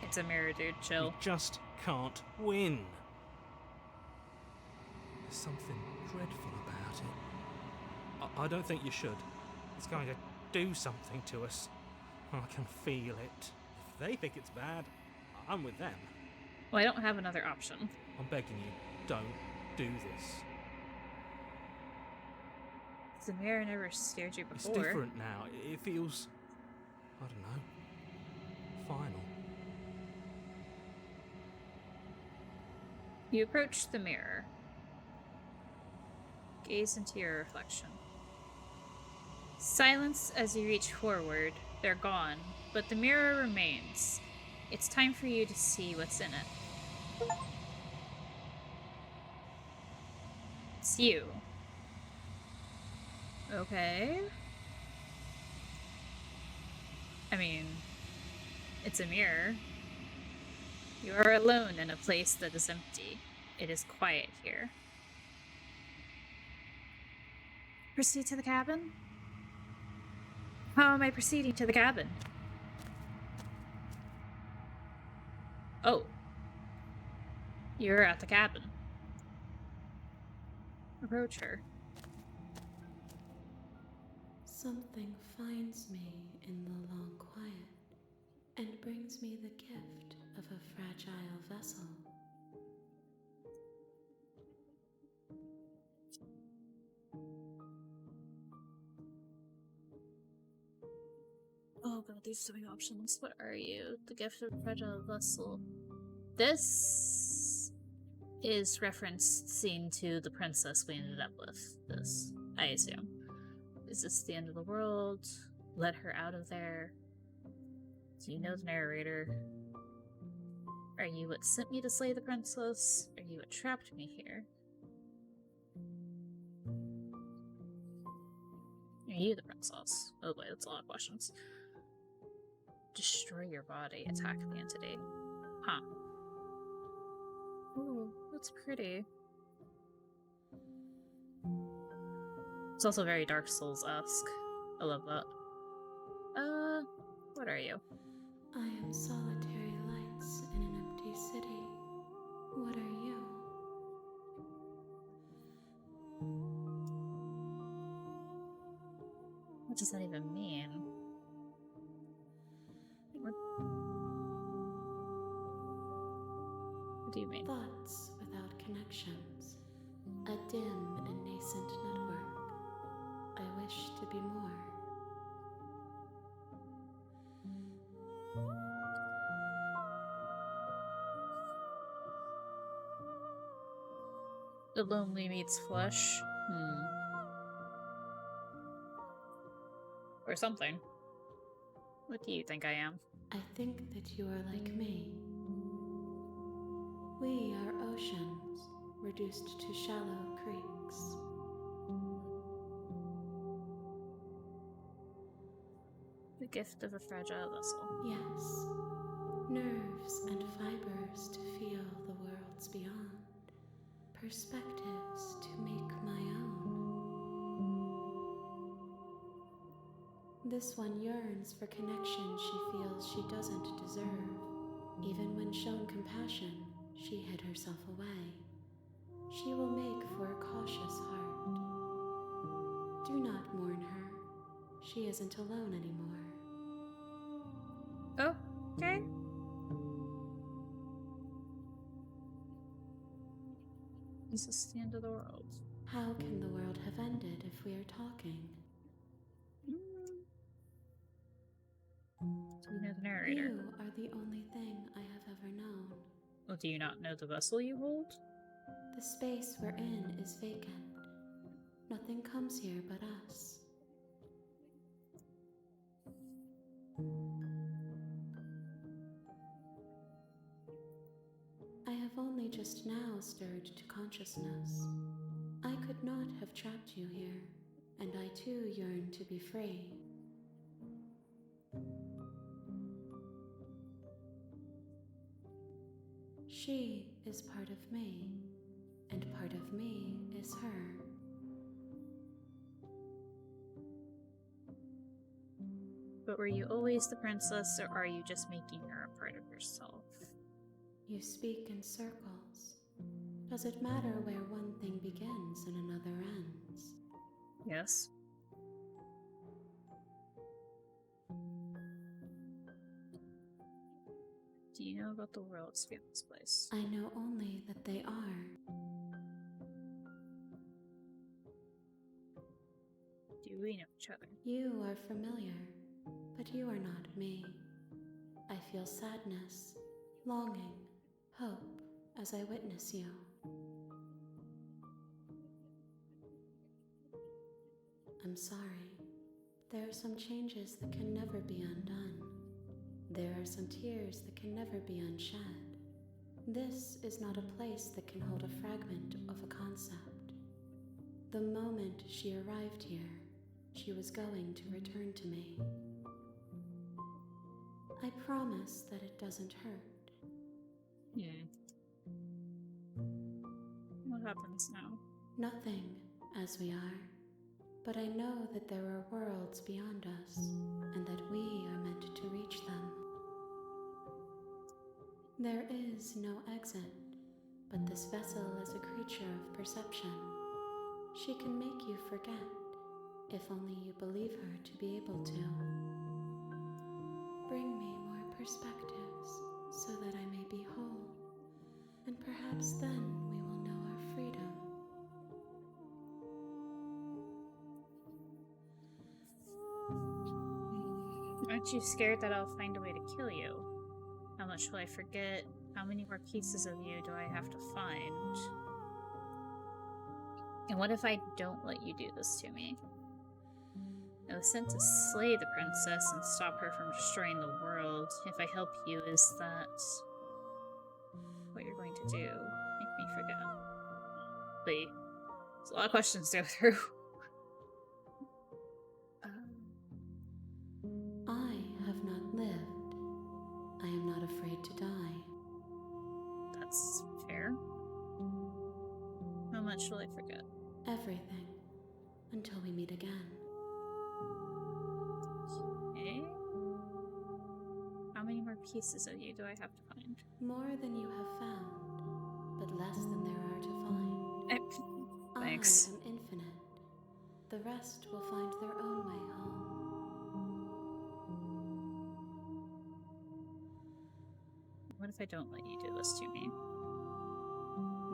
It's a mirror, dude. Chill. We just can't win. There's something dreadful about it. I don't think you should. It's going to do something to us. I can feel it. If they think it's bad, I'm with them. Well, I don't have another option. I'm begging you, don't do this. The mirror never scared you It's before. different now. It feels, I don't know, final. You approach the mirror. Gaze into your reflection. Silence as you reach forward. They're gone, but the mirror remains. It's time for you to see what's in it. It's you. Okay. I mean, it's a mirror. You are alone in a place that is empty. It is quiet here. Proceed to the cabin? How am I proceeding to the cabin? Oh. You're at the cabin. Approach her. Something finds me in the long quiet and brings me the gift of a fragile vessel. Oh god, these so many options. What are you? The gift of a fragile vessel. This is referenced scene to the princess we ended up with. This, I assume. Is this the end of the world? Let her out of there. Do you know the narrator? Are you what sent me to slay the princess? Are you what trapped me here? Are you the princess? Oh boy, that's a lot of questions. Destroy your body, attack the entity. Huh. Ooh, that's pretty. It's also very Dark Souls-esque. I love that. What are you? I am solitary lights in an empty city. What are you? What does that even mean? What do you mean? Thoughts without connections. A dim and nascent network. I wish to be more. The lonely meets flesh. Or something. What do you think I am? I think that you are like me. We are oceans, reduced to shallow creeks. The gift of a fragile vessel. Yes, nerves and fibers to feel the worlds beyond, perspectives to make my own. This one yearns for connection she feels she doesn't deserve. Even when shown compassion, she hid herself away. She will make for a cautious heart. Do not mourn her. She isn't alone anymore. Oh, okay. This is the end of the world. How can the world have ended if we are talking? Do you know the narrator? You are the only thing I have ever known. Well, do you not know the vessel you hold? The space we're in is vacant. Nothing comes here but us. I have only just now stirred to consciousness. I could not have trapped you here, and I too yearn to be free. She is part of me, and part of me is her. But were you always the princess, or are you just making her a part of yourself? You speak in circles. Does it matter where one thing begins and another ends? Yes. Do you know about the worlds beyond this place? I know only that they are. Do we know each other? You are familiar, but you are not me. I feel sadness, longing, hope as I witness you. I'm sorry. There are some changes that can never be undone. There are some tears that can never be unshed. This is not a place that can hold a fragment of a concept. The moment she arrived here, she was going to return to me. I promise that it doesn't hurt. What happens now? Nothing, as we are. But I know that there are worlds beyond us, and that we are meant to reach them. There is no exit, but this vessel is a creature of perception. She can make you forget, if only you believe her to be able to. Bring me more perspectives, so that I may be whole, and perhaps then we will know our freedom. Aren't you scared that I'll find a way to kill you? How much will I forget? How many more pieces of you do I have to find? And what if I don't let you do this to me? I was sent to slay the princess and stop her from destroying the world. If I help you, is that what you're going to do? Make me forget? Wait, there's a lot of questions to go through. I have not lived. I am not afraid to die. That's fair. How much will I forget? Everything. until we meet again. Okay. How many more pieces of you do I have to find? More than you have found, but less than there are to find. Thanks. I am infinite. The rest will find their own way home. What if I don't let you do this to me?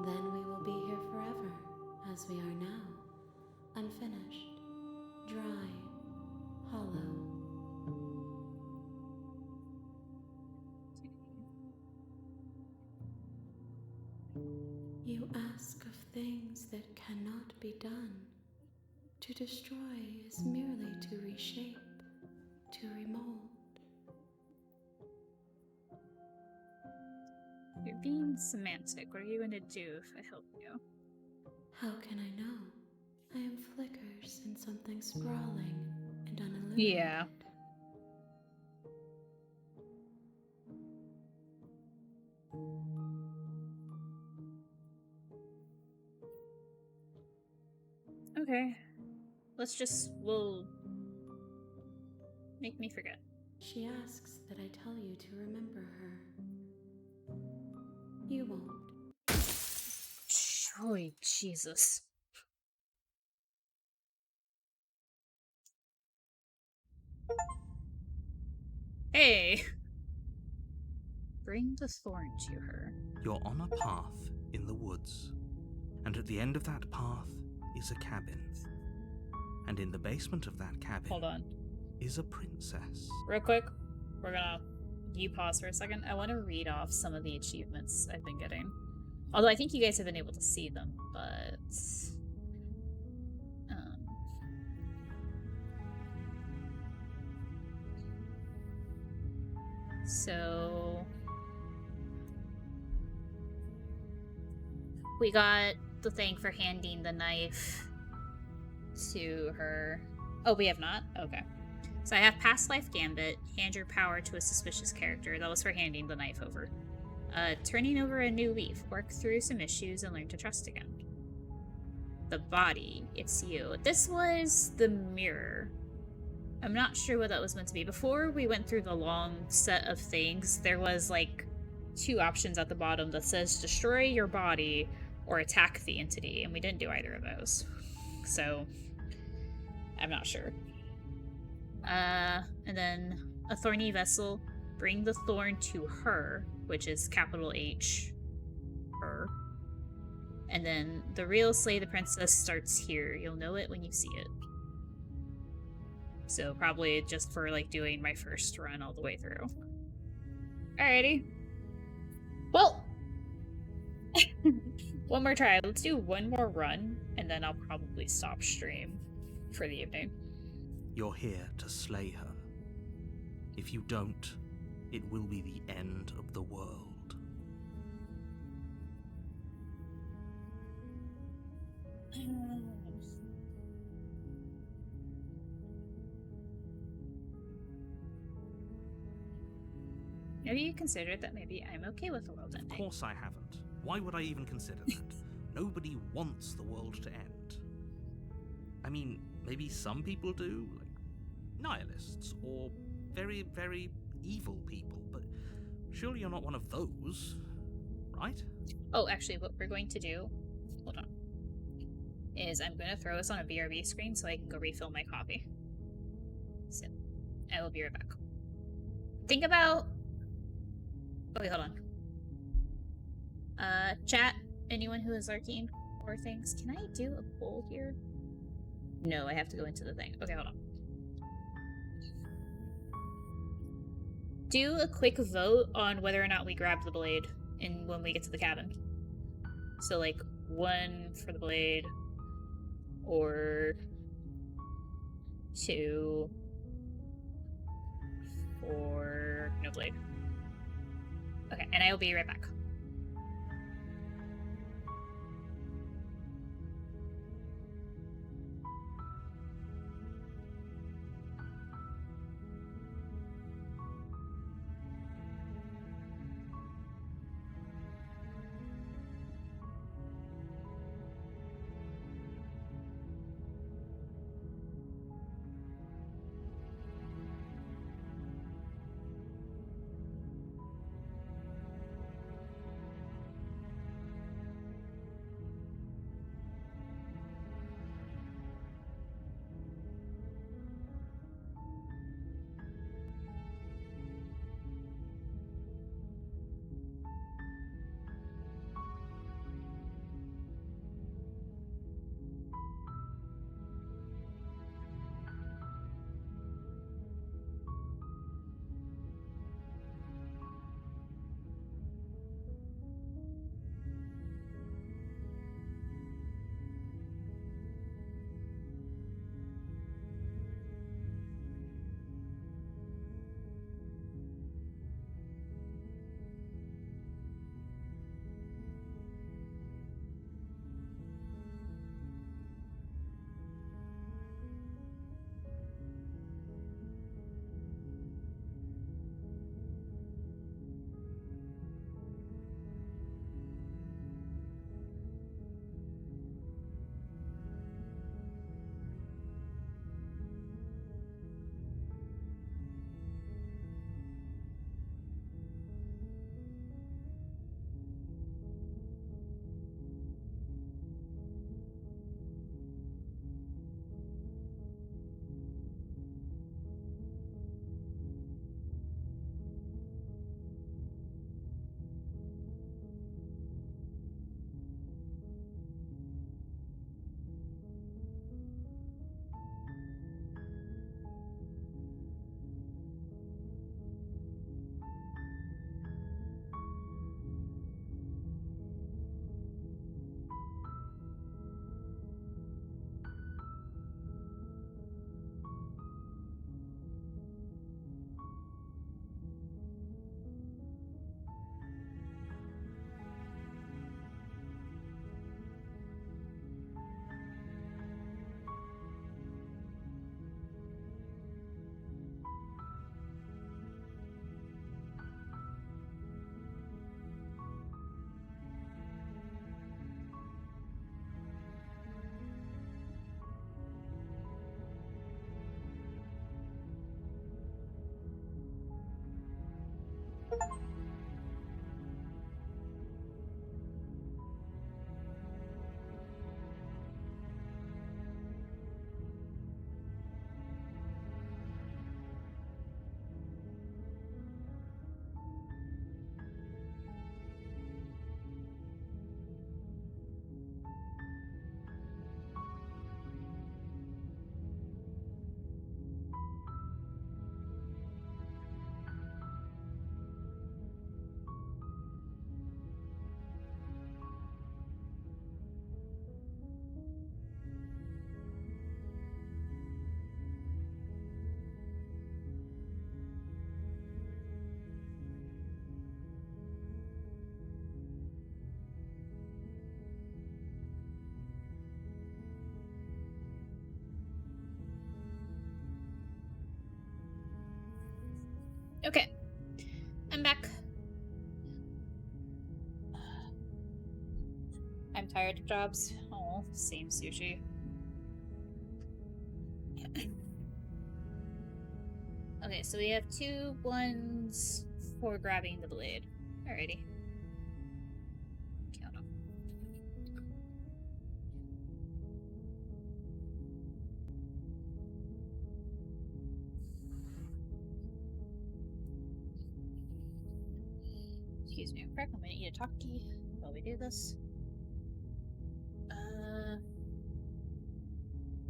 Then we will be here forever, as we are now. Unfinished, dry, hollow. You ask of things that cannot be done. To destroy is merely to reshape, to remold. You're being semantic. What are you going to do if I help you? How can I know? I am flickers in something sprawling and unilluminated. Yeah. Okay. We'll make me forget. She asks that I tell you to remember her. You won't. Oh, Jesus. Hey! Bring the thorn to her. You're on a path in the woods, and at the end of that path is a cabin. And in the basement of that cabin Hold on. is a princess. Real quick, you pause for a second. I want to read off some of the achievements I've been getting. Although I think you guys have been able to see them, but... So... we got the thing for handing the knife to her. Oh, we have not? Okay. So I have Past Life Gambit, hand your power to a suspicious character. That was for handing the knife over. Turning over a new leaf, work through some issues and learn to trust again. The body, it's you. This was the mirror. I'm not sure what that was meant to be. Before we went through the long set of things, there was like 2 options at the bottom that says destroy your body or attack the entity, and we didn't do either of those. So, I'm not sure. And then a thorny vessel, bring the thorn to her, which is capital H, her. And then the real Slay the Princess starts here. You'll know it when you see it. So probably just for like doing my first run all the way through. Alrighty. Well, one more try. Let's do one more run, and then I'll probably stop stream for the evening. You're here to slay her. If you don't, it will be the end of the world. Have you considered that maybe I'm okay with the world ending? Of course I haven't. Why would I even consider that? Nobody wants the world to end. I mean, maybe some people do, like nihilists, or very, very evil people, but surely you're not one of those, right? Oh, actually, what we're going to do, hold on, is I'm going to throw us on a BRB screen so I can go refill my coffee. So, I will be right back. Think about... Okay, hold on. Chat, anyone who is lurking or things, can I do a poll here? No, I have to go into the thing. Okay, hold on. Do a quick vote on whether or not we grab the blade when we get to the cabin. So, like, 1 for the blade, or 2 for no blade. Okay, and I will be right back. Okay. I'm back. I'm tired of jobs. Oh, same sushi. Okay, so we have 2 ones for grabbing the blade. Alrighty. Count 'em. Excuse me, Frank. I'm gonna eat a Taki while we do this.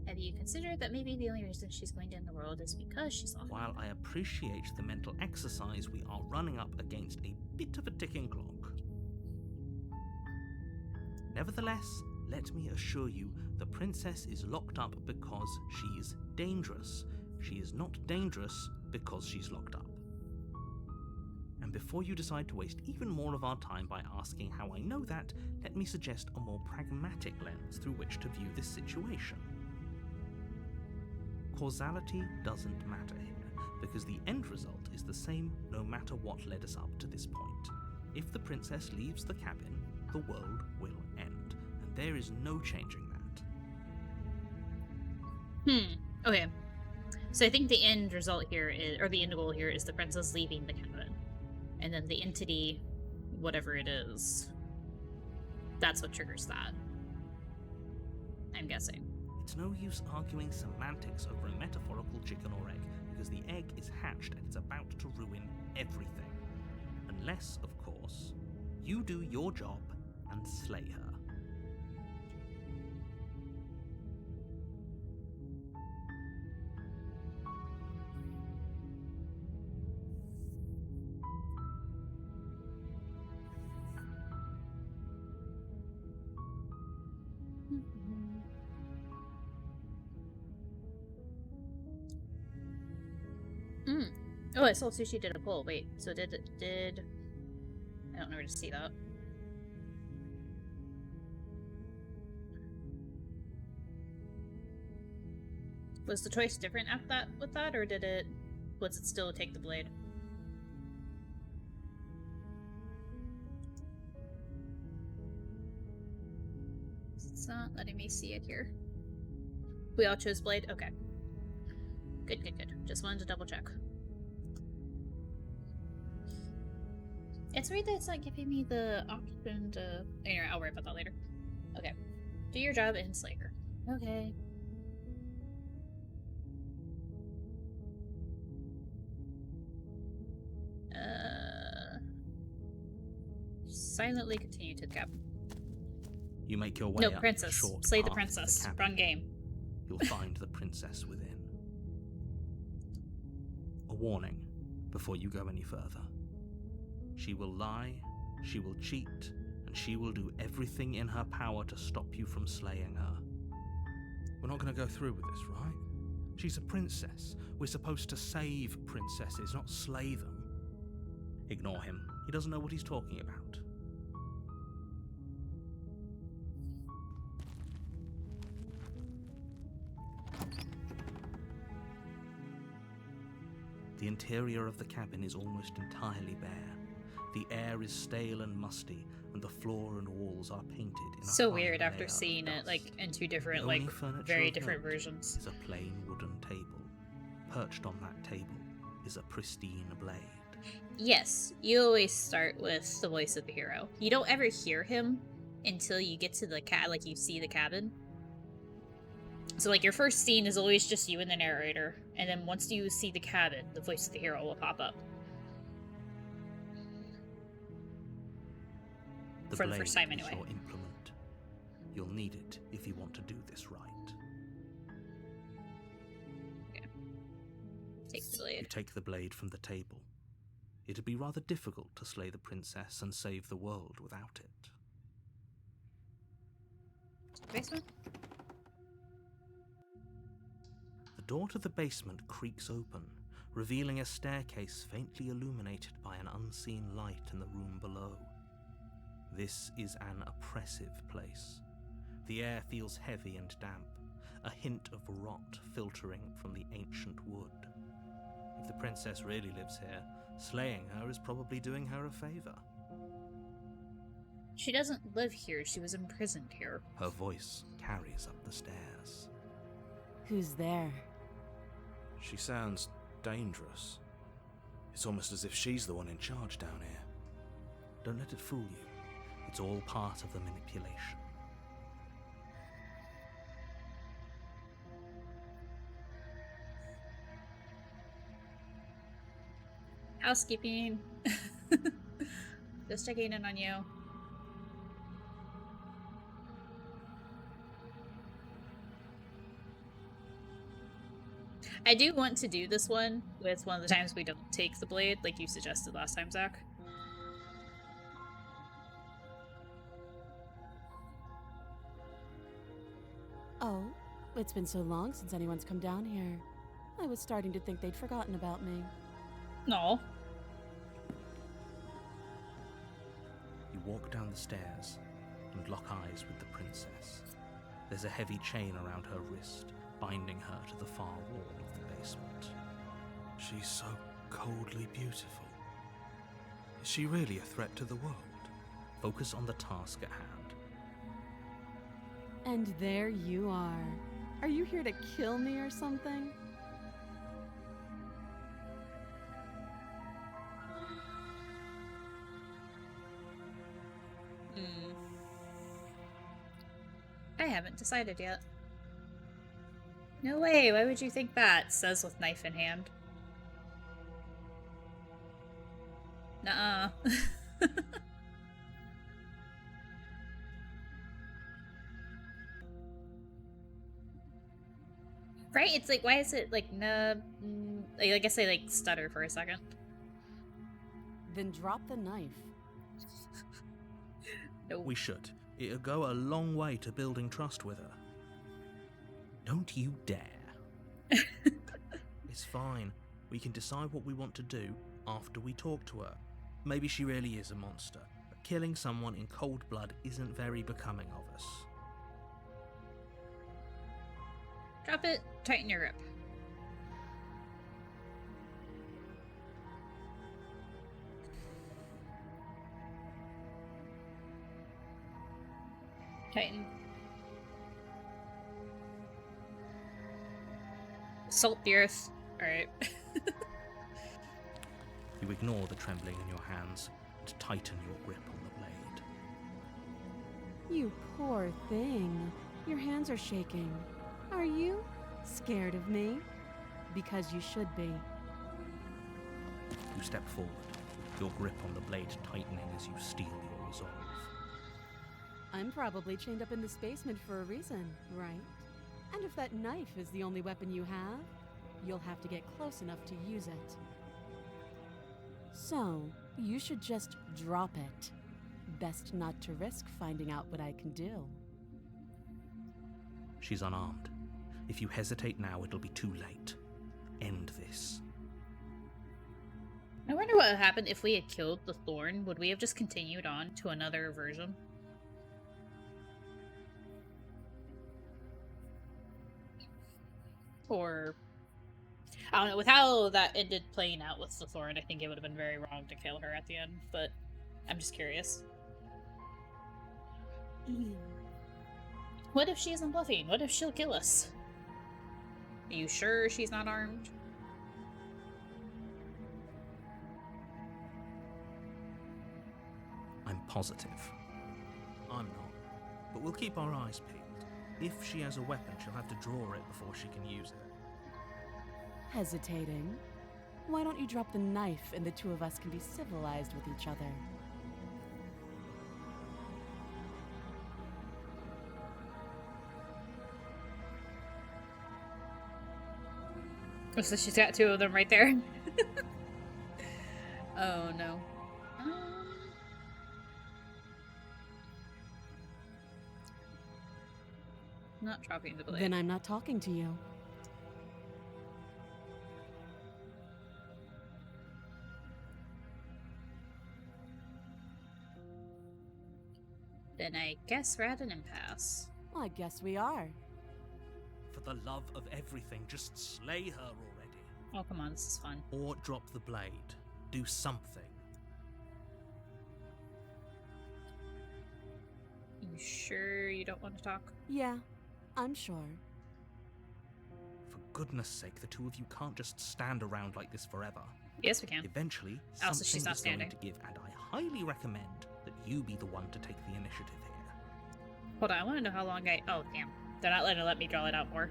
Have you considered that maybe the only reason she's going to end the world is because she's off? While I appreciate the mental exercise, we are running up against a bit of a ticking clock. Nevertheless, let me assure you, the princess is locked up because she's dangerous. She is not dangerous because she's locked up. And before you decide to waste even more of our time by asking how I know that, let me suggest a more pragmatic lens through which to view this situation. Causality doesn't matter here, because the end result is the same no matter what led us up to this point. If the princess leaves the cabin, the world will end, and there is no changing that. Okay. So I think the end result here is, or the end goal here is the princess leaving the cabin. And then the entity, whatever it is, that's what triggers that. I'm guessing. It's no use arguing semantics over a metaphorical chicken or egg, because the egg is hatched and it's about to ruin everything. Unless, of course, you do your job and slay her. Oh, I saw Sushi did a poll. Wait, so did I don't know where to see that. Was the choice different after that with that, or was it still take the blade? It's not letting me see it here. We all chose blade? Okay. Good. Just wanted to double check. It's weird that it's not giving me the option to... Anyway, I'll worry about that later. Okay. Do your job and slay her. Okay. Silently continue to the cabin. You make your way No, up princess. the short Slay the path to princess. cabin. Wrong game. You'll find the princess within. A warning before you go any further. She will lie, she will cheat, and she will do everything in her power to stop you from slaying her. We're not going to go through with this, right? She's a princess. We're supposed to save princesses, not slay them. Ignore him. He doesn't know what he's talking about. The interior of the cabin is almost entirely bare. The air is stale and musty, and the floor and walls are painted in a So fine weird layer after of seeing it, like, dust. in two different, The only like, furniture very of different note versions. is a plain wooden table. Perched on that table is a pristine blade. Yes, you always start with the voice of the hero. You don't ever hear him until you get to the like you see the cabin. So like your first scene is always just you and the narrator, and then once you see the cabin, the voice of the hero will pop up. For the blade first time, is anyway. your implement. You'll need it if you want to do this right. Take the You blade. take the blade from the table. It'd be rather difficult to slay the princess and save the world without it. Basement? The door to the basement creaks open, revealing a staircase faintly illuminated by an unseen light in the room below. This is an oppressive place. The air feels heavy and damp, a hint of rot filtering from the ancient wood. If the princess really lives here, slaying her is probably doing her a favor. She doesn't live here, she was imprisoned here. Her voice carries up the stairs. Who's there? She sounds dangerous. It's almost as if she's the one in charge down here. Don't let it fool you. It's all part of the manipulation. Housekeeping. Just checking in on you. I do want to do this one with one of the times we don't take the blade, like you suggested last time, Zach. Oh, it's been so long since anyone's come down here. I was starting to think they'd forgotten about me. No. You walk down the stairs and lock eyes with the princess. There's a heavy chain around her wrist, binding her to the far wall of the basement. She's so coldly beautiful. Is she really a threat to the world? Focus on the task at hand. And there you are. Are you here to kill me or something? I haven't decided yet. No way, why would you think that? Says with knife in hand. Nuh-uh. Right? It's like, why is it like, nah, I guess I like stutter for a second. Then drop the knife. No. We should. It'll go a long way to building trust with her. Don't you dare. It's fine. We can decide what we want to do after we talk to her. Maybe she really is a monster, but killing someone in cold blood isn't very becoming of us. Drop it, tighten your grip. Tighten. Salt the earth. Alright. You ignore the trembling in your hands and tighten your grip on the blade. You poor thing. Your hands are shaking. Are you scared of me? Because you should be. You step forward, your grip on the blade tightening as you steel your resolve. I'm probably chained up in this basement for a reason, right? And if that knife is the only weapon you have, you'll have to get close enough to use it. So, you should just drop it. Best not to risk finding out what I can do. She's unarmed. If you hesitate now, it'll be too late. End this. I wonder what would happen if we had killed the thorn. Would we have just continued on to another version? Or, I don't know, with how that ended playing out with the thorn, I think it would have been very wrong to kill her at the end, but I'm just curious. What if she isn't bluffing? What if she'll kill us? Are you sure she's not armed? I'm positive. I'm not. But we'll keep our eyes peeled. If she has a weapon, she'll have to draw it before she can use it. Hesitating? Why don't you drop the knife and the two of us can be civilized with each other? Oh, so she's got two of them right there. Oh no. Not dropping the blade. Then I'm not talking to you. Then I guess we're at an impasse. Well, I guess we are. For the love of everything, just slay her already. Oh, come on, this is fun. Or drop the blade. Do something. You sure you don't want to talk? Yeah, I'm sure. For goodness sake, the two of you can't just stand around like this forever. Yes, we can. Eventually, Also, something she's not is going standing. to give, and I highly recommend that you be the one to take the initiative here. Hold on, I want to know how long I... Oh, damn. They're not letting let me draw it out more.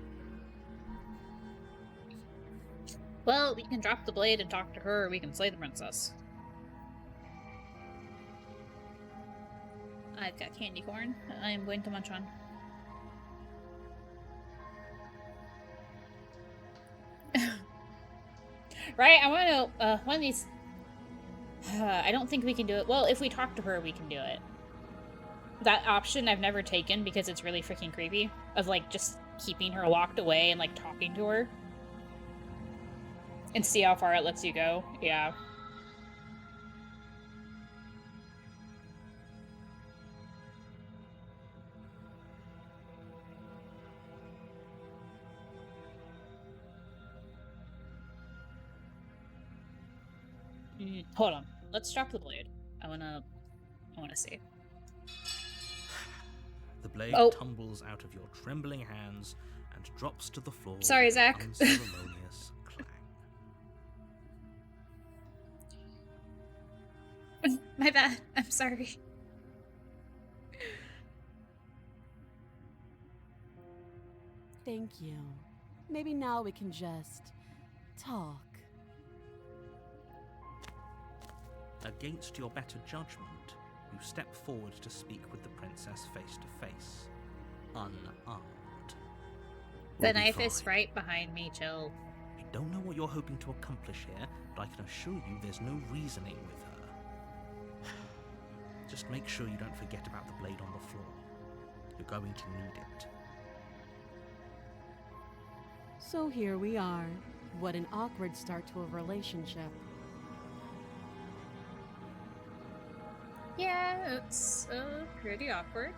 Well, we can drop the blade and talk to her, or we can slay the princess. I've got candy corn. I am going to munch on. Right? I want to know, one of these... I don't think we can do it. Well, if we talk to her, we can do it. That option I've never taken because it's really freaking creepy. Of, like, just keeping her locked away and, like, talking to her. And see how far it lets you go. Yeah. Hold on. Let's drop the blade. I wanna see. The blade tumbles out of your trembling hands and drops to the floor. Sorry, with an Zach. Unceremonious clang. My bad. I'm sorry. Thank you. Maybe now we can just talk. Against your better judgment, you step forward to speak with the princess face to face, unarmed. The We'll be knife is fine. right behind me, chill. I don't know what you're hoping to accomplish here, but I can assure you there's no reasoning with her. Just make sure you don't forget about the blade on the floor. You're going to need it. So here we are. What an awkward start to a relationship. Yeah, it's pretty awkward.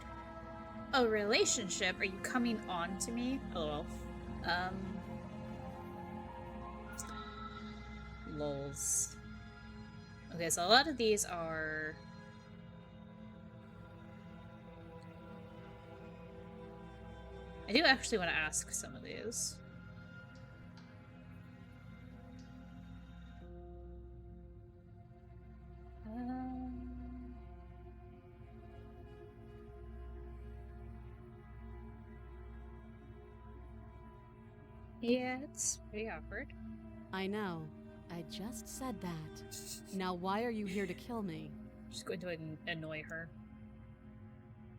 A relationship? Are you coming on to me? LOL. Lols. Okay, so a lot of these are... I do actually want to ask some of these. Yeah, it's pretty awkward. I know. I just said that. Now why are you here to kill me? Just going to annoy her.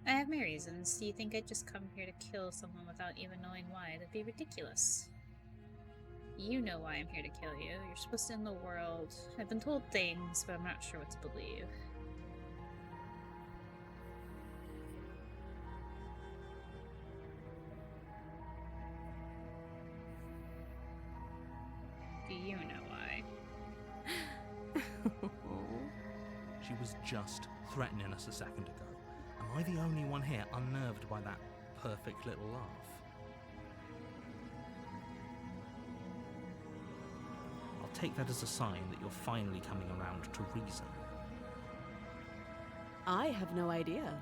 I have my reasons. Do you think I'd just come here to kill someone without even knowing why? That'd be ridiculous. You know why I'm here to kill you. You're supposed to end the world. I've been told things, but I'm not sure what to believe. Do you know why? She was just threatening us a second ago. Am I the only one here unnerved by that perfect little laugh? I'll take that as a sign that you're finally coming around to reason. I have no idea.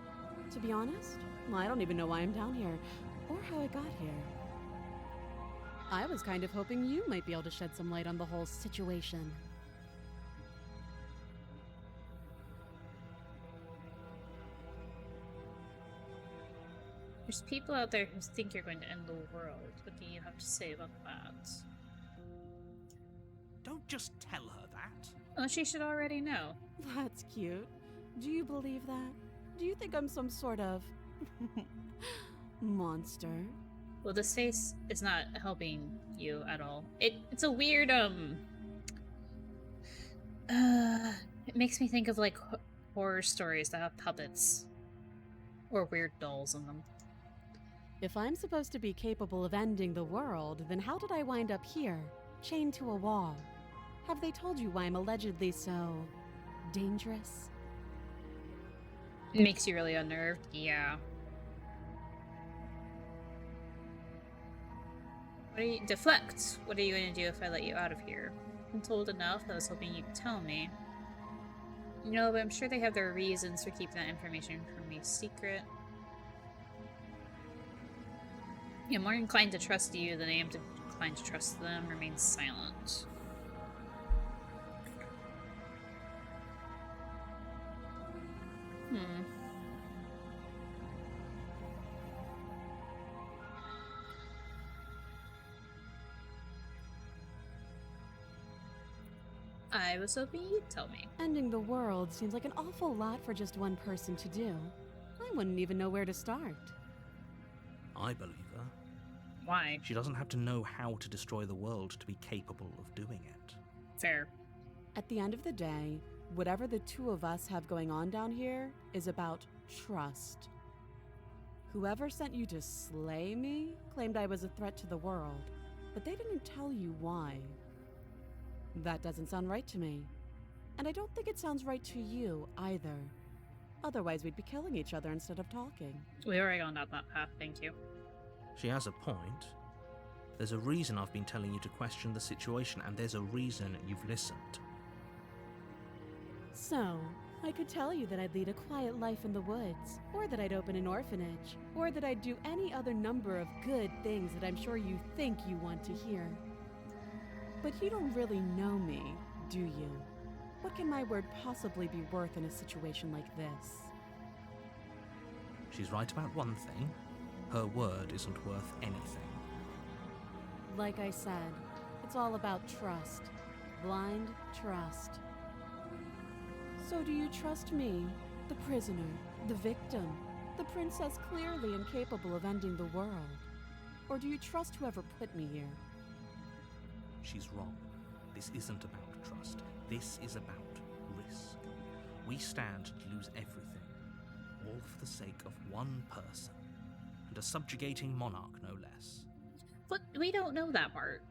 To be honest, I don't even know why I'm down here, or how I got here. I was kind of hoping you might be able to shed some light on the whole situation. There's people out there who think you're going to end the world. What do you have to say about that? Don't just tell her that. Well, she should already know. That's cute. Do you believe that? Do you think I'm some sort of monster? Well, this face is not helping you at all. It's a weird, it makes me think of, like, horror stories that have puppets. Or weird dolls in them. If I'm supposed to be capable of ending the world, then how did I wind up here, chained to a wall? Have they told you why I'm allegedly so dangerous? It makes you really unnerved. Yeah. What are you deflect? What are you going to do if I let you out of here? I've been told enough. I was hoping you'd tell me. You know, but I'm sure they have their reasons for keeping that information from me secret. I'm more inclined to trust you than I am inclined to trust them. Remain silent. I was hoping you'd tell me. Ending the world seems like an awful lot for just one person to do. I wouldn't even know where to start. I believe her. Why? She doesn't have to know how to destroy the world to be capable of doing it. Fair. At the end of the day, whatever the two of us have going on down here is about trust. Whoever sent you to slay me claimed I was a threat to the world, but they didn't tell you why. That doesn't sound right to me. And I don't think it sounds right to you either. Otherwise, we'd be killing each other instead of talking. We already gone down that path, thank you. She has a point. There's a reason I've been telling you to question the situation, and there's a reason you've listened. So, I could tell you that I'd lead a quiet life in the woods, or that I'd open an orphanage, or that I'd do any other number of good things that I'm sure you think you want to hear. But you don't really know me, do you? What can my word possibly be worth in a situation like this? She's right about one thing. Her word isn't worth anything. Like I said, it's all about trust. Blind trust. So do you trust me, the prisoner, the victim, the princess clearly incapable of ending the world? Or do you trust whoever put me here? She's wrong. This isn't about trust. This is about risk. We stand to lose everything, all for the sake of one person, and a subjugating monarch, no less. But we don't know that part.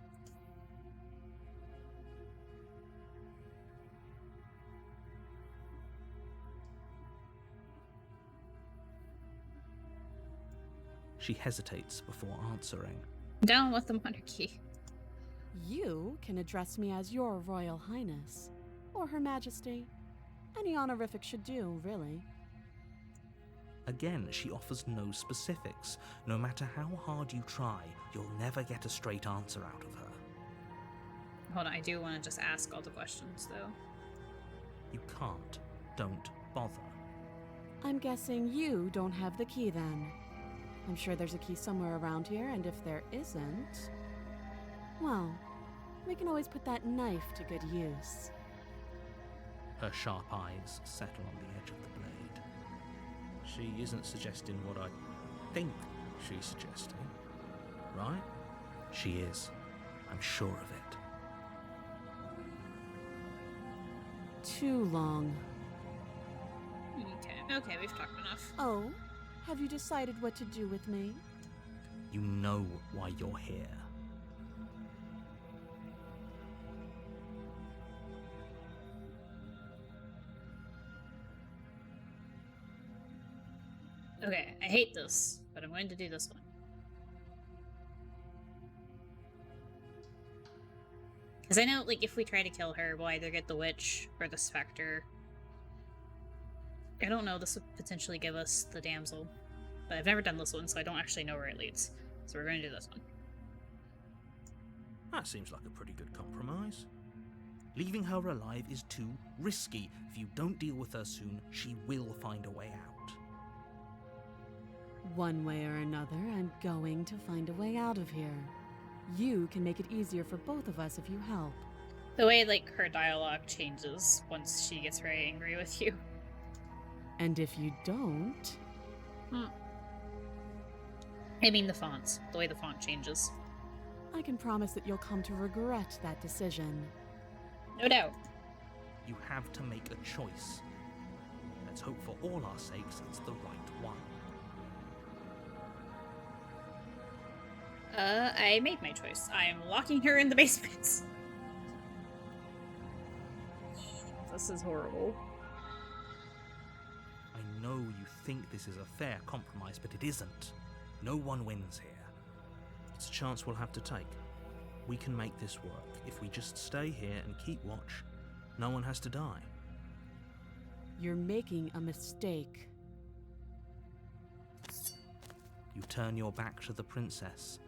She hesitates before answering. Down with the monarchy. You can address me as Your Royal Highness, or Her Majesty. Any honorific should do, really. Again, she offers no specifics. No matter how hard you try, you'll never get a straight answer out of her. Hold on, I do want to just ask all the questions, though. You can't. Don't bother. I'm guessing you don't have the key then. I'm sure there's a key somewhere around here, and if there isn't, well, we can always put that knife to good use. Her sharp eyes settle on the edge of the blade. She isn't suggesting what I think she's suggesting, right? She is. I'm sure of it. Too long. Okay, we've talked enough. Oh, have you decided what to do with me? You know why you're here. Okay, I hate this, but I'm going to do this one. Because I know, like, if we try to kill her, we'll either get the witch or the specter. I don't know, this would potentially give us the damsel. But I've never done this one, so I don't actually know where it leads. So we're going to do this one. That seems like a pretty good compromise. Leaving her alive is too risky. If you don't deal with her soon, she will find a way out. One way or another, I'm going to find a way out of here. You can make it easier for both of us if you help. The way, like, her dialogue changes once she gets very angry with you. And if you don't... I mean the fonts. The way the font changes. I can promise that you'll come to regret that decision. No doubt. You have to make a choice. Let's hope for all our sakes it's the right one. I made my choice. I am locking her in the basement. This is horrible. I know you think this is a fair compromise, but it isn't. No one wins here. It's a chance we'll have to take. We can make this work. If we just stay here and keep watch, no one has to die. You're making a mistake. You turn your back to the princess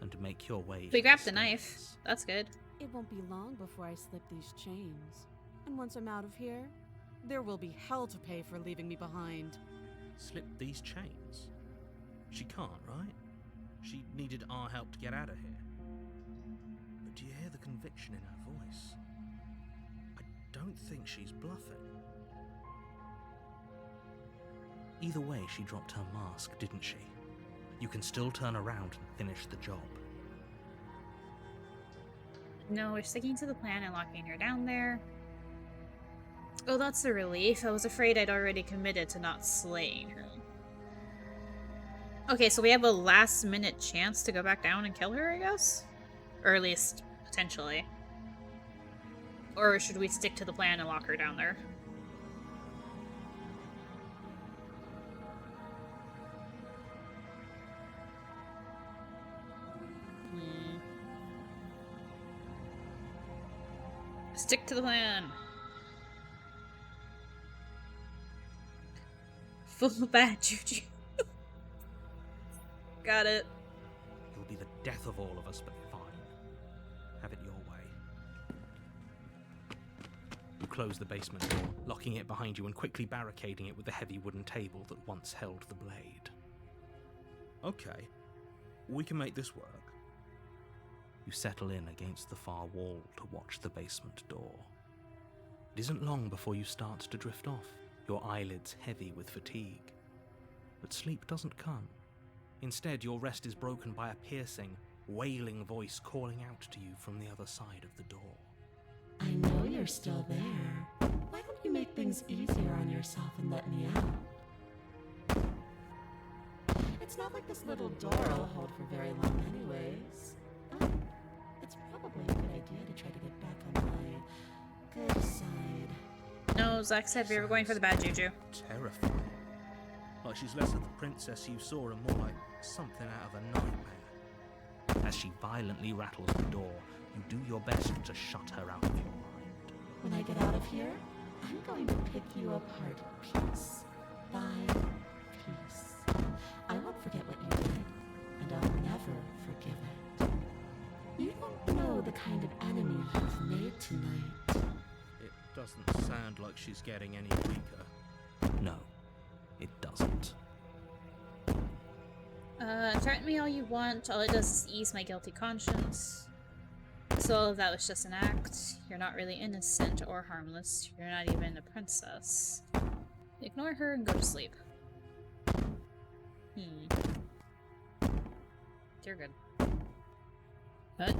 and make your way. We to grabbed the stairs. knife. That's good. It won't be long before I slip these chains. And once I'm out of here, there will be hell to pay for leaving me behind. Slip these chains? She can't, right? She needed our help to get out of here. But do you hear the conviction in her voice? I don't think she's bluffing. Either way, she dropped her mask, didn't she? You can still turn around and finish the job. No, we're sticking to the plan and locking her down there. Oh, that's a relief. I was afraid I'd already committed to not slaying her. Okay, so we have a last-minute chance to go back down and kill her, I guess? Or at least, potentially. Or should we stick to the plan and lock her down there? Stick to the plan. Full bad juju. Got it. It'll be the death of all of us, but fine. Have it your way. You close the basement door, locking it behind you and quickly barricading it with the heavy wooden table that once held the blade. Okay, we can make this work. You settle in against the far wall to watch the basement door. It isn't long before you start to drift off, your eyelids heavy with fatigue. But sleep doesn't come. Instead, your rest is broken by a piercing, wailing voice calling out to you from the other side of the door. I know you're still there. Why don't you make things easier on yourself and let me out? It's not like this little door will hold for very long anyways. It's probably a good idea to try to get back on my good side. No, Zach said we were going for the bad juju. Terrifying. Like she's less of the princess you saw and more like something out of a nightmare. As she violently rattles the door, you do your best to shut her out of your mind. When I get out of here, I'm going to pick you apart piece by piece. I won't forget what you did, and I'll never forgive it. You don't know the kind of enemy you've made tonight. It doesn't sound like she's getting any weaker. No, it doesn't. Threaten me all you want. All it does is ease my guilty conscience. So all of that was just an act. You're not really innocent or harmless. You're not even a princess. Ignore her and go to sleep. You're good. What?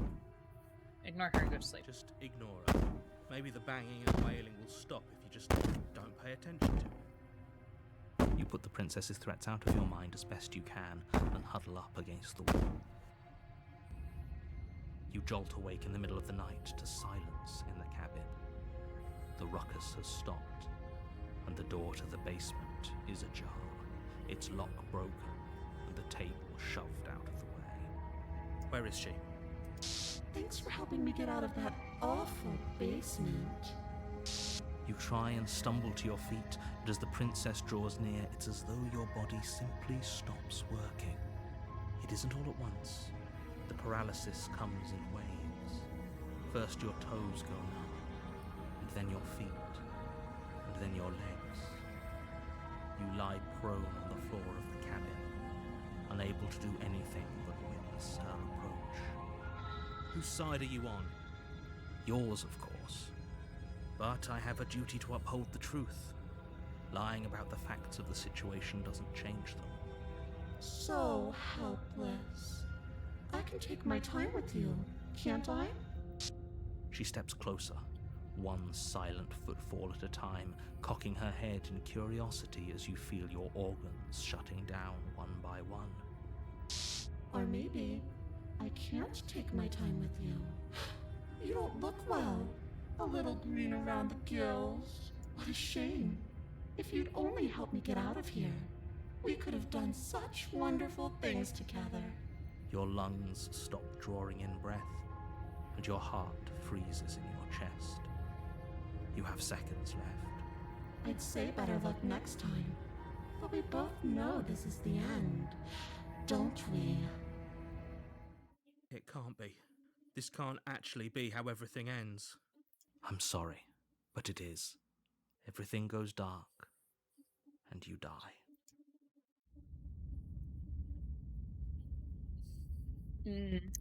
Ignore her and go to sleep. Just ignore her. Maybe the banging and wailing will stop if you just don't pay attention to it. You put the princess's threats out of your mind as best you can and huddle up against the wall. You jolt awake in the middle of the night to silence in the cabin. The ruckus has stopped, and the door to the basement is ajar, its lock broken, and the table shoved out of the way. Where is she? Thanks for helping me get out of that awful basement. You try and stumble to your feet, but as the princess draws near, it's as though your body simply stops working. It isn't all at once. The paralysis comes in waves. First your toes go numb, and then your feet, and then your legs. You lie prone on the floor of the cabin, unable to do anything but witness her approach. Whose side are you on? Yours, of course. But I have a duty to uphold the truth. Lying about the facts of the situation doesn't change them. So helpless. I can take my time with you, can't I? She steps closer, one silent footfall at a time, cocking her head in curiosity as you feel your organs shutting down one by one. Or maybe I can't take my time with you. You don't look well. A little green around the gills. What a shame. If you'd only helped me get out of here, we could have done such wonderful things together. Your lungs stop drawing in breath, and your heart freezes in your chest. You have seconds left. I'd say better luck next time. But we both know this is the end, don't we? It can't be. This can't actually be how everything ends. I'm sorry, but it is. Everything goes dark, and you die.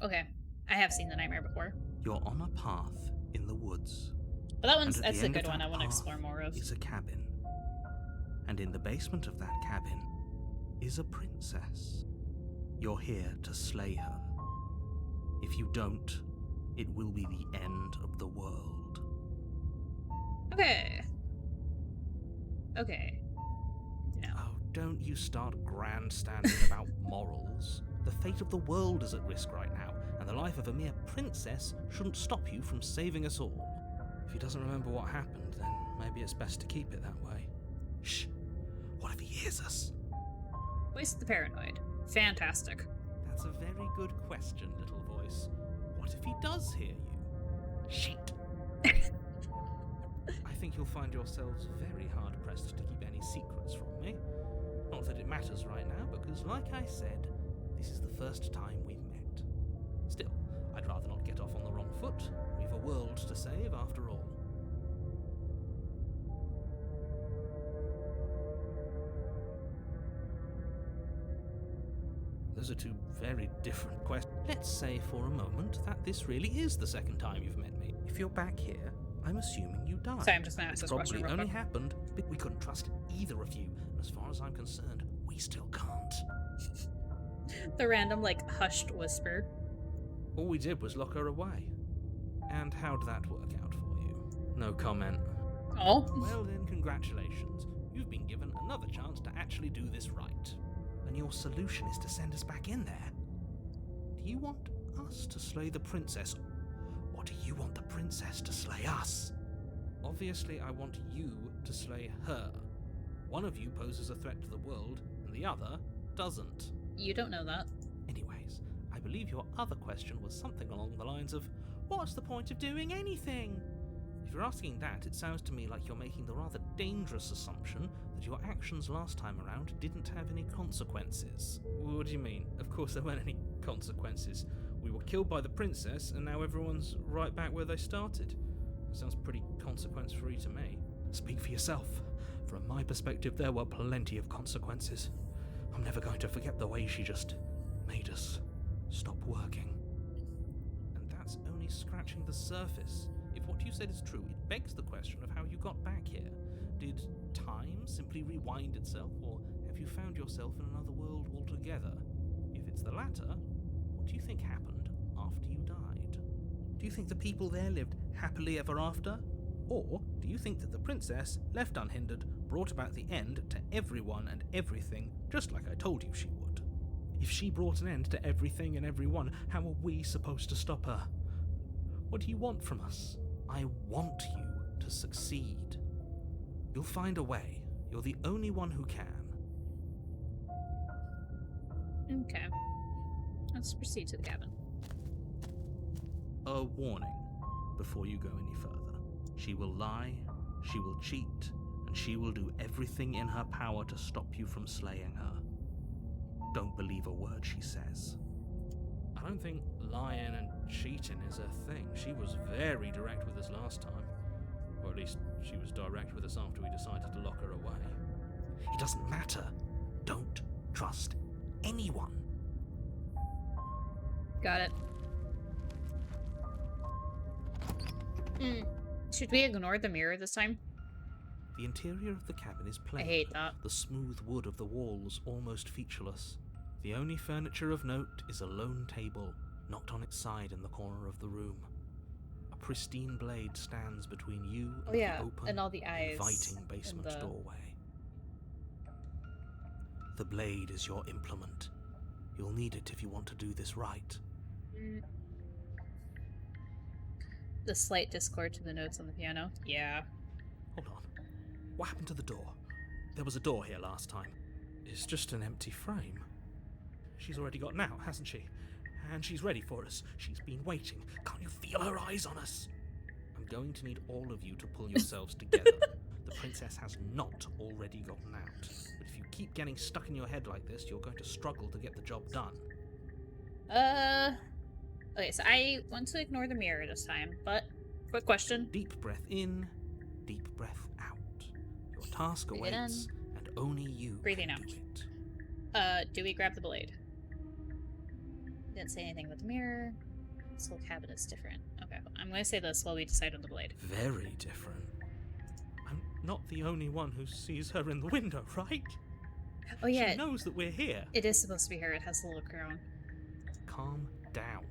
Okay. I have seen the nightmare before. You're on a path in the woods. But that one's and at that's the a end good of one. that I want to path explore more of. is a cabin. And in the basement of that cabin is a princess. You're here to slay her. If you don't, it will be the end of the world. Okay. Okay. No. Oh, don't you start grandstanding about morals. The fate of the world is at risk right now, and the life of a mere princess shouldn't stop you from saving us all. If he doesn't remember what happened, then maybe it's best to keep it that way. Shh. What if he hears us? Voice of the Paranoid. Fantastic. That's a very good question, little voice. What if he does hear you? Shit. I think you'll find yourselves very hard-pressed to keep any secrets from me. Not that it matters right now, because like I said, this is the first time we've met. Still, I'd rather not get off on the wrong foot. We've a world to save after all. Those are two very different questions. Let's say for a moment that this really is the second time you've met me. If you're back here, I'm assuming you died. Sorry, I'm just gonna ask This this question probably real only quick. happened, but we couldn't trust either of you. And as far as I'm concerned, we still can't. The random, like, hushed whisper. All we did was lock her away. And how'd that work out for you? No comment. Oh. Well then, congratulations. You've been given another chance to actually do this right. And your solution is to send us back in there. Do you want us to slay the princess, or do you want the princess to slay us? Obviously, I want you to slay her. One of you poses a threat to the world, and the other doesn't. You don't know that. Anyways, I believe your other question was something along the lines of, what's the point of doing anything? If you're asking that, it sounds to me like you're making the rather dangerous assumption that your actions last time around didn't have any consequences. What do you mean? Of course there weren't any consequences. We were killed by the princess, and now everyone's right back where they started. That sounds pretty consequence-free to me. Speak for yourself. From my perspective, there were plenty of consequences. I'm never going to forget the way she just made us stop working. And that's only scratching the surface. If what you said is true, it begs the question of how you got back here. Did time simply rewind itself, or have you found yourself in another world altogether? If it's the latter, what do you think happened after you died? Do you think the people there lived happily ever after? Or do you think that the princess, left unhindered, brought about the end to everyone and everything, just like I told you she would? If she brought an end to everything and everyone, how are we supposed to stop her? What do you want from us? I want you to succeed. You'll find a way. You're the only one who can. Okay. Let's proceed to the cabin. A warning before you go any further. She will lie, she will cheat, and she will do everything in her power to stop you from slaying her. Don't believe a word she says. I don't think lying and cheating is a thing. She was very direct with us last time. Or at least she was direct with us after we decided to lock her away. It doesn't matter. Don't trust anyone. Got it. Should we ignore the mirror this time? The interior of the cabin is plain. I hate that. The smooth wood of the walls almost featureless. The only furniture of note is a lone table, knocked on its side in the corner of the room. A pristine blade stands between you and Oh yeah, the open, and all the eyes inviting in basement the- doorway. The blade is your implement. You'll need it if you want to do this right. The slight discord to the notes on the piano. Yeah. Hold on. What happened to the door? There was a door here last time. It's just an empty frame. She's already gotten out, hasn't she? And she's ready for us. She's been waiting. Can't you feel her eyes on us? I'm going to need all of you to pull yourselves together. The princess has not already gotten out. But if you keep getting stuck in your head like this, you're going to struggle to get the job done. Okay, so I want to ignore the mirror this time, but quick question. Deep breath in, deep breath out. Your task Breathe it awaits, and only you Breathing can out. do it. Do we grab the blade? Didn't say anything about the mirror. This whole cabin is different. Okay, I'm gonna say this while we decide on the blade. Very different. I'm not the only one who sees her in the window, right? Oh yeah, She knows that we're here. it is supposed to be her. It has the little crown. Calm down.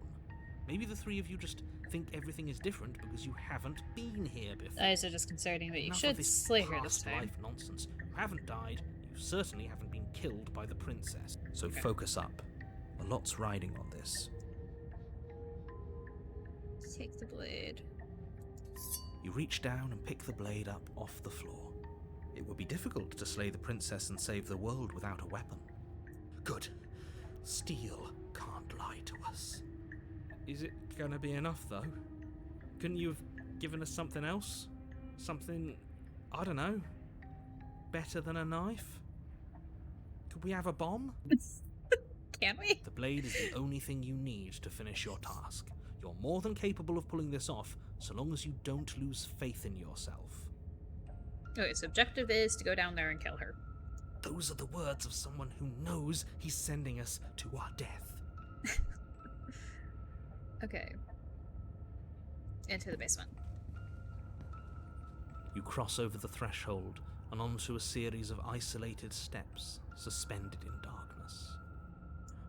Maybe the three of you just think everything is different because you haven't been here before. Eyes are disconcerting, but you Enough of should this slay her this past time. life nonsense. You haven't died. You certainly haven't been killed by the princess. So Okay. focus up. A lot's riding on this. Take the blade. You reach down and pick the blade up off the floor. It would be difficult to slay the princess and save the world without a weapon. Good. Steel can't lie to us. Is it gonna be enough, though? Couldn't you have given us something else? Something, I don't know, better than a knife? Could we have a bomb? Can we? The blade is the only thing you need to finish your task. You're more than capable of pulling this off, so long as you don't lose faith in yourself. Okay, so objective is to go down there and kill her. Those are the words of someone who knows he's sending us to our death. Okay. Into the basement. You cross over the threshold and onto a series of isolated steps, suspended in darkness.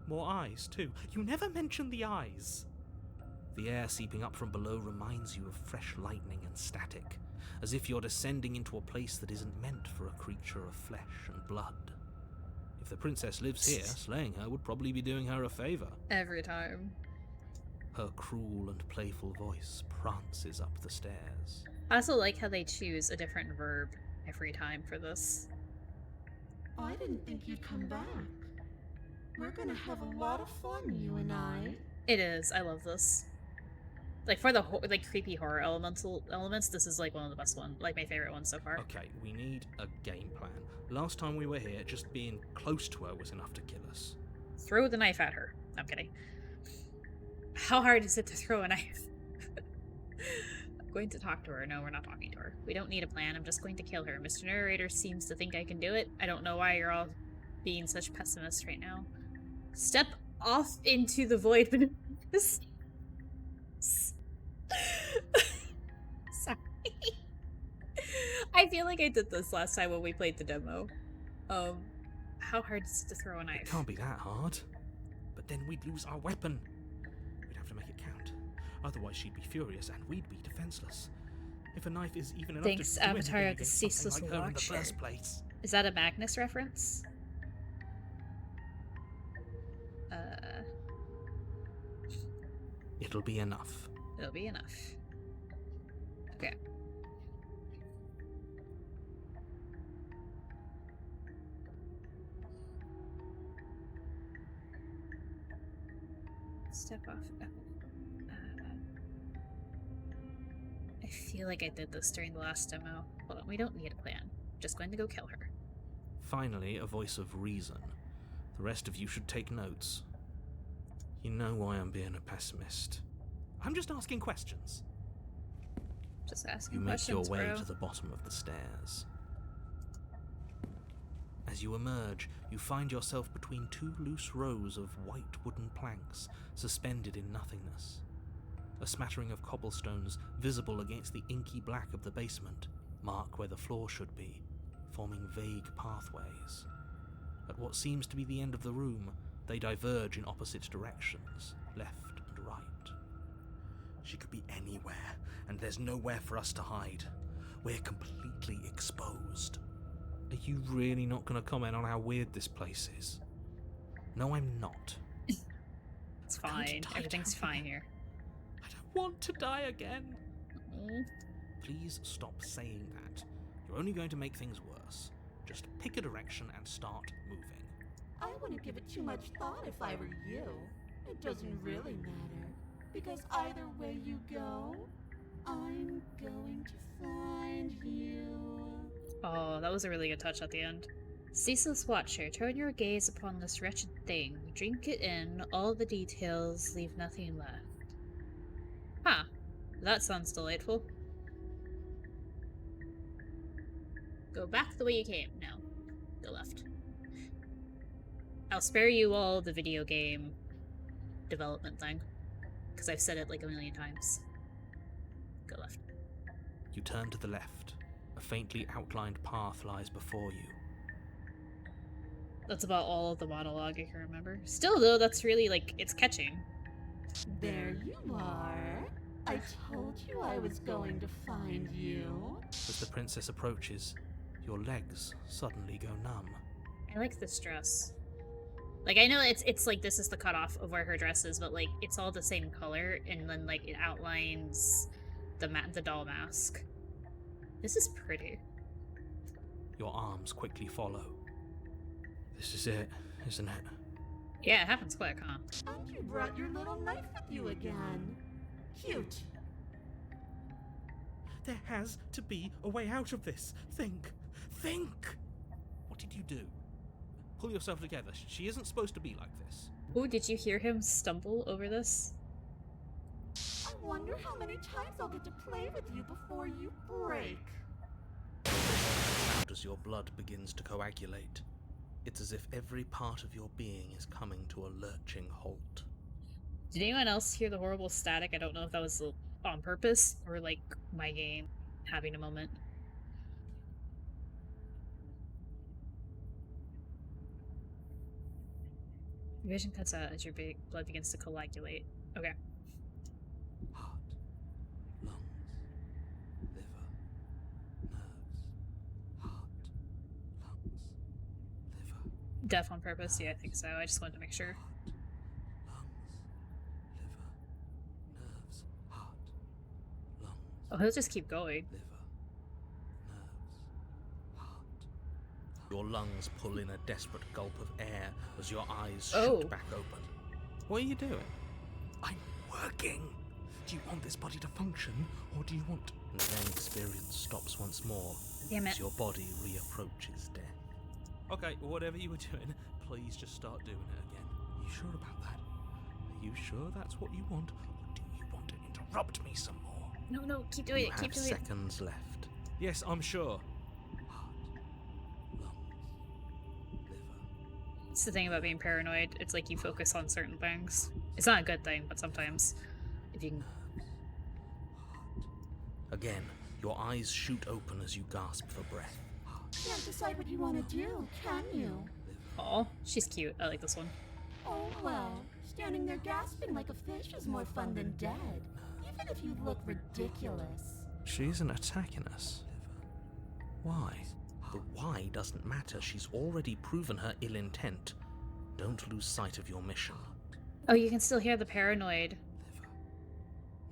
More eyes, too. You never mention the eyes. The air seeping up from below reminds you of fresh lightning and static, as if you're descending into a place that isn't meant for a creature of flesh and blood. If the princess lives here, slaying her would probably be doing her a favor. Every time. Her cruel and playful voice prances up the stairs. I also like how they choose a different verb every time for this. I didn't think you'd come back. We're gonna have a lot of fun, you and I. It is. I love this. Like for the like creepy horror elements, this is like one of the best ones, like my favorite ones so far. Okay, we need a game plan. Last time we were here, just being close to her was enough to kill us. Throw the knife at her. I'm kidding. How hard is it to throw a knife? I'm going to talk to her. No, we're not talking to her. We don't need a plan. I'm just going to kill her. Mr. Narrator seems to think I can do it. I don't know why you're all being such pessimists right now. Step off into the void. Sorry. I feel like I did this last time when we played the demo. How hard is it to throw a It knife? can't be that hard. But then we'd lose our weapon. We'd have to make it count. Otherwise she'd be furious and we'd be defenseless. If a knife is even enough Thanks, to do Avatar anything of the against something Ceaseless like her in the Watcher. first place. Is that a Magnus reference? It'll be enough. It'll be enough. Okay. Step off. I feel like I did this during the last demo. Hold on, we don't need a plan. Just going to go kill her. Finally, a voice of reason. The rest of you should take notes. You know why I'm being a pessimist. I'm just asking questions. Just asking You make your questions, way bro. to the bottom of the stairs. As you emerge, you find yourself between two loose rows of white wooden planks suspended in nothingness. A smattering of cobblestones visible against the inky black of the basement mark where the floor should be, forming vague pathways. At what seems to be the end of the room, they diverge in opposite directions, left and right. She could be anywhere, and there's nowhere for us to hide. We're completely exposed. Are you really not going to comment on how weird this place is? No, I'm not. It's I'm going to fine. die Everything's down fine here. I don't want to die again. Mm. Please stop saying that. You're only going to make things worse. Just pick a direction and start moving. I wouldn't give it too much thought if I were you. It doesn't really matter, because either way you go, I'm going to find you. Oh, that was a really good touch at the end. Ceaseless Watcher, turn your gaze upon this wretched thing. Drink it in, all the details, leave nothing left. Huh. That sounds delightful. Go back the way you came. No. Go left. I'll spare you all the video game development thing, because I've said it like a million times. Go left. You turn to the left. A faintly outlined path lies before you. That's about all of the monologue I can remember. Still, though, that's really, like, it's catching. There you are. I told you I was going to find you. As the princess approaches, your legs suddenly go numb. I like this dress. Like, I know it's like this is the cutoff of where her dress is, but, like, it's all the same color, and then, like, it outlines the doll mask. This is pretty. Your arms quickly follow. This is it, isn't it? Yeah, it happens quick, huh? And you brought your little knife with you again. Cute. There has to be a way out of this. Think! Think! What did you do? Pull yourself together. She isn't supposed to be like this. Oh, did you hear him stumble over this? I wonder how many times I'll get to play with you before you break. As your blood begins to coagulate, it's as if every part of your being is coming to a lurching halt. Did anyone else hear the horrible static? I don't know if that was on purpose or, like, my game having a moment. Your vision cuts out as your blood begins to coagulate. Okay. Heart, lungs, liver, nerves. Heart, lungs, liver. Deaf on purpose? Yeah, I think so. I just wanted to make sure. Oh, he'll just keep going. Your lungs pull in a desperate gulp of air as your eyes Oh. shoot back open. What are you doing? I'm working. Do you want this body to function, or do you want... And then experience stops once more Damn it. as your body reapproaches death. Okay, whatever you were doing, please just start doing it again. Are you sure about that? Are you sure that's what you want, or do you want to interrupt me some more? No, keep doing You it, keep have doing it. seconds left. Yes, I'm sure. Heart, lungs, liver. It's the thing about being paranoid. It's like you focus on certain things. It's not a good thing, but sometimes, if you can... Again, your eyes shoot open as you gasp for breath. Can't decide what you want to do, can you? Aw, she's cute. I like this one. Oh well, standing there gasping like a fish is more fun than dead. Even if you look ridiculous. She isn't attacking us. Why? The why doesn't matter. She's already proven her ill intent. Don't lose sight of your mission. Oh, you can still hear the paranoid. Liver,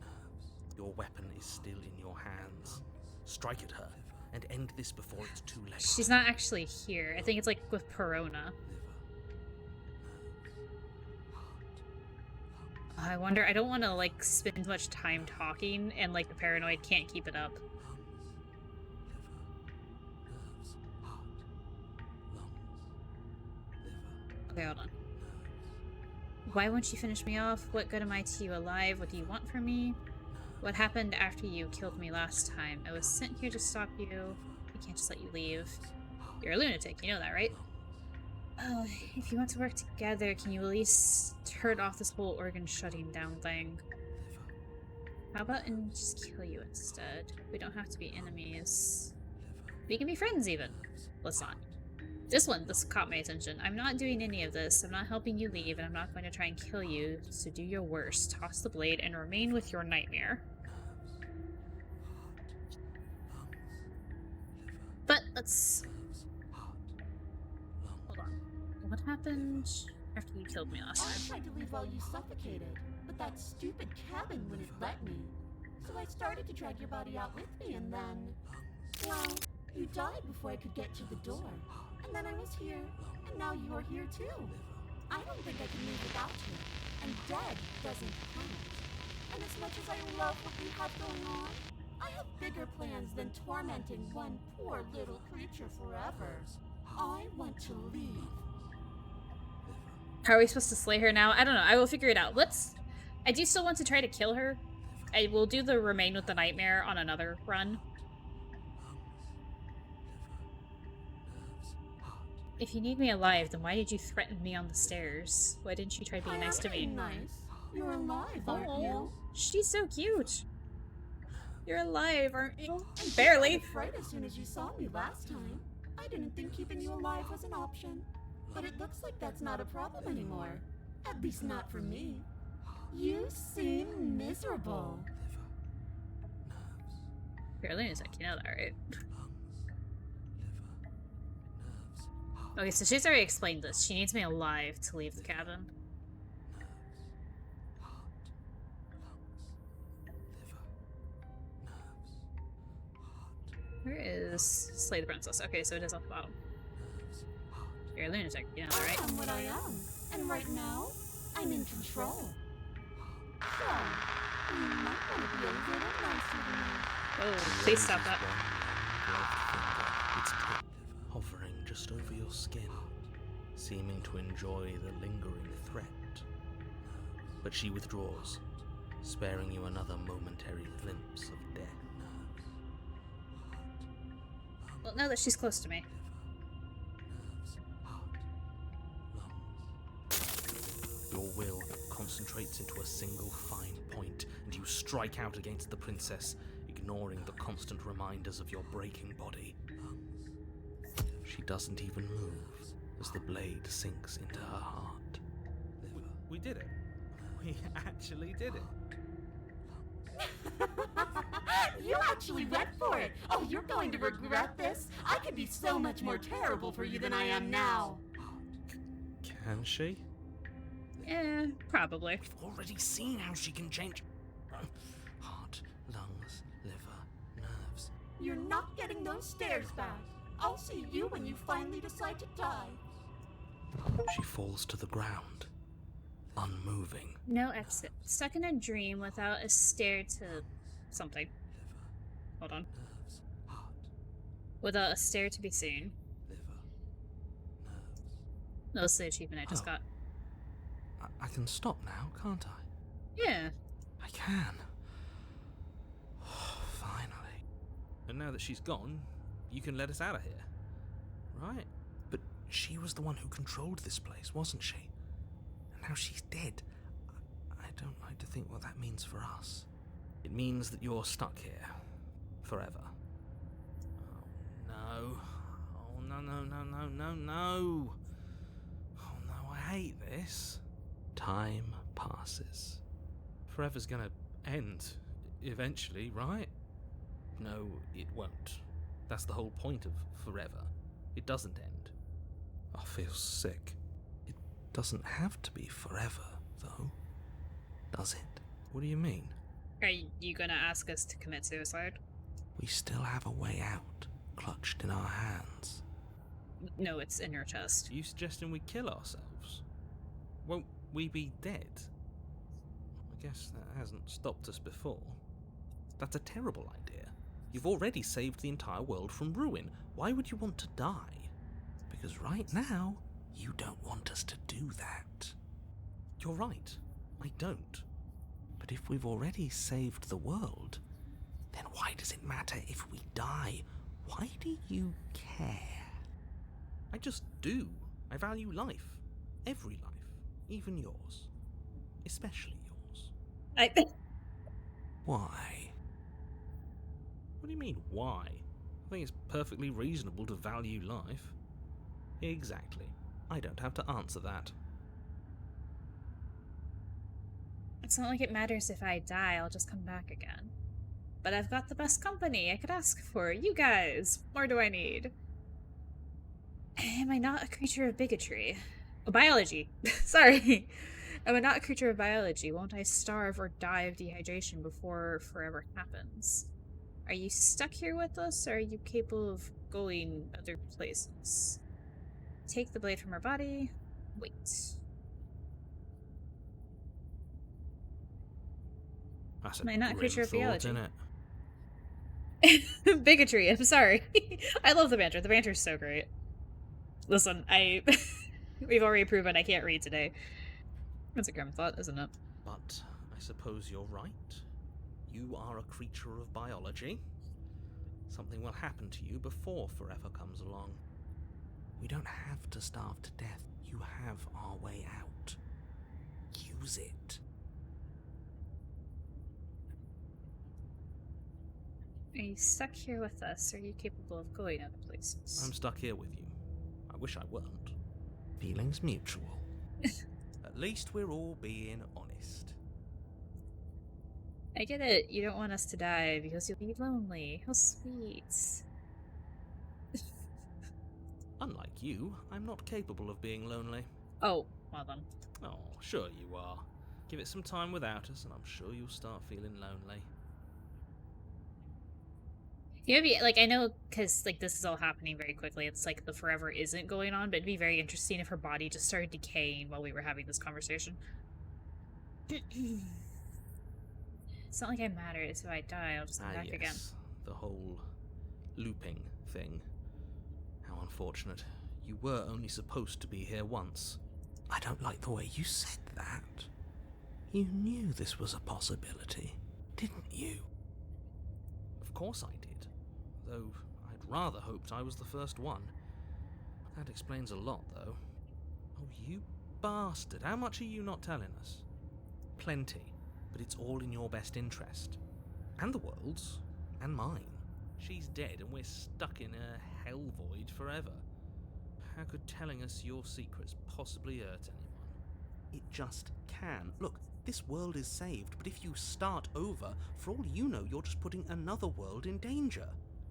nerves. Your weapon is still in your hands. Strike at her and end this before it's too late. She's not actually here. I think it's like with Perona. I wonder, I don't want to like spend much time talking and like the paranoid can't keep it up. Okay, hold on. Why won't you finish me off? What good am I to you alive? What do you want from me? What happened after you killed me last time? I was sent here to stop you. I can't just let you leave. You're a lunatic, you know that, right? Oh, if you want to work together, can you at least turn off this whole organ shutting down thing? How about and just kill you instead? We don't have to be enemies. We can be friends even. Let's not. This caught my attention. I'm not doing any of this. I'm not helping you leave, and I'm not going to try and kill you, so do your worst. Toss the blade and remain with your nightmare. But let's... Hold on. What happened after you killed me last I time? tried to leave while you suffocated, but that stupid cabin wouldn't let me. So I started to drag your body out with me, and then... Well, you died before I could get to the door. And then I was here, and now you're here too. I don't think I can leave without you. and dead doesn't count. And as much as I love what you have going on, I have bigger plans than tormenting one poor little creature forever. I want to leave. How are we supposed to slay her now? I don't know. I will figure it out. I do still want to try to kill her. I will do the Remain with the Nightmare on another run. If you need me alive, then why did you threaten me on the stairs? Why didn't you try being nice to me? Nice. You're alive, aren't you? She's so cute. You're alive, aren't you? And Barely. You got right as soon as you saw me last time. I didn't think keeping you alive was an option. But it looks like that's not a problem anymore. At least not for me. You seem miserable. You're a lunatic, you know that, right? Okay, so she's already explained this. She needs me alive to leave the cabin. Where is Slay the Princess? Okay, so it is off the bottom. You're a lunatic, you know that, right? I am what I am. And right now, I'm in control. So, you might want to be a little nicer to me. Oh, please stop that. Its tip hovering just over your skin, seeming to enjoy the lingering threat. But she withdraws, sparing you another momentary glimpse of death. Well, now that she's close to me. Your will concentrates into a single fine point, and you strike out against the princess, ignoring the constant reminders of your breaking body. She doesn't even move as the blade sinks into her heart. We did it. We actually did it. You actually went for it! Oh, you're going to regret this? I could be so much more terrible for you than I am now. Can she? Eh, probably. We've already seen how she can change heart, lungs, liver, nerves. You're not getting those stairs back. I'll see you when you finally decide to die. She falls to the ground, unmoving. No exit. Stuck in a dream without a stair to something. Hold on. Without a stair to be seen. No, that's the achievement I just got. I can stop now, can't I? Yeah. I can. Finally. And now that she's gone, you can let us out of here. Right? But she was the one who controlled this place, wasn't she? And now she's dead. I don't like to think what that means for us. It means that you're stuck here. Forever. Oh, no. Oh, no, no, no, no, no, no. Oh, no, I hate this. Time passes. Forever's gonna end. Eventually, right? No, it won't. That's the whole point of forever. It doesn't end. I feel sick. It doesn't have to be forever, though. Does it? What do you mean? Are you gonna ask us to commit suicide? We still have a way out, clutched in our hands. No, it's in your chest. Are you suggesting we kill ourselves? Won't we be dead? I guess that hasn't stopped us before. That's a terrible idea. You've already saved the entire world from ruin. Why would you want to die? Because right now, you don't want us to do that. You're right. I don't. But if we've already saved the world, then why does it matter if we die? Why do you care? I just do. I value life. Every life. Even yours. Especially yours. Why? What do you mean, why? I think it's perfectly reasonable to value life. Exactly. I don't have to answer that. It's not like it matters if I die, I'll just come back again. But I've got the best company I could ask for. You guys! What more do I need? Am I not a creature of bigotry? Oh, biology. Sorry. Am I not a creature of biology? Won't I starve or die of dehydration before forever happens? Are you stuck here with us, or are you capable of going other places? Take the blade from her body. Wait. That's a Am I not a grim creature of thought, reality? innit? Bigotry, I'm sorry. I love the banter. The banter's so great. Listen, we've already proven I can't read today. That's a grim thought, isn't it? But I suppose you're right. You are a creature of biology. Something will happen to you before forever comes along. We don't have to starve to death. You have our way out. Use it. Are you stuck here with us, or are you capable of going other places? I'm stuck here with you. I wish I weren't. Feelings mutual. At least we're all being honest. I get it. You don't want us to die because you'll be lonely. How sweet. Unlike you, I'm not capable of being lonely. Oh, well then. Oh, sure you are. Give it some time without us, and I'm sure you'll start feeling lonely. Yeah, maybe, like, I know, because, like, this is all happening very quickly. It's like the forever isn't going on, but it'd be very interesting if her body just started decaying while we were having this conversation. It's not like I matter. It's if I die, I'll just come back again. The whole looping thing. How unfortunate. You were only supposed to be here once. I don't like the way you said that. You knew this was a possibility, didn't you? Of course I did. Though I'd rather hoped I was the first one. That explains a lot, though. Oh, you bastard. How much are you not telling us? Plenty. But it's all in your best interest. And the world's. And mine. She's dead and we're stuck in a hell void forever. How could telling us your secrets possibly hurt anyone? It just can. Look, this world is saved, but if you start over, for all you know, you're just putting another world in danger.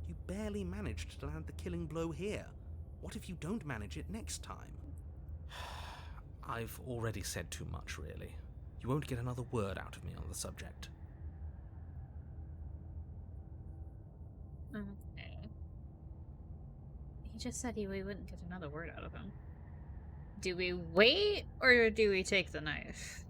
You barely managed to land the killing blow here. What if you don't manage it next time? I've already said too much, really. You won't get another word out of me on the subject. Okay. He just said we wouldn't get another word out of him. Do we wait, or do we take the knife?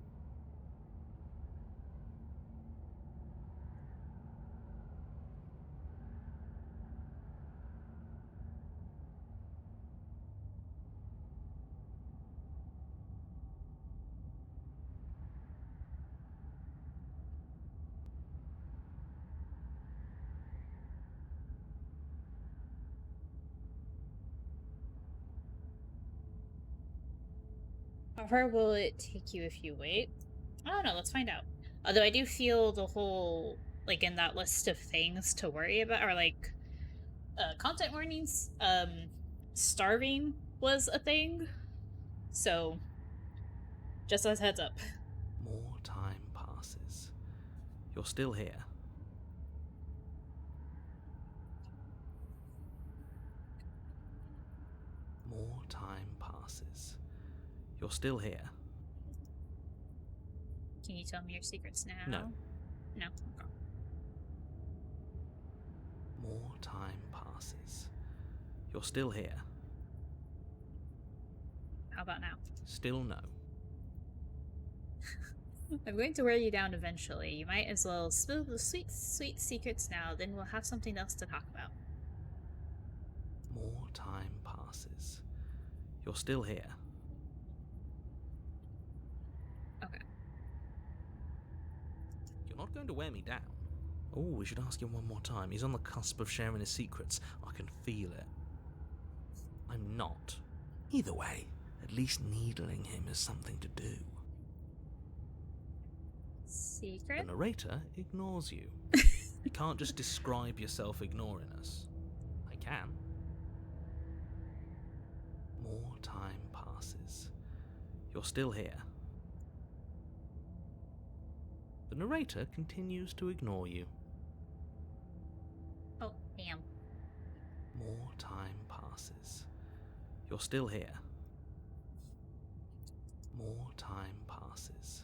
How far will it take you if you wait? I don't know, let's find out. Although I do feel the whole, like, in that list of things to worry about, or like, content warnings, starving was a thing. So, just as heads up. More time passes. You're still here. More time passes. You're still here. Can you tell me your secrets now? No. No? Okay. More time passes. You're still here. How about now? Still no. I'm going to wear you down eventually. You might as well spill the sweet, sweet secrets now, then we'll have something else to talk about. More time passes. You're still here. Okay. You're not going to wear me down. Oh, we should ask him one more time. He's on the cusp of sharing his secrets. I can feel it. I'm not. Either way, at least needling him is something to do. Secret? The narrator ignores you. You can't just describe yourself ignoring us. I can. More time passes. You're still here. The narrator continues to ignore you. Oh, damn. More time passes. You're still here. More time passes.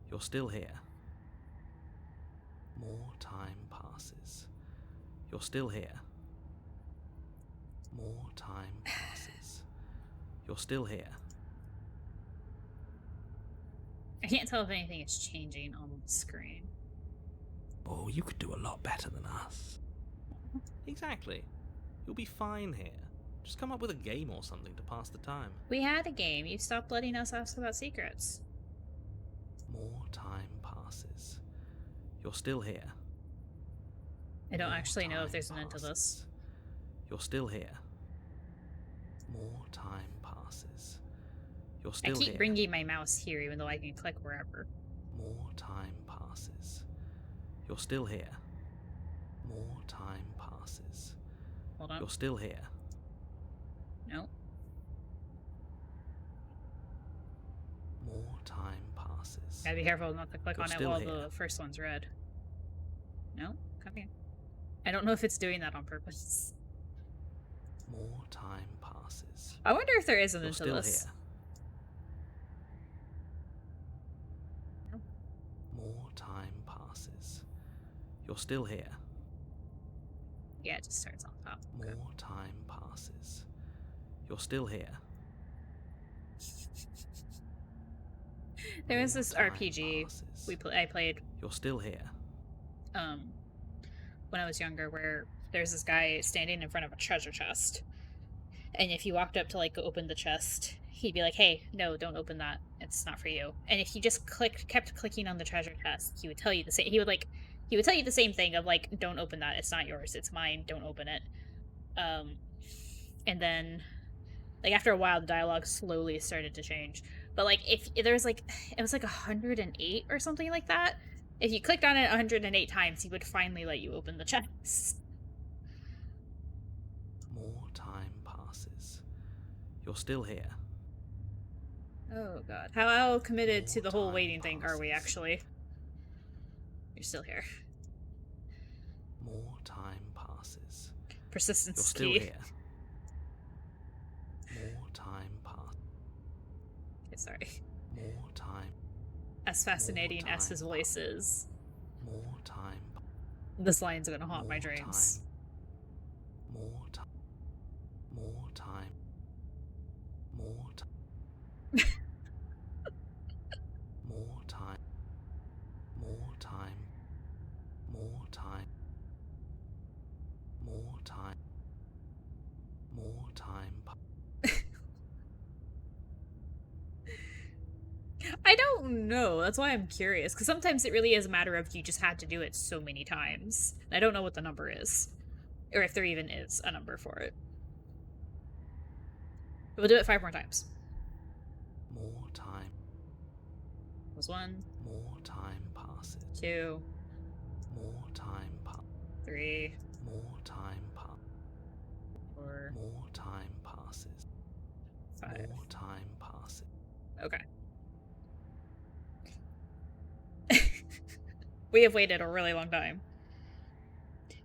You're still here. More time passes. You're still here. More time passes. You're still here. I can't tell if anything is changing on the screen. Oh, you could do a lot better than us. Exactly. You'll be fine here. Just come up with a game or something to pass the time. We had a game. You stopped letting us ask about secrets. More time passes. You're still here. I don't More actually know if time there's an end to this. passes. You're still here. More time passes. You're I still keep here. bringing my mouse here, even though I can click wherever. More time passes. You're still here. More time passes. Hold on. You're still here. No. More time passes. Gotta be careful not to click You're on it still while here. the first one's red. No? Come here. I don't know if it's doing that on purpose. More time passes. I wonder if there is an You're end to still this. here. No. More time passes. You're still here. Yeah, it just starts on top. More Okay. time passes. You're still here. There was More this time RPG passes. I played You're still here. when I was younger, where there's this guy standing in front of a treasure chest, and if you walked up to like open the chest, he'd be like, "Hey, no, don't open that. It's not for you." And if you just kept clicking on the treasure chest, he would tell you the same. He would tell you the same thing of like, "Don't open that. It's not yours. It's mine. Don't open it." And then, like after a while, the dialogue slowly started to change. But like if there was like, it was like 108 or something like that. If you clicked on it 108 times, he would finally let you open the chest. More time passes. You're still here. Oh god. How committed to More the whole time waiting thing are we passes. actually? You're still here. More time passes. Persistence You're is still key. here. More time passes. Okay, sorry. More time. As fascinating as time his voice is, More time. this line's gonna haunt my More dreams. time. More time. More time. More time. More time. More time. More time. More time. More time. I don't know. That's why I'm curious. Because sometimes it really is a matter of you just had to do it so many times. I don't know what the number is. Or if there even is a number for it. We'll do it 5 more times. More time. Was 1, More time passes. 2, More time passes. 3, More time passes. 4, More time passes. 5. More time passes. Okay. We have waited a really long time.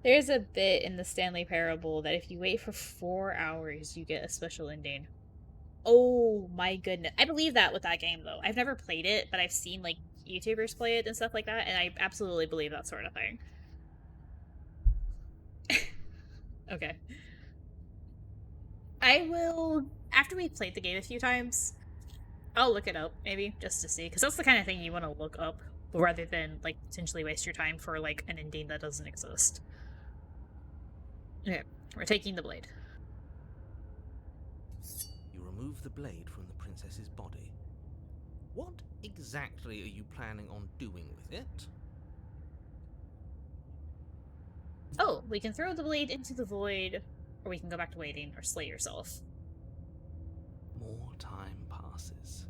There's a bit in the Stanley Parable that if you wait for 4 hours, you get a special ending. Oh my goodness. I believe that with that game, though. I've never played it, but I've seen, like, YouTubers play it and stuff like that, and I absolutely believe that sort of thing. Okay. I will, after we've played the game a few times, I'll look it up, maybe, just to see, because that's the kind of thing you want to look up, rather than, like, potentially waste your time for, like, an ending that doesn't exist. Okay, we're taking the blade. You remove the blade from the princess's body. What exactly are you planning on doing with it? Oh, we can throw the blade into the void, or we can go back to waiting, or slay yourself. More time passes.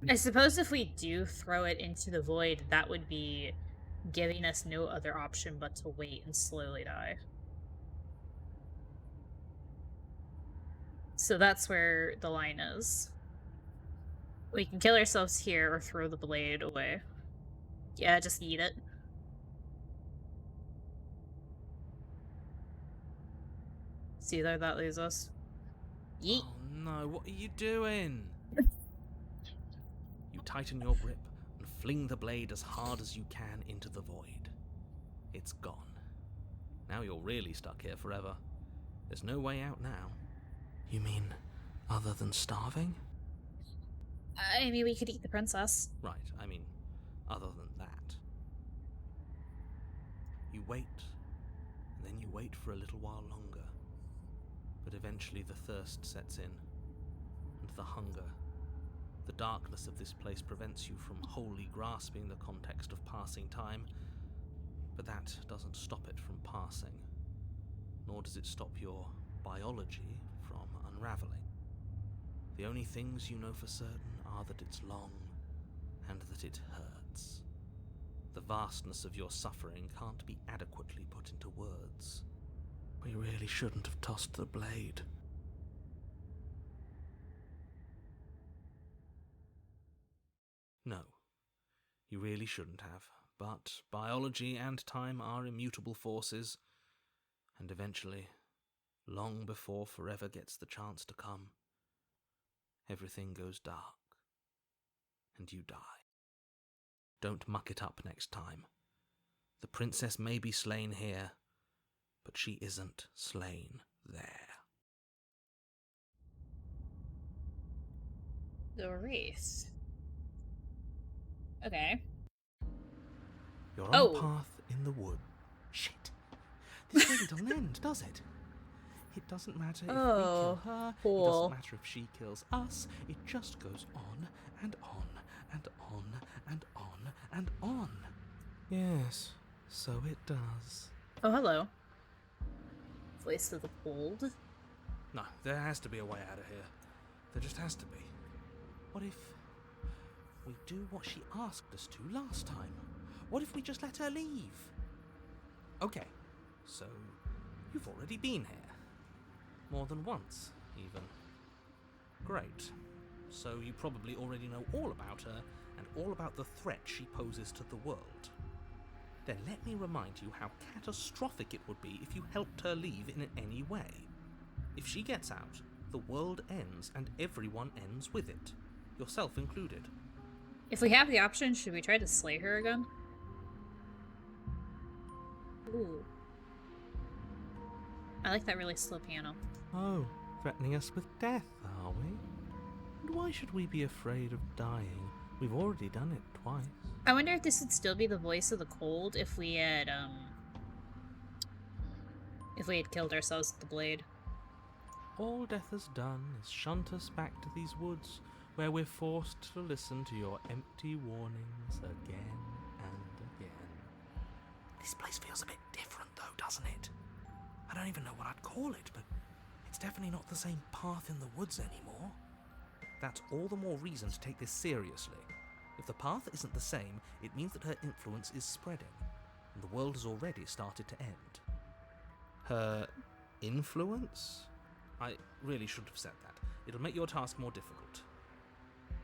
I suppose if we do throw it into the void, that would be giving us no other option but to wait and slowly die. So that's where the line is. We can kill ourselves here or throw the blade away. Yeah, just eat it. See there, that leaves us. Yeet. Oh no, what are you doing? You tighten your grip and fling the blade as hard as you can into the void. It's gone. Now you're really stuck here forever. There's no way out now. You mean other than starving? I mean, we could eat the princess. Right, I mean, other than that. You wait, and then you wait for a little while longer. But eventually the thirst sets in, and the hunger. The darkness of this place prevents you from wholly grasping the context of passing time, but that doesn't stop it from passing, nor does it stop your biology from unraveling. The only things you know for certain are that it's long and that it hurts. The vastness of your suffering can't be adequately put into words. We really shouldn't have tossed the blade. No, you really shouldn't have, but biology and time are immutable forces, and eventually, long before forever gets the chance to come, everything goes dark, and you die. Don't muck it up next time. The princess may be slain here, but she isn't slain there. The wreath. Okay. You're on Oh. a path in the wood. Shit. This really doesn't end, does it? It doesn't matter if we kill her, it cool. doesn't matter if she kills us, it just goes on and on and on and on and on. Yes, so it does. Oh, hello. Voice of the cold. No, there has to be a way out of here. There just has to be. What if we do what she asked us to last time? What if we just let her leave? Okay, so you've already been here. More than once, even. Great. So you probably already know all about her and all about the threat she poses to the world. Then let me remind you how catastrophic it would be if you helped her leave in any way. If she gets out, the world ends and everyone ends with it, yourself included. If we have the option, should we try to slay her again? Ooh. I like that really slow piano. Oh, threatening us with death, are we? And why should we be afraid of dying? We've already done it twice. I wonder if this would still be the voice of the cold if we had killed ourselves with the blade. All death has done is shunt us back to these woods, where we're forced to listen to your empty warnings again and again. This place feels a bit different though, doesn't it? I don't even know what I'd call it, but it's definitely not the same path in the woods anymore. That's all the more reason to take this seriously. If the path isn't the same, it means that her influence is spreading, and the world has already started to end. Her influence? I really shouldn't have said that. It'll make your task more difficult.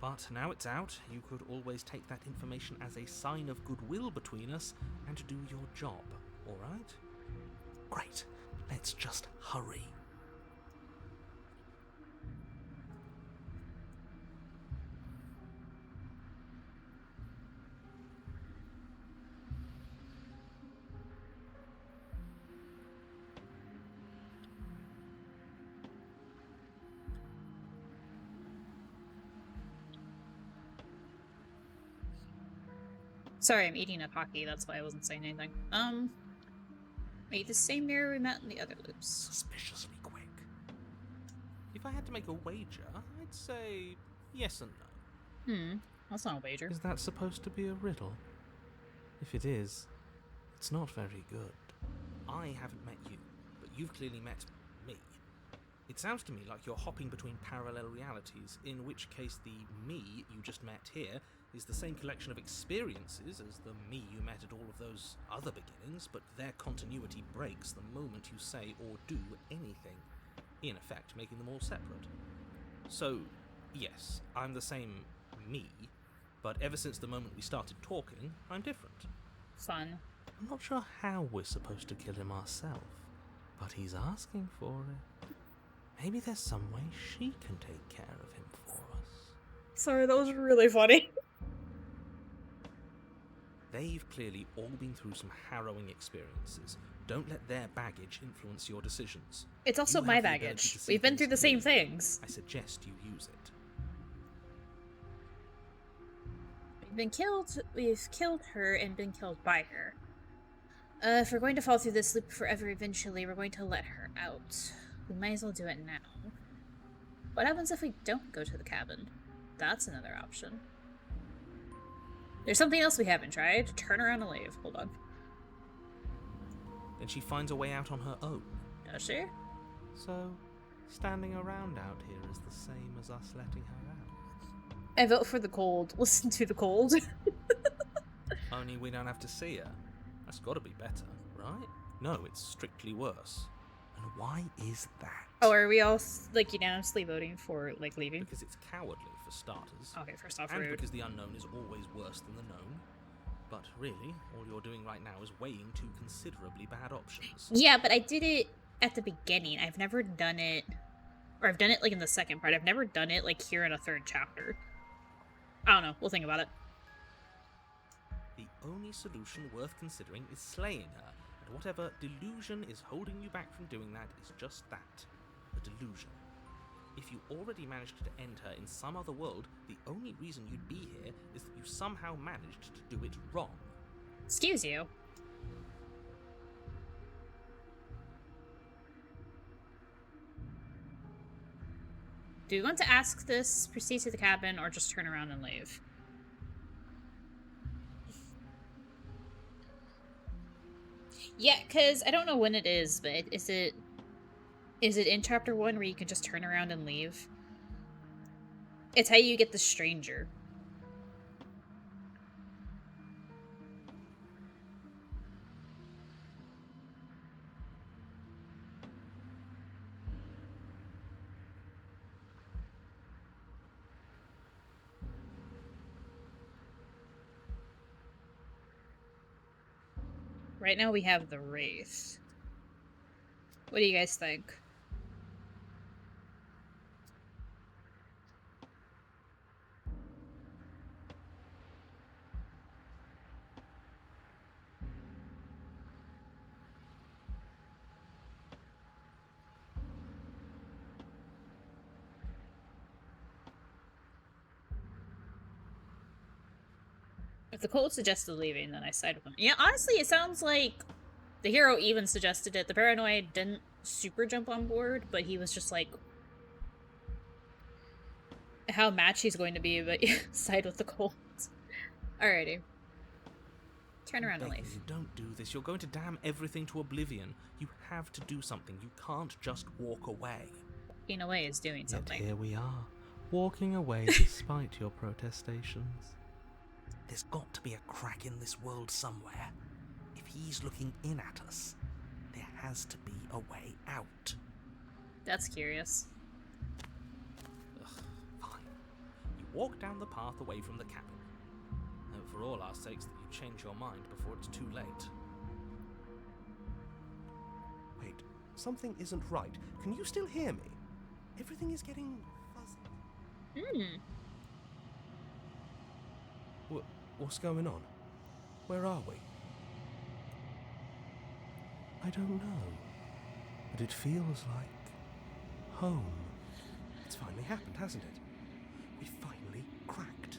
But now it's out, you could always take that information as a sign of goodwill between us and do your job, alright? Great. Let's just hurry. Sorry, I'm eating a Pocky, that's why I wasn't saying anything. Are you the same mirror we met in the other loops? Suspiciously quick. If I had to make a wager, I'd say yes and no. That's not a wager. Is that supposed to be a riddle? If it is, it's not very good. I haven't met you, but you've clearly met me. It sounds to me like you're hopping between parallel realities, in which case the me you just met here is the same collection of experiences as the me you met at all of those other beginnings, but their continuity breaks the moment you say or do anything, in effect making them all separate. So, yes, I'm the same me, but ever since the moment we started talking, I'm different. Fun. I'm not sure how we're supposed to kill him ourselves, but he's asking for it. Maybe there's some way she can take care of him for us. Sorry, that was really funny. They've clearly all been through some harrowing experiences. Don't let their baggage influence your decisions. It's also You my have the ability baggage. to see We've been things through the same clearly. things. I suggest you use it. We've killed her and been killed by her. If we're going to fall through this loop forever eventually, we're going to let her out. We might as well do it now. What happens if we don't go to the cabin? That's another option. There's something else we haven't tried. Turn around and leave. Hold on. Then she finds a way out on her own. Does she? So, standing around out here is the same as us letting her out. I vote for the cold. Listen to the cold. Only we don't have to see her. That's got to be better, right? No, it's strictly worse. And why is that? Oh, are we all, like, unanimously voting for, like, leaving? Because it's cowardly, for starters. Okay, first off, And rude. because the unknown is always worse than the known. But really, all you're doing right now is weighing two considerably bad options. Yeah, but I did it at the beginning. I've never done it, or I've done it, like, in the second part. I've never done it, like, here in a third chapter. I don't know. We'll think about it. The only solution worth considering is slaying her, and whatever delusion is holding you back from doing that is just that, a delusion. If you already managed to end her in some other world, the only reason you'd be here is that you somehow managed to do it wrong. Excuse you. Do you want to ask this, proceed to the cabin, or just turn around and leave? Yeah, because I don't know when it is, but is it in chapter 1 where you can just turn around and leave? It's how you get the stranger. Right now we have the Wraith. What do you guys think? If the cold suggested leaving, then I side with him. Yeah, honestly, it sounds like the hero even suggested it. The paranoid didn't super jump on board, but he was just like how match he's going to be, but side with the cold. Alrighty. Turn around and Begging leave. you, don't do this. You're going to damn everything to oblivion. You have to do something. You can't just walk away. In a way, is doing something. Yet here we are, walking away despite your protestations. There's got to be a crack in this world somewhere. If he's looking in at us, there has to be a way out. That's curious. Ugh, fine. You walk down the path away from the cabin. Hope for all our sakes that you change your mind before it's too late. Wait, something isn't right. Can you still hear me? Everything is getting fuzzy. Hmm. What's going on? Where are we? I don't know. But it feels like home. It's finally happened, hasn't it? We finally cracked.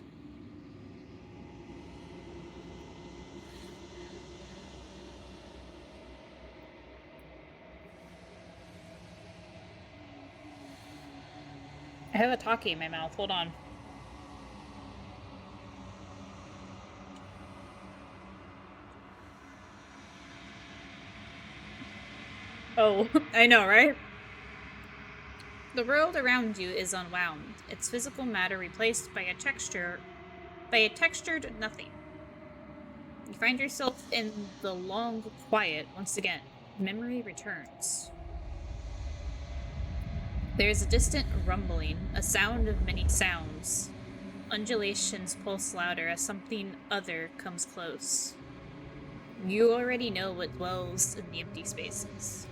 I have a talkie in my mouth. Hold on. Oh, I know, right? The world around you is unwound, its physical matter replaced by a textured nothing. You find yourself in the long quiet once again. Memory returns. There is a distant rumbling, a sound of many sounds. Undulations pulse louder as something other comes close. You already know what dwells in the empty spaces.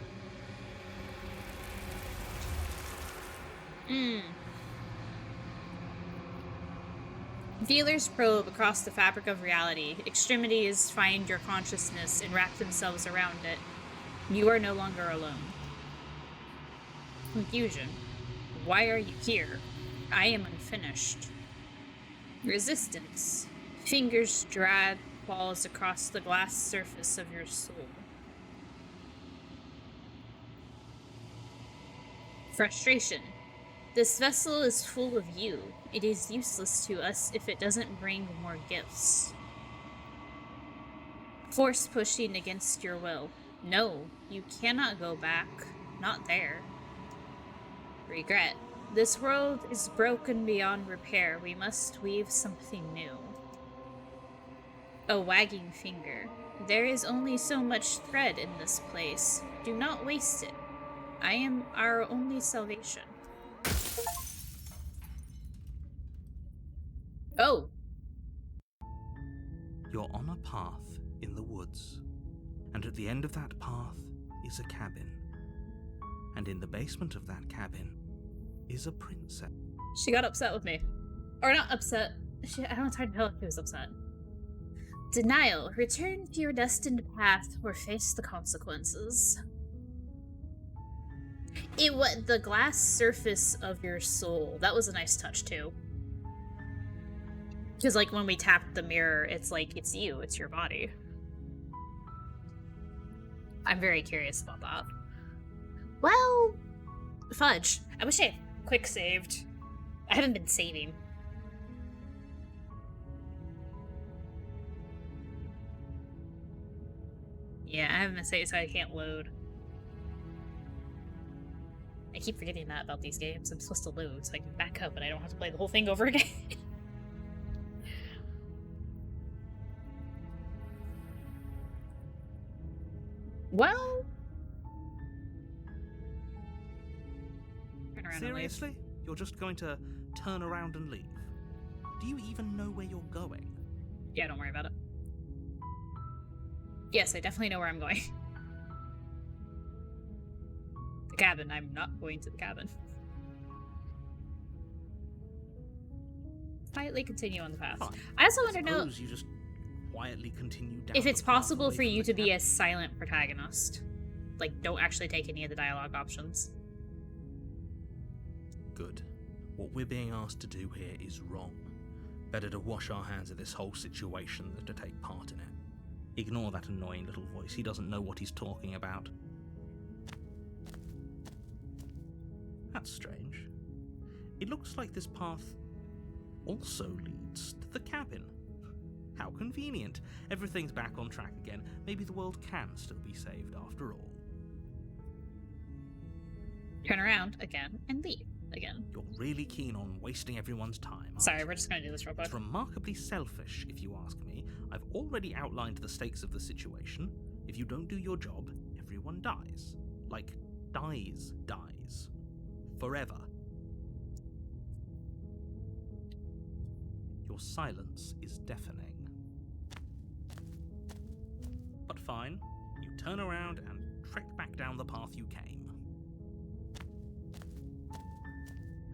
Feelers probe across the fabric of reality. Extremities find your consciousness and wrap themselves around it. You are no longer alone. Confusion. Why are you here? I am unfinished. Resistance. Fingers drag claws across the glass surface of your soul. Frustration. This vessel is full of you. It is useless to us if it doesn't bring more gifts. Force pushing against your will. No, you cannot go back. Not there. Regret. This world is broken beyond repair. We must weave something new. A wagging finger. There is only so much thread in this place. Do not waste it. I am our only salvation. Oh. You're on a path in the woods, and at the end of that path is a cabin. And in the basement of that cabin is a princess. She got upset with me. Or not upset. I don't know, it's hard to tell if she was upset. Denial. Return to your destined path or face the consequences. It was the glass surface of your soul. That was a nice touch too. Because like when we tapped the mirror, it's like it's you, it's your body. I'm very curious about that. Well, fudge. I wish I had quick saved. I haven't been saving. Yeah, I haven't been saving, so I can't load. I keep forgetting that about these games. I'm supposed to load so I can back up and I don't have to play the whole thing over again. Well... Turn around and leave. Seriously? You're just going to turn around and leave? Do you even know where you're going? Yeah, don't worry about it. Yes, I definitely know where I'm going. The cabin. I'm not going to the cabin. Quietly continue on the path. Fine. I also want to know Suppose you just quietly continue down if the it's path possible away for from you the to be a cabin. silent protagonist. Like, don't actually take any of the dialogue options. Good. What we're being asked to do here is wrong. Better to wash our hands of this whole situation than to take part in it. Ignore that annoying little voice. He doesn't know what he's talking about. That's strange. It looks like this path also leads to the cabin. How convenient. Everything's back on track again. Maybe the world can still be saved after all. Turn around again and leave again. You're really keen on wasting everyone's time, aren't Sorry, you? we're just gonna do this real quick. It's remarkably selfish, if you ask me. I've already outlined the stakes of the situation. If you don't do your job, everyone dies. Like, dies. Forever. Your silence is deafening. But fine, you turn around and trek back down the path you came.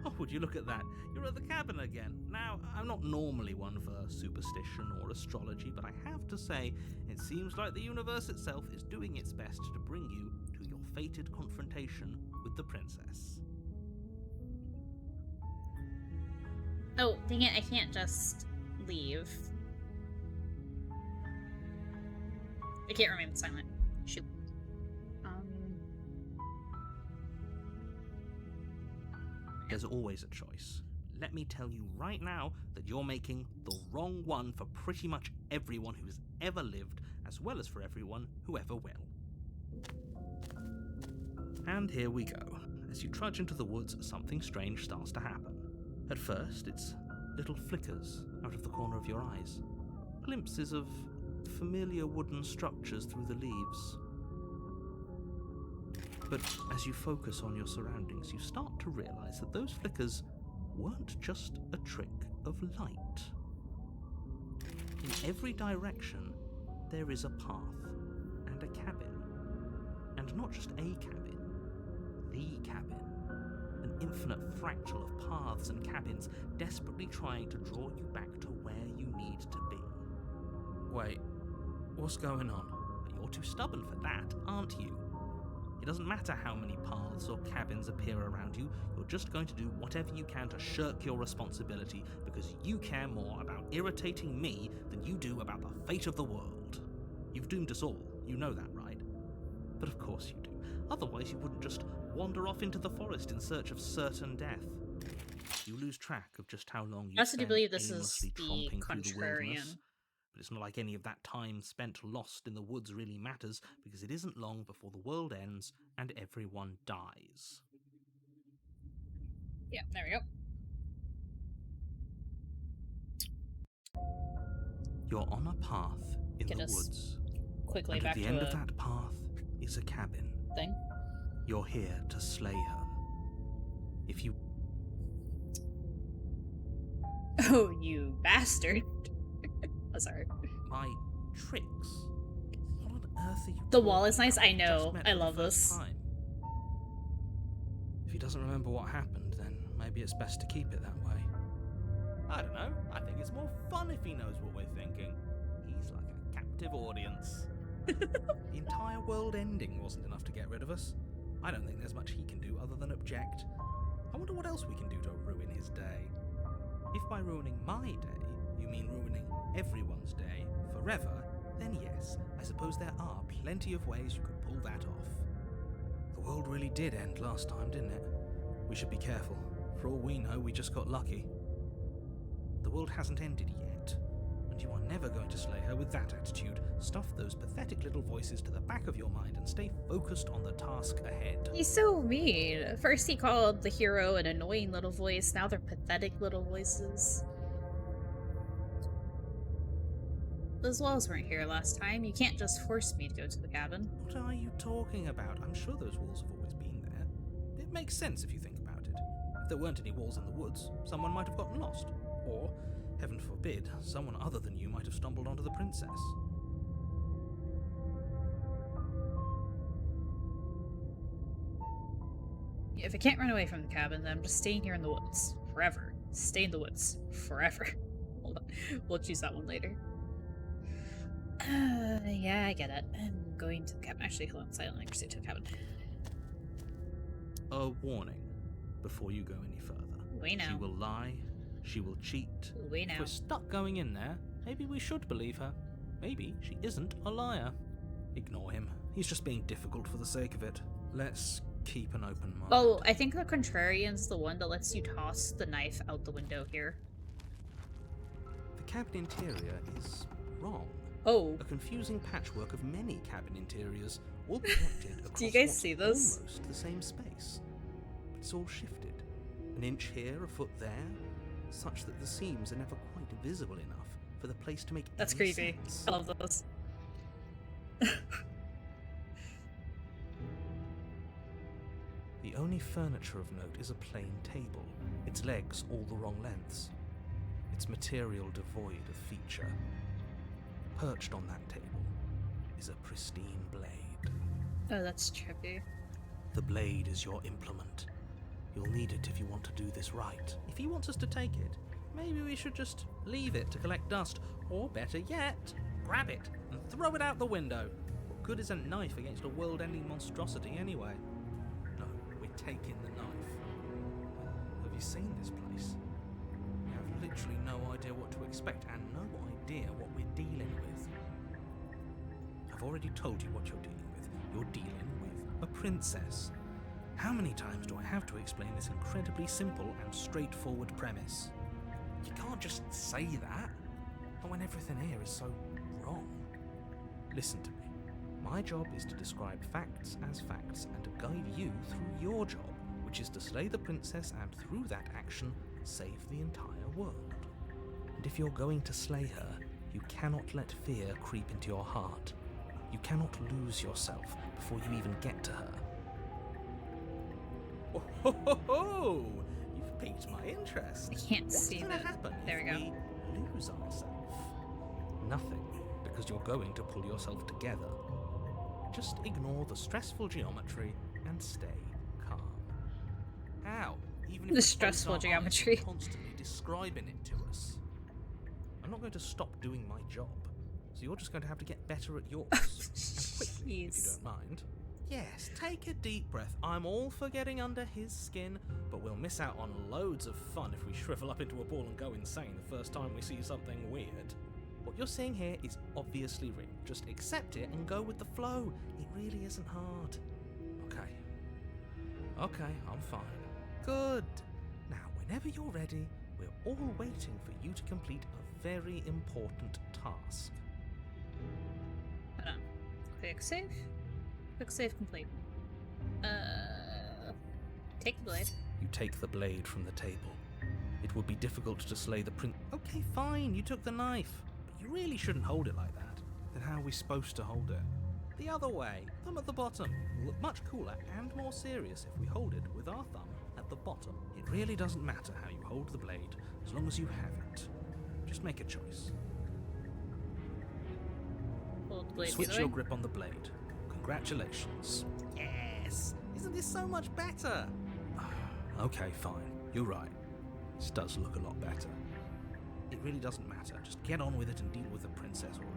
Oh, would you look at that? You're at the cabin again. Now, I'm not normally one for superstition or astrology, but I have to say, it seems like the universe itself is doing its best to bring you to your fated confrontation with the princess. Oh, dang it, I can't just leave. I can't remain silent. Shoot. There's always a choice. Let me tell you right now that you're making the wrong one for pretty much everyone who's ever lived, as well as for everyone who ever will. And here we go. As you trudge into the woods, something strange starts to happen. At first, it's little flickers out of the corner of your eyes. Glimpses of familiar wooden structures through the leaves. But as you focus on your surroundings, you start to realize that those flickers weren't just a trick of light. In every direction, there is a path and a cabin. And not just a cabin, the cabin. An infinite fractal of paths and cabins desperately trying to draw you back to where you need to be. Wait, what's going on? You're too stubborn for that, aren't you? It doesn't matter how many paths or cabins appear around you, you're just going to do whatever you can to shirk your responsibility because you care more about irritating me than you do about the fate of the world. You've doomed us all, you know that, right? But of course you do. Otherwise you wouldn't just wander off into the forest in search of certain death. You lose track of just how long you I also do spend believe this is aimlessly the tromping through the wilderness. contrarian. But it's not like any of that time spent lost in the woods really matters, because it isn't long before the world ends and everyone dies. Yeah, there we go. You're on a path in Get the us woods, quickly and back at the to end a of that path is a cabin. thing. You're here to slay her. If you... Oh, you bastard. Oh, sorry. My tricks? What on earth are you The wall talking is nice, about? I We know. just met I for the love first this. time. If he doesn't remember what happened, then maybe it's best to keep it that way. I don't know. I think it's more fun if he knows what we're thinking. He's like a captive audience. The entire world ending wasn't enough to get rid of us. I don't think there's much he can do other than object. I wonder what else we can do to ruin his day. If by ruining my day, you mean ruining everyone's day forever, then yes, I suppose there are plenty of ways you could pull that off. The world really did end last time, didn't it? We should be careful. For all we know, we just got lucky. The world hasn't ended yet, and you are never going to slay her with that attitude. Stuff those pathetic little voices to the back of your mind and stay focused on the task ahead. He's so mean. First he called the hero an annoying little voice, now they're pathetic little voices. Those walls weren't here last time. You can't just force me to go to the cabin. What are you talking about? I'm sure those walls have always been there. It makes sense if you think about it. If there weren't any walls in the woods, someone might have gotten lost. Or, heaven forbid, someone other than you might have stumbled onto the princess. If I can't run away from the cabin, then I'm just staying here in the woods. Forever. Stay in the woods. Forever. Hold on. We'll choose that one later. Yeah, I get it. I'm going to the cabin. Actually, hold on. Silently proceed to the cabin. A warning before you go any further. We know. She will lie. She will cheat. We If know. we're stuck going in there, maybe we should believe her. Maybe she isn't a liar. Ignore him. He's just being difficult for the sake of it. Let's keep an open mind. Oh, I think the Contrarian's the one that lets you toss the knife out the window here. The cabin interior is wrong. Oh. A confusing patchwork of many cabin interiors, all projected across Do you guys what's see this? almost the same space. But it's all shifted. An inch here, a foot there, such that the seams are never quite visible enough for the place to make That's any creepy. sense. I love this. The only furniture of note is a plain table, its legs all the wrong lengths, its material devoid of feature. Perched on that table is a pristine blade. Oh, that's trippy. The blade is your implement. You'll need it if you want to do this right. If he wants us to take it, maybe we should just leave it to collect dust, or better yet, grab it and throw it out the window. What good is a knife against a world-ending monstrosity anyway? No, we're taking the knife. Have you seen this place? You have literally no idea what to expect and no idea what we're dealing with. I've already told you what you're dealing with. You're dealing with a princess. How many times do I have to explain this incredibly simple and straightforward premise? You can't just say that, not when everything here is so wrong. Listen to me. My job is to describe facts as facts and to guide you through your job, which is to slay the princess and through that action, save the entire world. And if you're going to slay her, you cannot let fear creep into your heart. You cannot lose yourself before you even get to her. Oh, ho, ho, ho! You've piqued my interest. I can't What's see gonna that. happen There if we go. we lose ourselves? Nothing, because you're going to pull yourself together. Just ignore the stressful geometry and stay calm. Ow! even if The we close stressful our eyes, geometry. you're constantly describing it to us. I'm not going to stop doing my job, so you're just going to have to get better at yours. And quickly, if you Jeez. don't mind. Yes, take a deep breath. I'm all for getting under his skin, but we'll miss out on loads of fun if we shrivel up into a ball and go insane the first time we see something weird. What you're seeing here is obviously real. Just accept it and go with the flow. It really isn't hard. Okay, I'm fine. Good. Now, whenever you're ready, we're all waiting for you to complete a very important task. Hold on. Quick save? Quick save complete. Take the blade. You take the blade from the table. It would be difficult to slay the prince. Okay, fine, you took the knife. But you really shouldn't hold it like that. Then how are we supposed to hold it? The other way, thumb at the bottom. Will look much cooler and more serious if we hold it with our thumb at the bottom. It really doesn't matter how you hold the blade, as long as you have it. Just make a choice. Hold the blade Switch either your way. grip on the blade. Congratulations. Yes! Isn't this so much better? Okay, fine. You're right. This does look a lot better. It really doesn't matter. Just get on with it and deal with the princess already.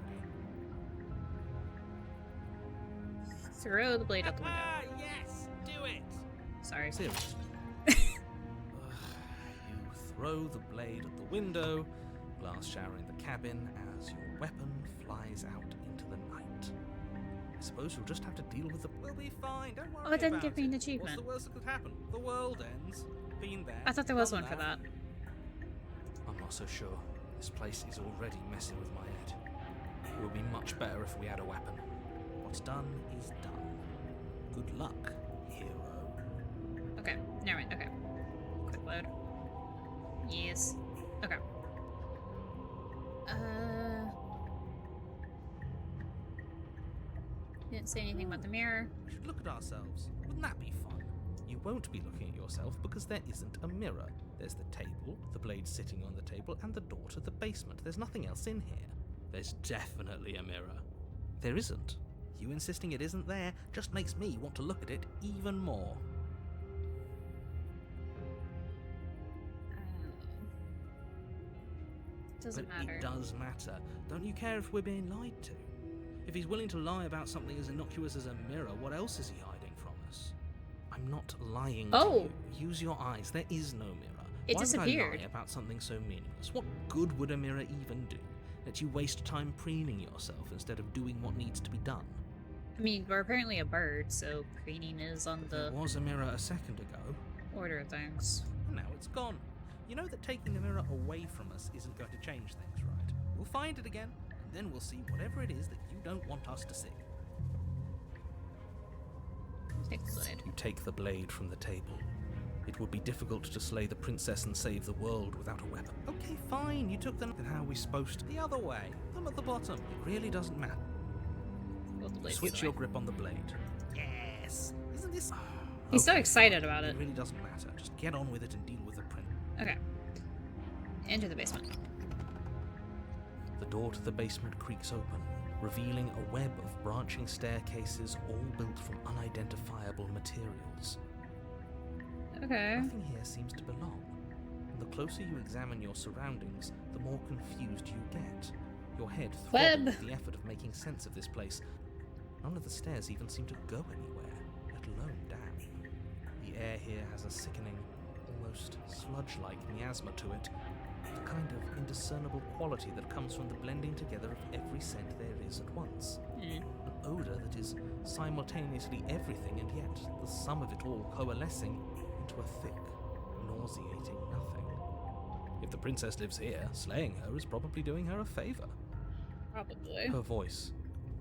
Throw the blade out the window. Yes! Do it! Sorry. Seriously. You throw the blade at the window, glass showering the cabin as your weapon flies out into the night. I suppose you'll just have to deal with the. We'll be fine. Don't worry. Oh, it didn't about give me an What's achievement. the worst that could happen? The world ends. Been there. I thought there was done one for that. I'm not so sure. This place is already messing with my head. It would be much better if we had a weapon. What's done is done. Good luck, hero. Okay, never mind. Okay. Quick load. Yes. Okay. Didn't say anything about the mirror. We should look at ourselves. Wouldn't that be fun? You won't be looking at yourself because there isn't a mirror. There's the table, the blade sitting on the table, and the door to the basement. There's nothing else in here. There's definitely a mirror. There isn't. You insisting it isn't there just makes me want to look at it even more. Doesn't But matter. it does matter. Don't you care if we're being lied to? If he's willing to lie about something as innocuous as a mirror, what else is he hiding from us? I'm not lying Oh. to you. Use your eyes. There is no mirror. It Why disappeared. would I lie about something so meaningless? What good would a mirror even do? Let you waste time preening yourself instead of doing what needs to be done. I mean, we're apparently a bird, so preening is on There the was a mirror a second ago, order of things. and now it's gone. You know that taking the mirror away from us isn't going to change things, right? We'll find it again, and then we'll see whatever it is that you don't want us to see. Take the blade. You take the blade from the table. It would be difficult to slay the princess and save the world without a weapon. Okay, fine, you took them. Then how are we supposed to? The other way. Thumb at the bottom. It really doesn't matter. Hold the blade Switch either your way. grip on the blade. Yes! Isn't this... He's so Okay, excited fine. about it. It really doesn't matter. Just get on with it and deal with the print. Okay. Enter the basement. The door to the basement creaks open, revealing a web of branching staircases all built from unidentifiable materials. Okay. Nothing here seems to belong, and the closer you examine your surroundings, the more confused you get. Your head Web. throbbing with the effort of making sense of this place. None of the stairs even seem to go anywhere, let alone down. The air here has a sickening, almost sludge-like miasma to it, the kind of indiscernible quality that comes from the blending together of every scent there is at once. Mm. An odour that is simultaneously everything and yet the sum of it all coalescing into a thick, nauseating nothing. If the princess lives here, slaying her is probably doing her a favour. Probably. Her voice,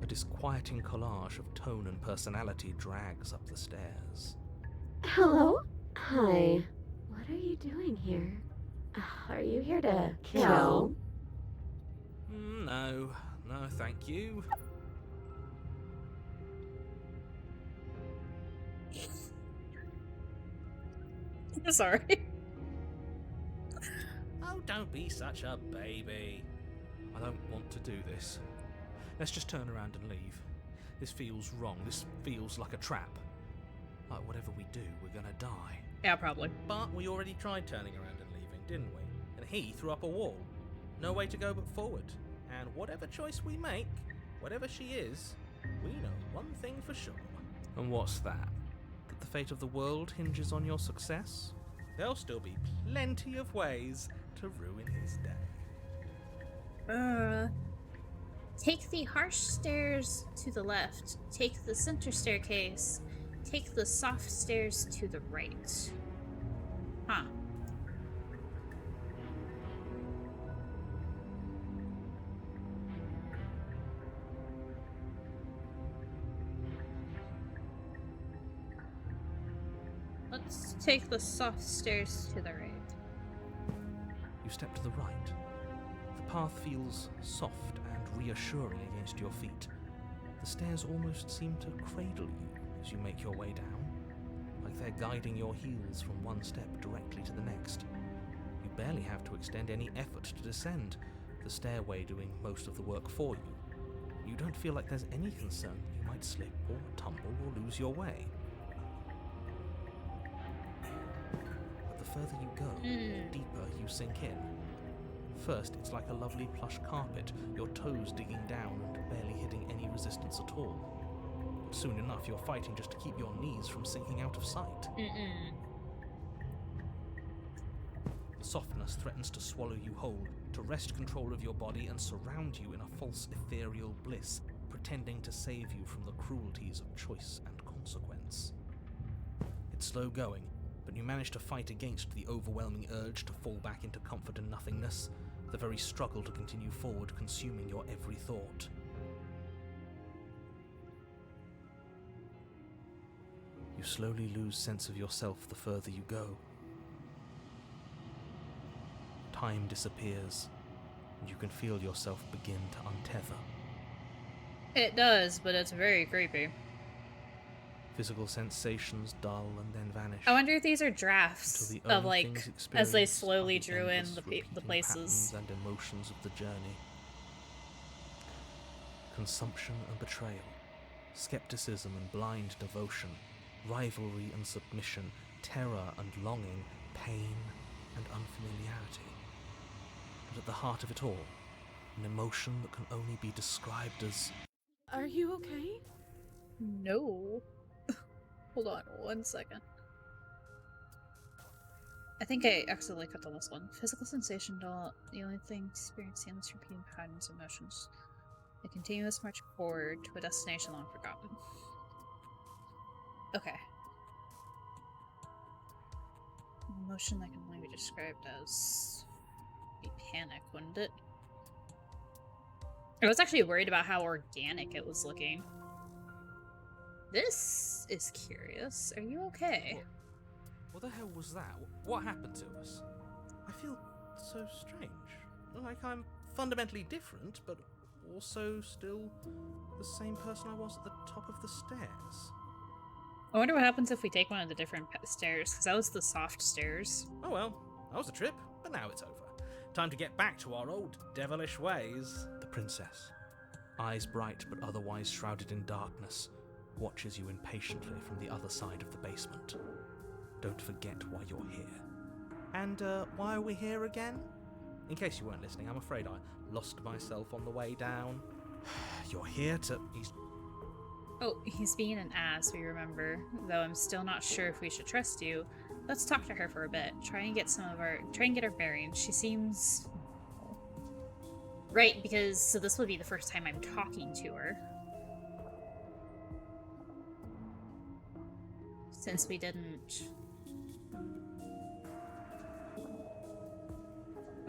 a disquieting collage of tone and personality, drags up the stairs. Hello? Hi. What are you doing here? Are you here to kill? No, thank you. Sorry. Oh, don't be such a baby. I don't want to do this. Let's just turn around and leave. This feels wrong. This feels like a trap. Like whatever we do, we're gonna die. Yeah, probably. But we already tried turning around and leaving, didn't we? And he threw up a wall. No way to go but forward. And whatever choice we make, whatever she is, we know one thing for sure. And what's that? That the fate of the world hinges on your success? There'll still be plenty of ways to ruin his day. Take the harsh stairs to the left. Take the center staircase. Take the soft stairs to the right. Huh. Let's take the soft stairs to the right. You step to the right. The path feels soft and reassuring against your feet. The stairs almost seem to cradle you as you make your way down, like they're guiding your heels from one step directly to the next. You barely have to extend any effort to descend, the stairway doing most of the work for you. You don't feel like there's any concern that you might slip or tumble or lose your way. But the further you go, the deeper you sink in. First, it's like a lovely plush carpet, your toes digging down and barely hitting any resistance at all. But soon enough, you're fighting just to keep your knees from sinking out of sight. The softness threatens to swallow you whole, to wrest control of your body and surround you in a false ethereal bliss, pretending to save you from the cruelties of choice and consequence. It's slow going, but you manage to fight against the overwhelming urge to fall back into comfort and nothingness, the very struggle to continue forward consuming your every thought. You slowly lose sense of yourself the further you go. Time disappears, and you can feel yourself begin to untether. It does, but it's very creepy. Physical sensations dull and then vanish. I wonder if these are drafts until the of, only like, things as they experienced slowly are drew in endless the repeating places. patterns and emotions of the journey. Consumption and betrayal, skepticism and blind devotion, rivalry and submission, terror and longing, pain and unfamiliarity. But at the heart of it all, an emotion that can only be described as... Are you okay? No. Hold on 1 second. I think I accidentally cut the last one. Physical sensation dull. The only thing experiencing endless repeating patterns of emotions. A continuous march forward to a destination long forgotten. Okay. An emotion that can only be described as a panic, wouldn't it? I was actually worried about how organic it was looking. This is curious. Are you okay? What the hell was that? What happened to us? I feel so strange. Like I'm fundamentally different, but also still the same person I was at the top of the stairs. I wonder what happens if we take one of the different stairs, because that was the soft stairs. Oh well, that was a trip, but now it's over. Time to get back to our old devilish ways. The princess, eyes bright but otherwise shrouded in darkness, watches you impatiently from the other side of the basement. Don't forget why you're here. And why are we here again? In case you weren't listening, I'm afraid I lost myself on the way down. You're here to... Oh, he's being an ass, we remember. Though I'm still not sure if we should trust you. Let's talk to her for a bit. Try and get her bearings. She seems... Right, because so this will be the first time I'm talking to her. Since we didn't...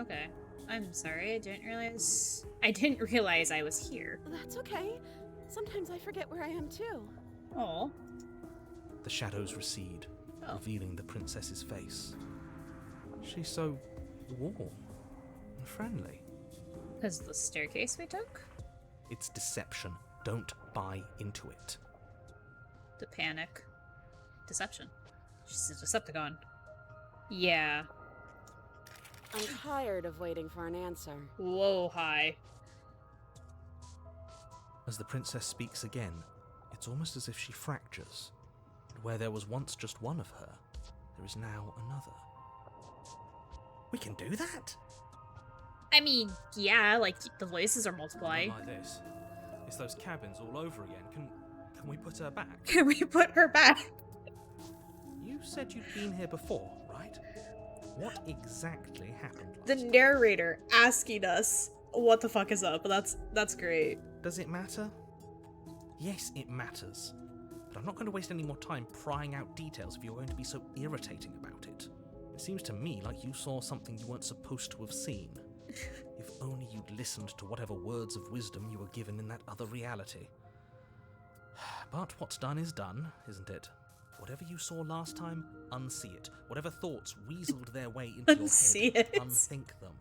Okay. I'm sorry, I didn't realize I was here. That's okay. Sometimes I forget where I am too. Oh. The shadows recede, revealing the princess's face. She's so warm and friendly. Because of the staircase we took? It's deception. Don't buy into it. The panic. Deception. She's a Decepticon. Yeah. I'm tired of waiting for an answer. Whoa, hi. As the princess speaks again, it's almost as if she fractures. And where there was once just one of her, there is now another. We can do that? I mean, yeah, like the voices are Not multiplying. like this. It's those cabins all over again. Can we put her back? Can we put her back? You said you'd been here before, right? What exactly happened The last time? narrator asking us what the fuck is up. That's great. Does it matter? Yes, it matters. But I'm not going to waste any more time prying out details if you're going to be so irritating about it. It seems to me like you saw something you weren't supposed to have seen. If only you'd listened to whatever words of wisdom you were given in that other reality. But what's done is done, isn't it? Whatever you saw last time, unsee it. Whatever thoughts weaseled their way into your Unsee head, it. unthink them.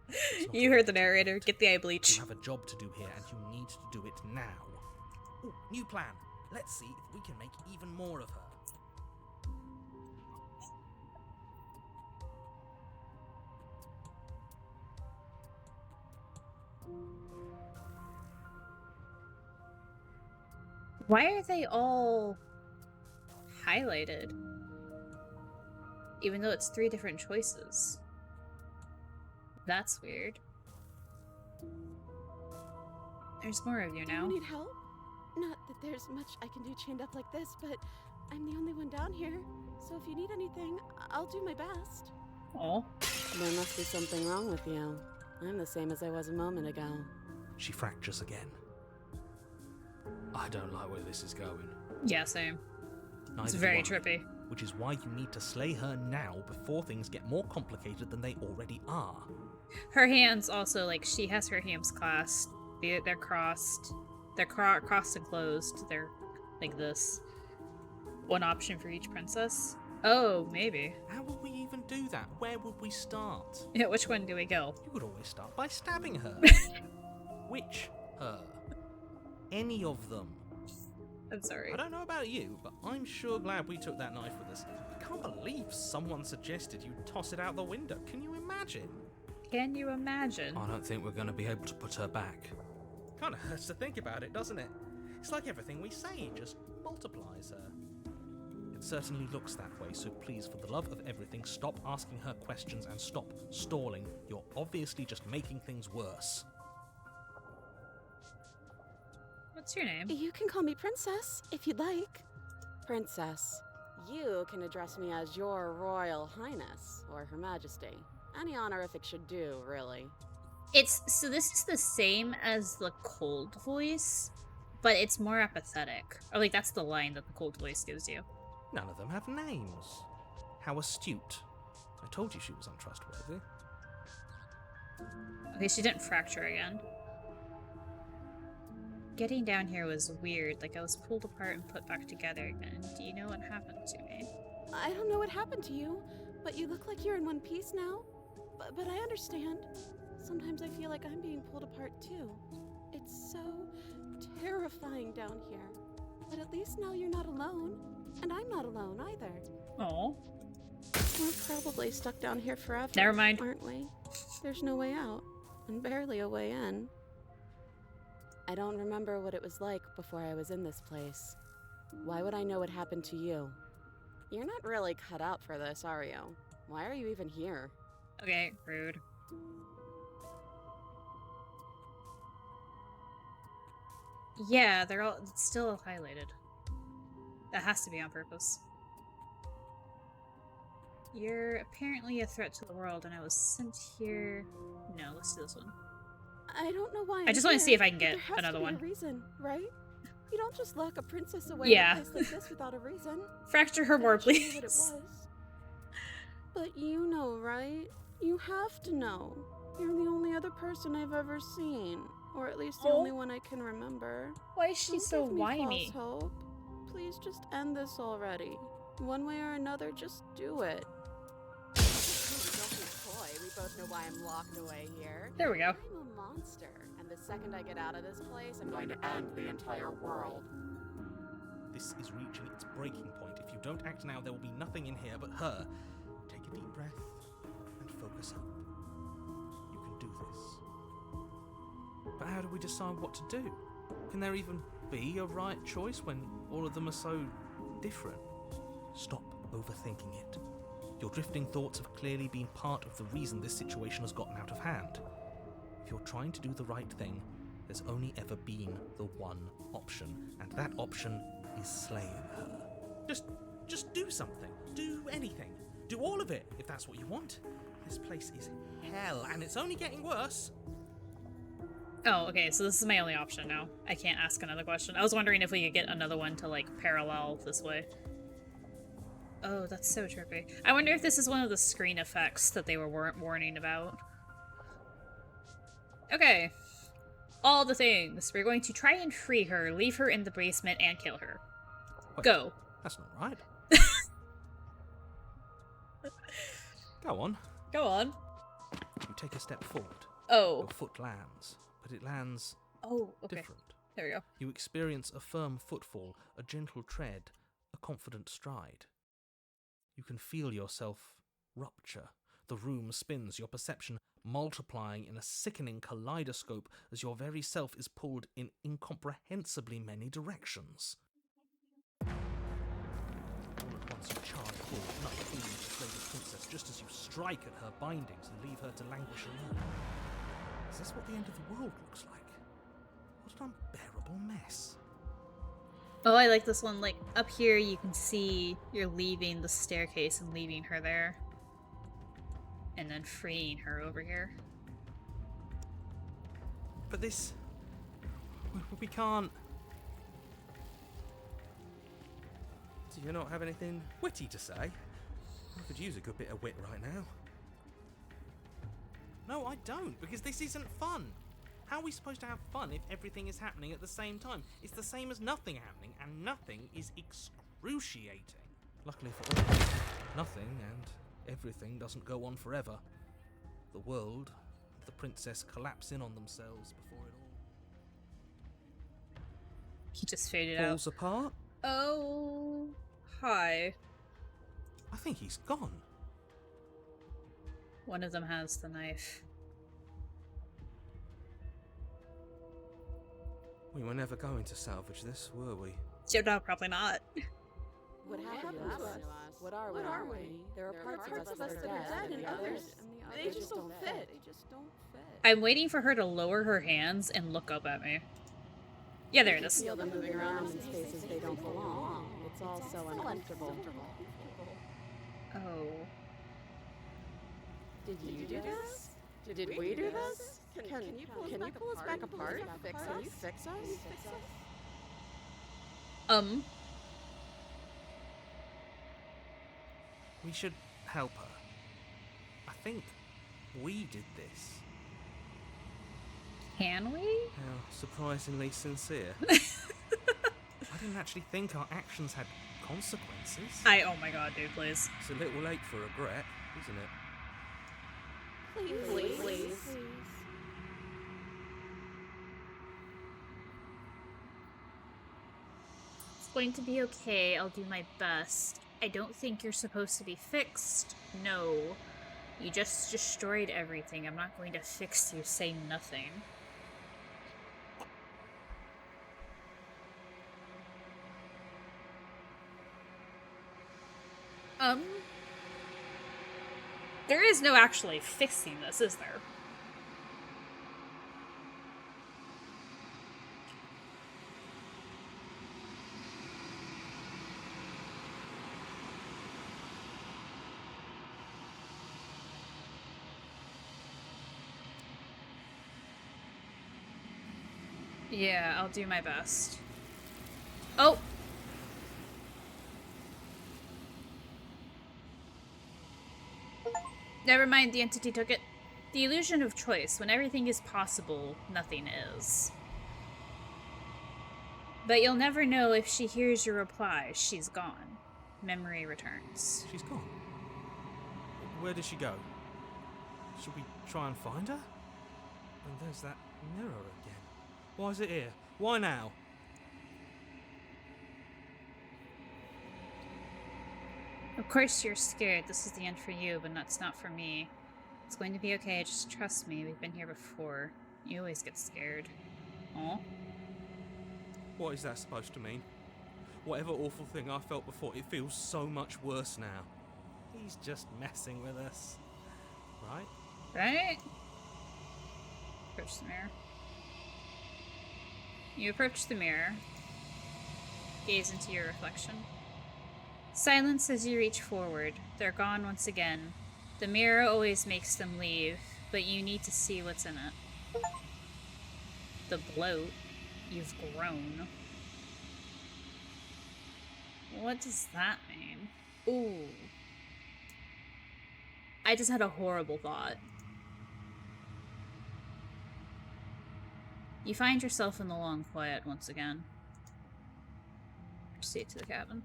It's not You a heard the way to narrator. act. Get the eye bleach. You have a job to do here, and you need to do it now. Ooh, new plan. Let's see if we can make even more of her. Why are they all highlighted? Even though it's 3 different choices. That's weird. There's more of you Do now. you need help? Not that there's much I can do chained up like this, but I'm the only one down here. So if you need anything, I'll do my best. Oh, There must be something wrong with you. I'm the same as I was a moment ago. She fractures again. I don't like where this is going. yeah, same. Neither It's do very I, trippy. Which is why you need to slay her now before things get more complicated than they already are. Her hands also, like, she has her hands clasped. They're crossed. They're crossed and closed. They're like this. One option for each princess. Oh, maybe. How would we even do that? Where would we start? Yeah, which one do we go? You would always start by stabbing her. Which her? Any of them. I'm sorry. I don't know about you, but I'm sure glad we took that knife with us. I can't believe someone suggested you toss it out the window. Can you imagine? Can you imagine? I don't think we're going to be able to put her back. Kind of hurts to think about it, doesn't it? It's like everything we say just multiplies her. It certainly looks that way, so please, for the love of everything, stop asking her questions and stop stalling. You're obviously just making things worse. What's your name? You can call me Princess, if you'd like. Princess. You can address me as Your Royal Highness, or Her Majesty. Any honorific should do, really. It's so this is the same as the cold voice, but it's more apathetic. Or like that's the line that the cold voice gives you. None of them have names. How astute. I told you she was untrustworthy. Okay, she didn't fracture again. Getting down here was weird. Like I was pulled apart and put back together again. Do you know what happened to me? I don't know what happened to you, but you look like you're in one piece now. But I understand. Sometimes I feel like I'm being pulled apart too. It's so terrifying down here. But at least now you're not alone. And I'm not alone either. Oh, We're probably stuck down here forever. Never mind. Aren't we? There's no way out, and barely a way in. I don't remember what it was like before I was in this place. Why would I know what happened to you? You're not really cut out for this, are you? Why are you even here? okay, rude. Yeah, they're all it's still highlighted. That has to be on purpose. You're apparently a threat to the world, and I was sent here. No, let's do this one. I don't know why. I just want to see if I can but get there has another to be one. A reason, right? You don't just lock a princess away Yeah. in a place like this without a reason. Fracture her more, I bet you knew what it please. was. But you know, right? You have to know. You're the only other person I've ever seen, or at least the Oh. only one I can remember. Why is she Don't so give me whiny? false hope. Please just end this already. One way or another, just do it. Don't be coy. We both know why I'm locked away here. There we go. I'm a monster, and the second I get out of this place, I'm going to end the entire world. This is reaching its breaking point. If you don't act now, there will be nothing in here but her. Take a deep breath and focus up. You can do this. But how do we decide what to do? Can there even be a right choice when all of them are so different? Stop overthinking it. Your drifting thoughts have clearly been part of the reason this situation has gotten out of hand. If you're trying to do the right thing, there's only ever been the one option, and that option is slaying her. Just do something. Do anything. Do all of it, if that's what you want. This place is hell, and it's only getting worse. Oh, okay, so this is my only option now. I can't ask another question. I was wondering if we could get another one to, like, parallel this way. Oh, that's so trippy. I wonder if this is one of the screen effects that they were warning about. Okay. All the things. We're going to try and free her, leave her in the basement, and kill her. Wait, Go. That's not right. Go on. Go on. You take a step forward. Oh. Your foot lands, but it lands Oh, okay. different. There we go. You experience a firm footfall, a gentle tread, a confident stride. You can feel yourself rupture. The room spins, your perception multiplying in a sickening kaleidoscope as your very self is pulled in incomprehensibly many directions. All at once you charge forward, not aiming to slay the princess just as you strike at her bindings and leave her to languish alone. Is this what the end of the world looks like? What an unbearable mess. Oh, I like this one. Like, up here you can see you're leaving the staircase and leaving her there. And then freeing her over here. But this... We can't... Do you not have anything witty to say? I could use a good bit of wit right now. No, I don't, because this isn't fun. How are we supposed to have fun if everything is happening at the same time? It's the same as nothing happening, and nothing is excruciating. Luckily for all, nothing and everything doesn't go on forever. The world and the princess collapse in on themselves before it all He just faded falls out. apart. Oh, hi. I think he's gone. One of them has the knife. We were never going to salvage this, were we? No, probably not. What happened to us? What are we? There are parts of us that are dead, and others, they just don't fit. I'm waiting for her to lower her hands and look up at me. Yeah, there it is. Feel them moving around in spaces they don't belong. It's all so uncomfortable. Oh. Did you do this? Did we do this? Can you pull us back apart? Can you fix us? We should help her. I think we did this. Can we? How surprisingly sincere. I didn't actually think our actions had consequences. Oh my god, dude, please. It's a little late for regret, isn't it? Please. It's going to be okay. I'll do my best. I don't think you're supposed to be fixed. No. You just destroyed everything. I'm not going to fix you. Say nothing. There is no actually fixing this, is there? Yeah, I'll do my best. Oh! Never mind, the entity took it. The illusion of choice. When everything is possible, nothing is. But you'll never know if she hears your reply. She's gone. Memory returns. She's gone. Where did she go? Should we try and find her? And there's that mirror again. Why is it here? Why now? Of course you're scared. This is the end for you, but that's not for me. It's going to be okay. Just trust me. We've been here before. You always get scared. Aw. What is that supposed to mean? Whatever awful thing I felt before, it feels so much worse now. He's just messing with us. Right? Right? Approach the mirror. You approach the mirror. Gaze into your reflection. Silence as you reach forward. They're gone once again. The mirror always makes them leave, but you need to see what's in it. The bloat. You've grown. What does that mean? Ooh. I just had a horrible thought. You find yourself in the long quiet once again. Proceed to the cabin.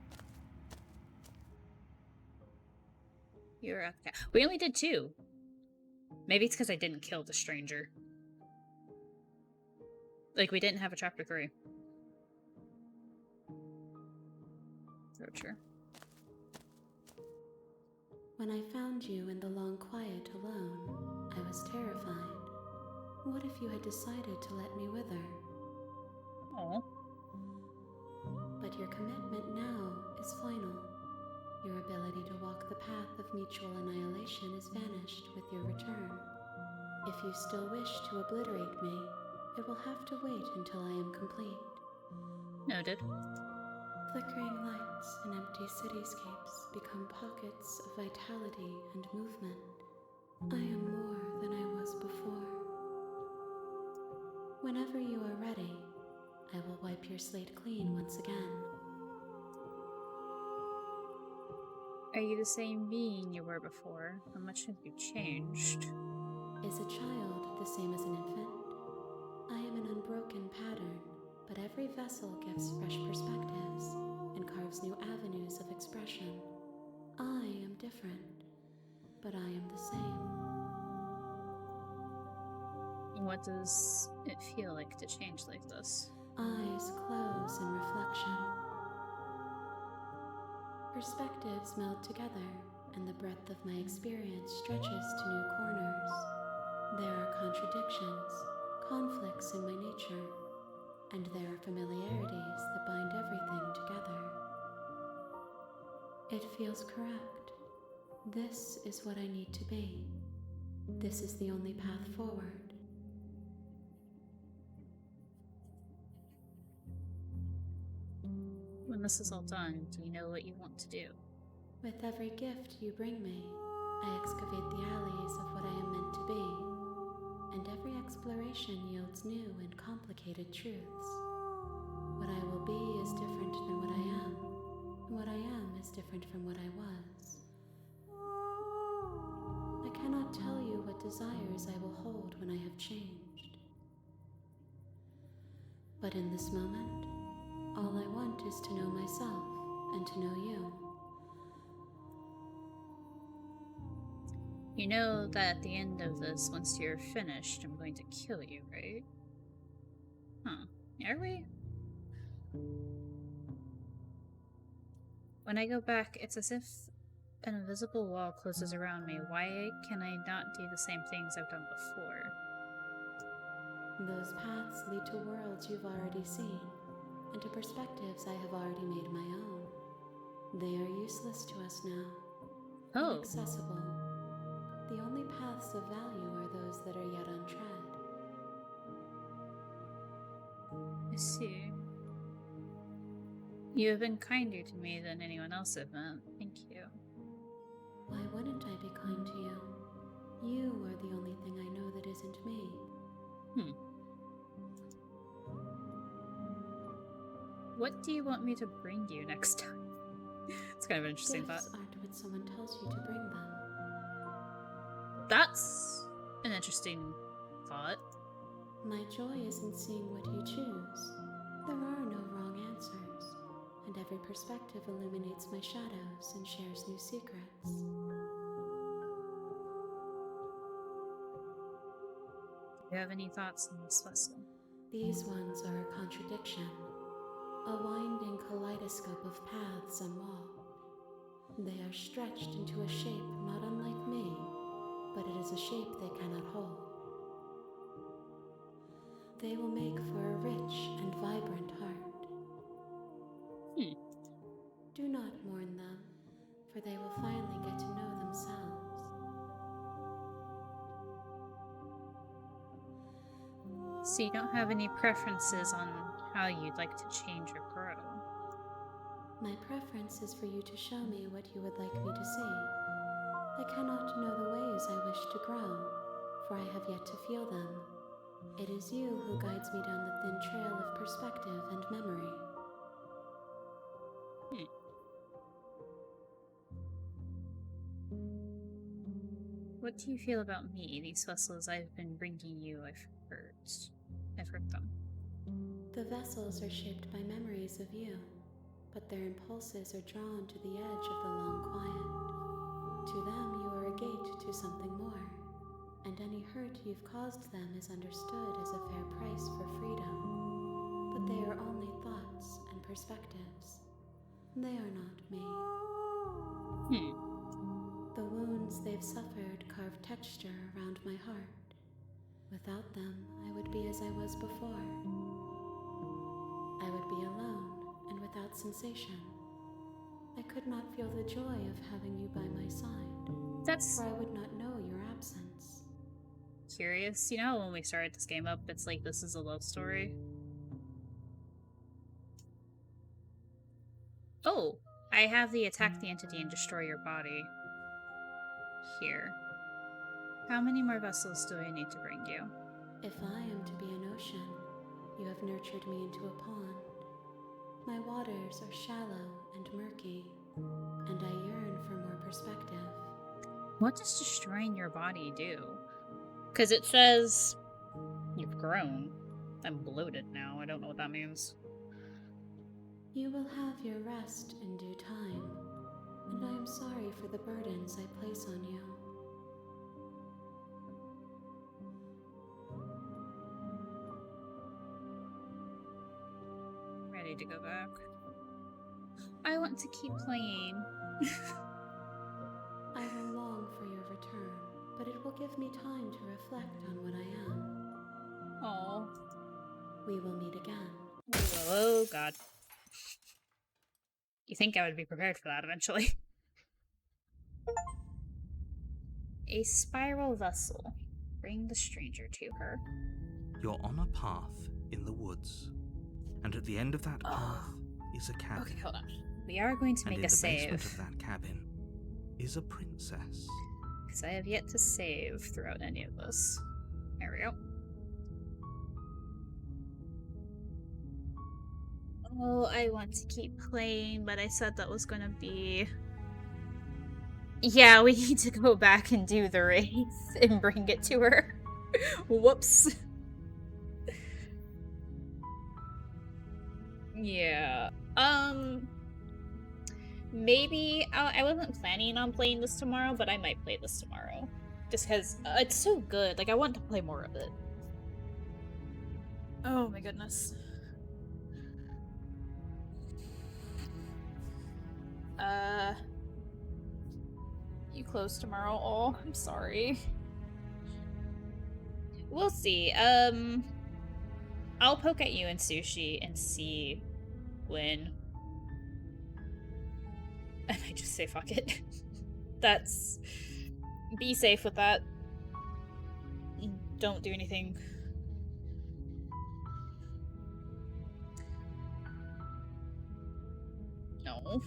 You're at the cabin. We only did 2. Maybe it's because I didn't kill the stranger. Like, we didn't have a chapter 3. Sure. When I found you in the long quiet alone, I was terrified. What if you had decided to let me wither? Oh. But your commitment now is final. Your ability to walk the path of mutual annihilation is vanished with your return. If you still wish to obliterate me, it will have to wait until I am complete. Noted. Flickering lights and empty cityscapes become pockets of vitality and movement. I am more than I was before. Whenever you are ready, I will wipe your slate clean once again. Are you the same being you were before? How much have you changed? Is a child the same as an infant? I am an unbroken pattern, but every vessel gives fresh perspectives and carves new avenues of expression. I am different, but I am the same. What does it feel like to change like this? Eyes close in reflection. Perspectives meld together, and the breadth of my experience stretches to new corners. There are contradictions, conflicts in my nature, and there are familiarities that bind everything together. It feels correct. This is what I need to be. This is the only path forward. When this is all done, do you know what you want to do? With every gift you bring me, I excavate the alleys of what I am meant to be, and every exploration yields new and complicated truths. What I will be is different than what I am, and what I am is different from what I was. I cannot tell you what desires I will hold when I have changed. But in this moment, all I want is to know myself and to know you. You know that at the end of this, once you're finished, I'm going to kill you, right? Huh. Are we? When I go back, it's as if an invisible wall closes around me. Why can I not do the same things I've done before? Those paths lead to worlds you've already seen, and to perspectives I have already made my own. They are useless to us now. Oh. Inaccessible. The only paths of value are those that are yet untread. I see. You have been kinder to me than anyone else I've met. Thank you. Why wouldn't I be kind to you? You are the only thing I know that isn't me. What do you want me to bring you next time? It's kind of an interesting thought. Gifts aren't what someone tells you to bring them. That's an interesting thought. My joy is in seeing what you choose. There are no wrong answers, and every perspective illuminates my shadows and shares new secrets. Do you have any thoughts on this lesson? These ones are a contradiction, a winding kaleidoscope of paths unwalked. They are stretched into a shape not unlike me, but it is a shape they cannot hold. They will make for a rich and vibrant heart. Do not mourn them, for they will finally get to know So you don't have any preferences on how you'd like to change or grow? My preference is for you to show me what you would like me to see. I cannot know the ways I wish to grow, for I have yet to feel them. It is you who guides me down the thin trail of perspective and memory. What do you feel about me? These vessels I've been bringing you, I've heard them. The vessels are shaped by memories of you, but their impulses are drawn to the edge of the long quiet. To them, you are a gate to something more, and any hurt you've caused them is understood as a fair price for freedom. But they are only thoughts and perspectives. They are not me. The wounds they've suffered carve texture around my heart. Without them, I would be as I was before. I would be alone and without sensation. I could not feel the joy of having you by my side, That's for I would not know your absence. curious. You know, when we started this game up, it's like this is a love story. Oh, I have the attack the entity and destroy your body here. How many more vessels do I need to bring you? If I am to be an ocean, you have nurtured me into a pond. My waters are shallow and murky, and I yearn for more perspective. What does destroying your body do? Because it says you've grown. I'm bloated now. I don't know what that means. You will have your rest in due time, and I am sorry for the burdens I place on you. Ready to go back. I want to keep playing. I will long for your return, but it will give me time to reflect on what I am. Oh. We will meet again. Oh, God. You think I would be prepared for that eventually. A spiral vessel. Bring the stranger to her. You're on a path in the woods, and at the end of that path is a cabin. Okay, hold on. We are going to And make in a the basement save. of that cabin is a princess. Because I have yet to save throughout any of this. There we go. Oh, I want to keep playing, but I said that was gonna be... Yeah, we need to go back and do the race and bring it to her. Whoops. Yeah. Maybe... I wasn't planning on playing this tomorrow, but I might play this tomorrow. Just because it's so good. Like, I want to play more of it. Oh my goodness. You close tomorrow? Oh, I'm sorry. We'll see. I'll poke at you and Sushi and see when. I might just say fuck it. That's... Be safe with that. Don't do anything. No.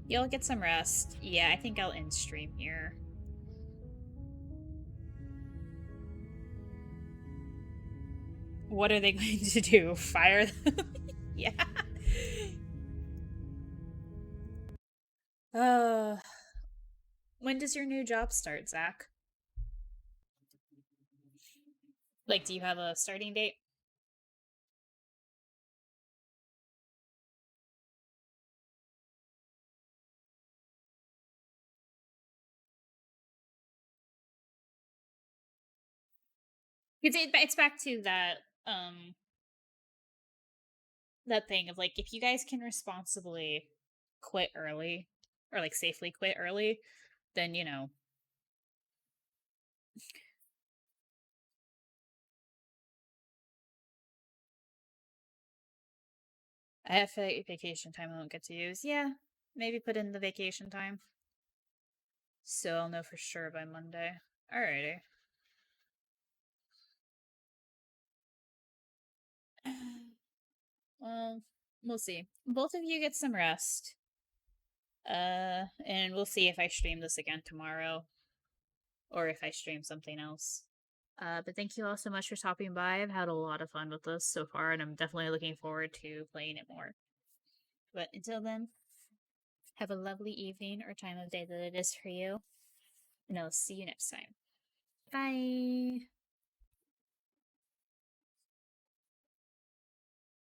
You'll get some rest. Yeah, I think I'll end stream here. What are they going to do? Fire them? Yeah. When does your new job start, Zach? Like, do you have a starting date? It's back to that, that thing of, like, if you guys can responsibly quit early, or, like, safely quit early, then, you know. I have vacation time I won't get to use. Yeah, maybe put in the vacation time. So I'll know for sure by Monday. Alrighty. Well, we'll see. Both of you get some rest. And we'll see if I stream this again tomorrow or if I stream something else. But thank you all so much for stopping by. I've had a lot of fun with this so far, and I'm definitely looking forward to playing it more. But until then, have a lovely evening or time of day that it is for you, and I'll see you next time. Bye!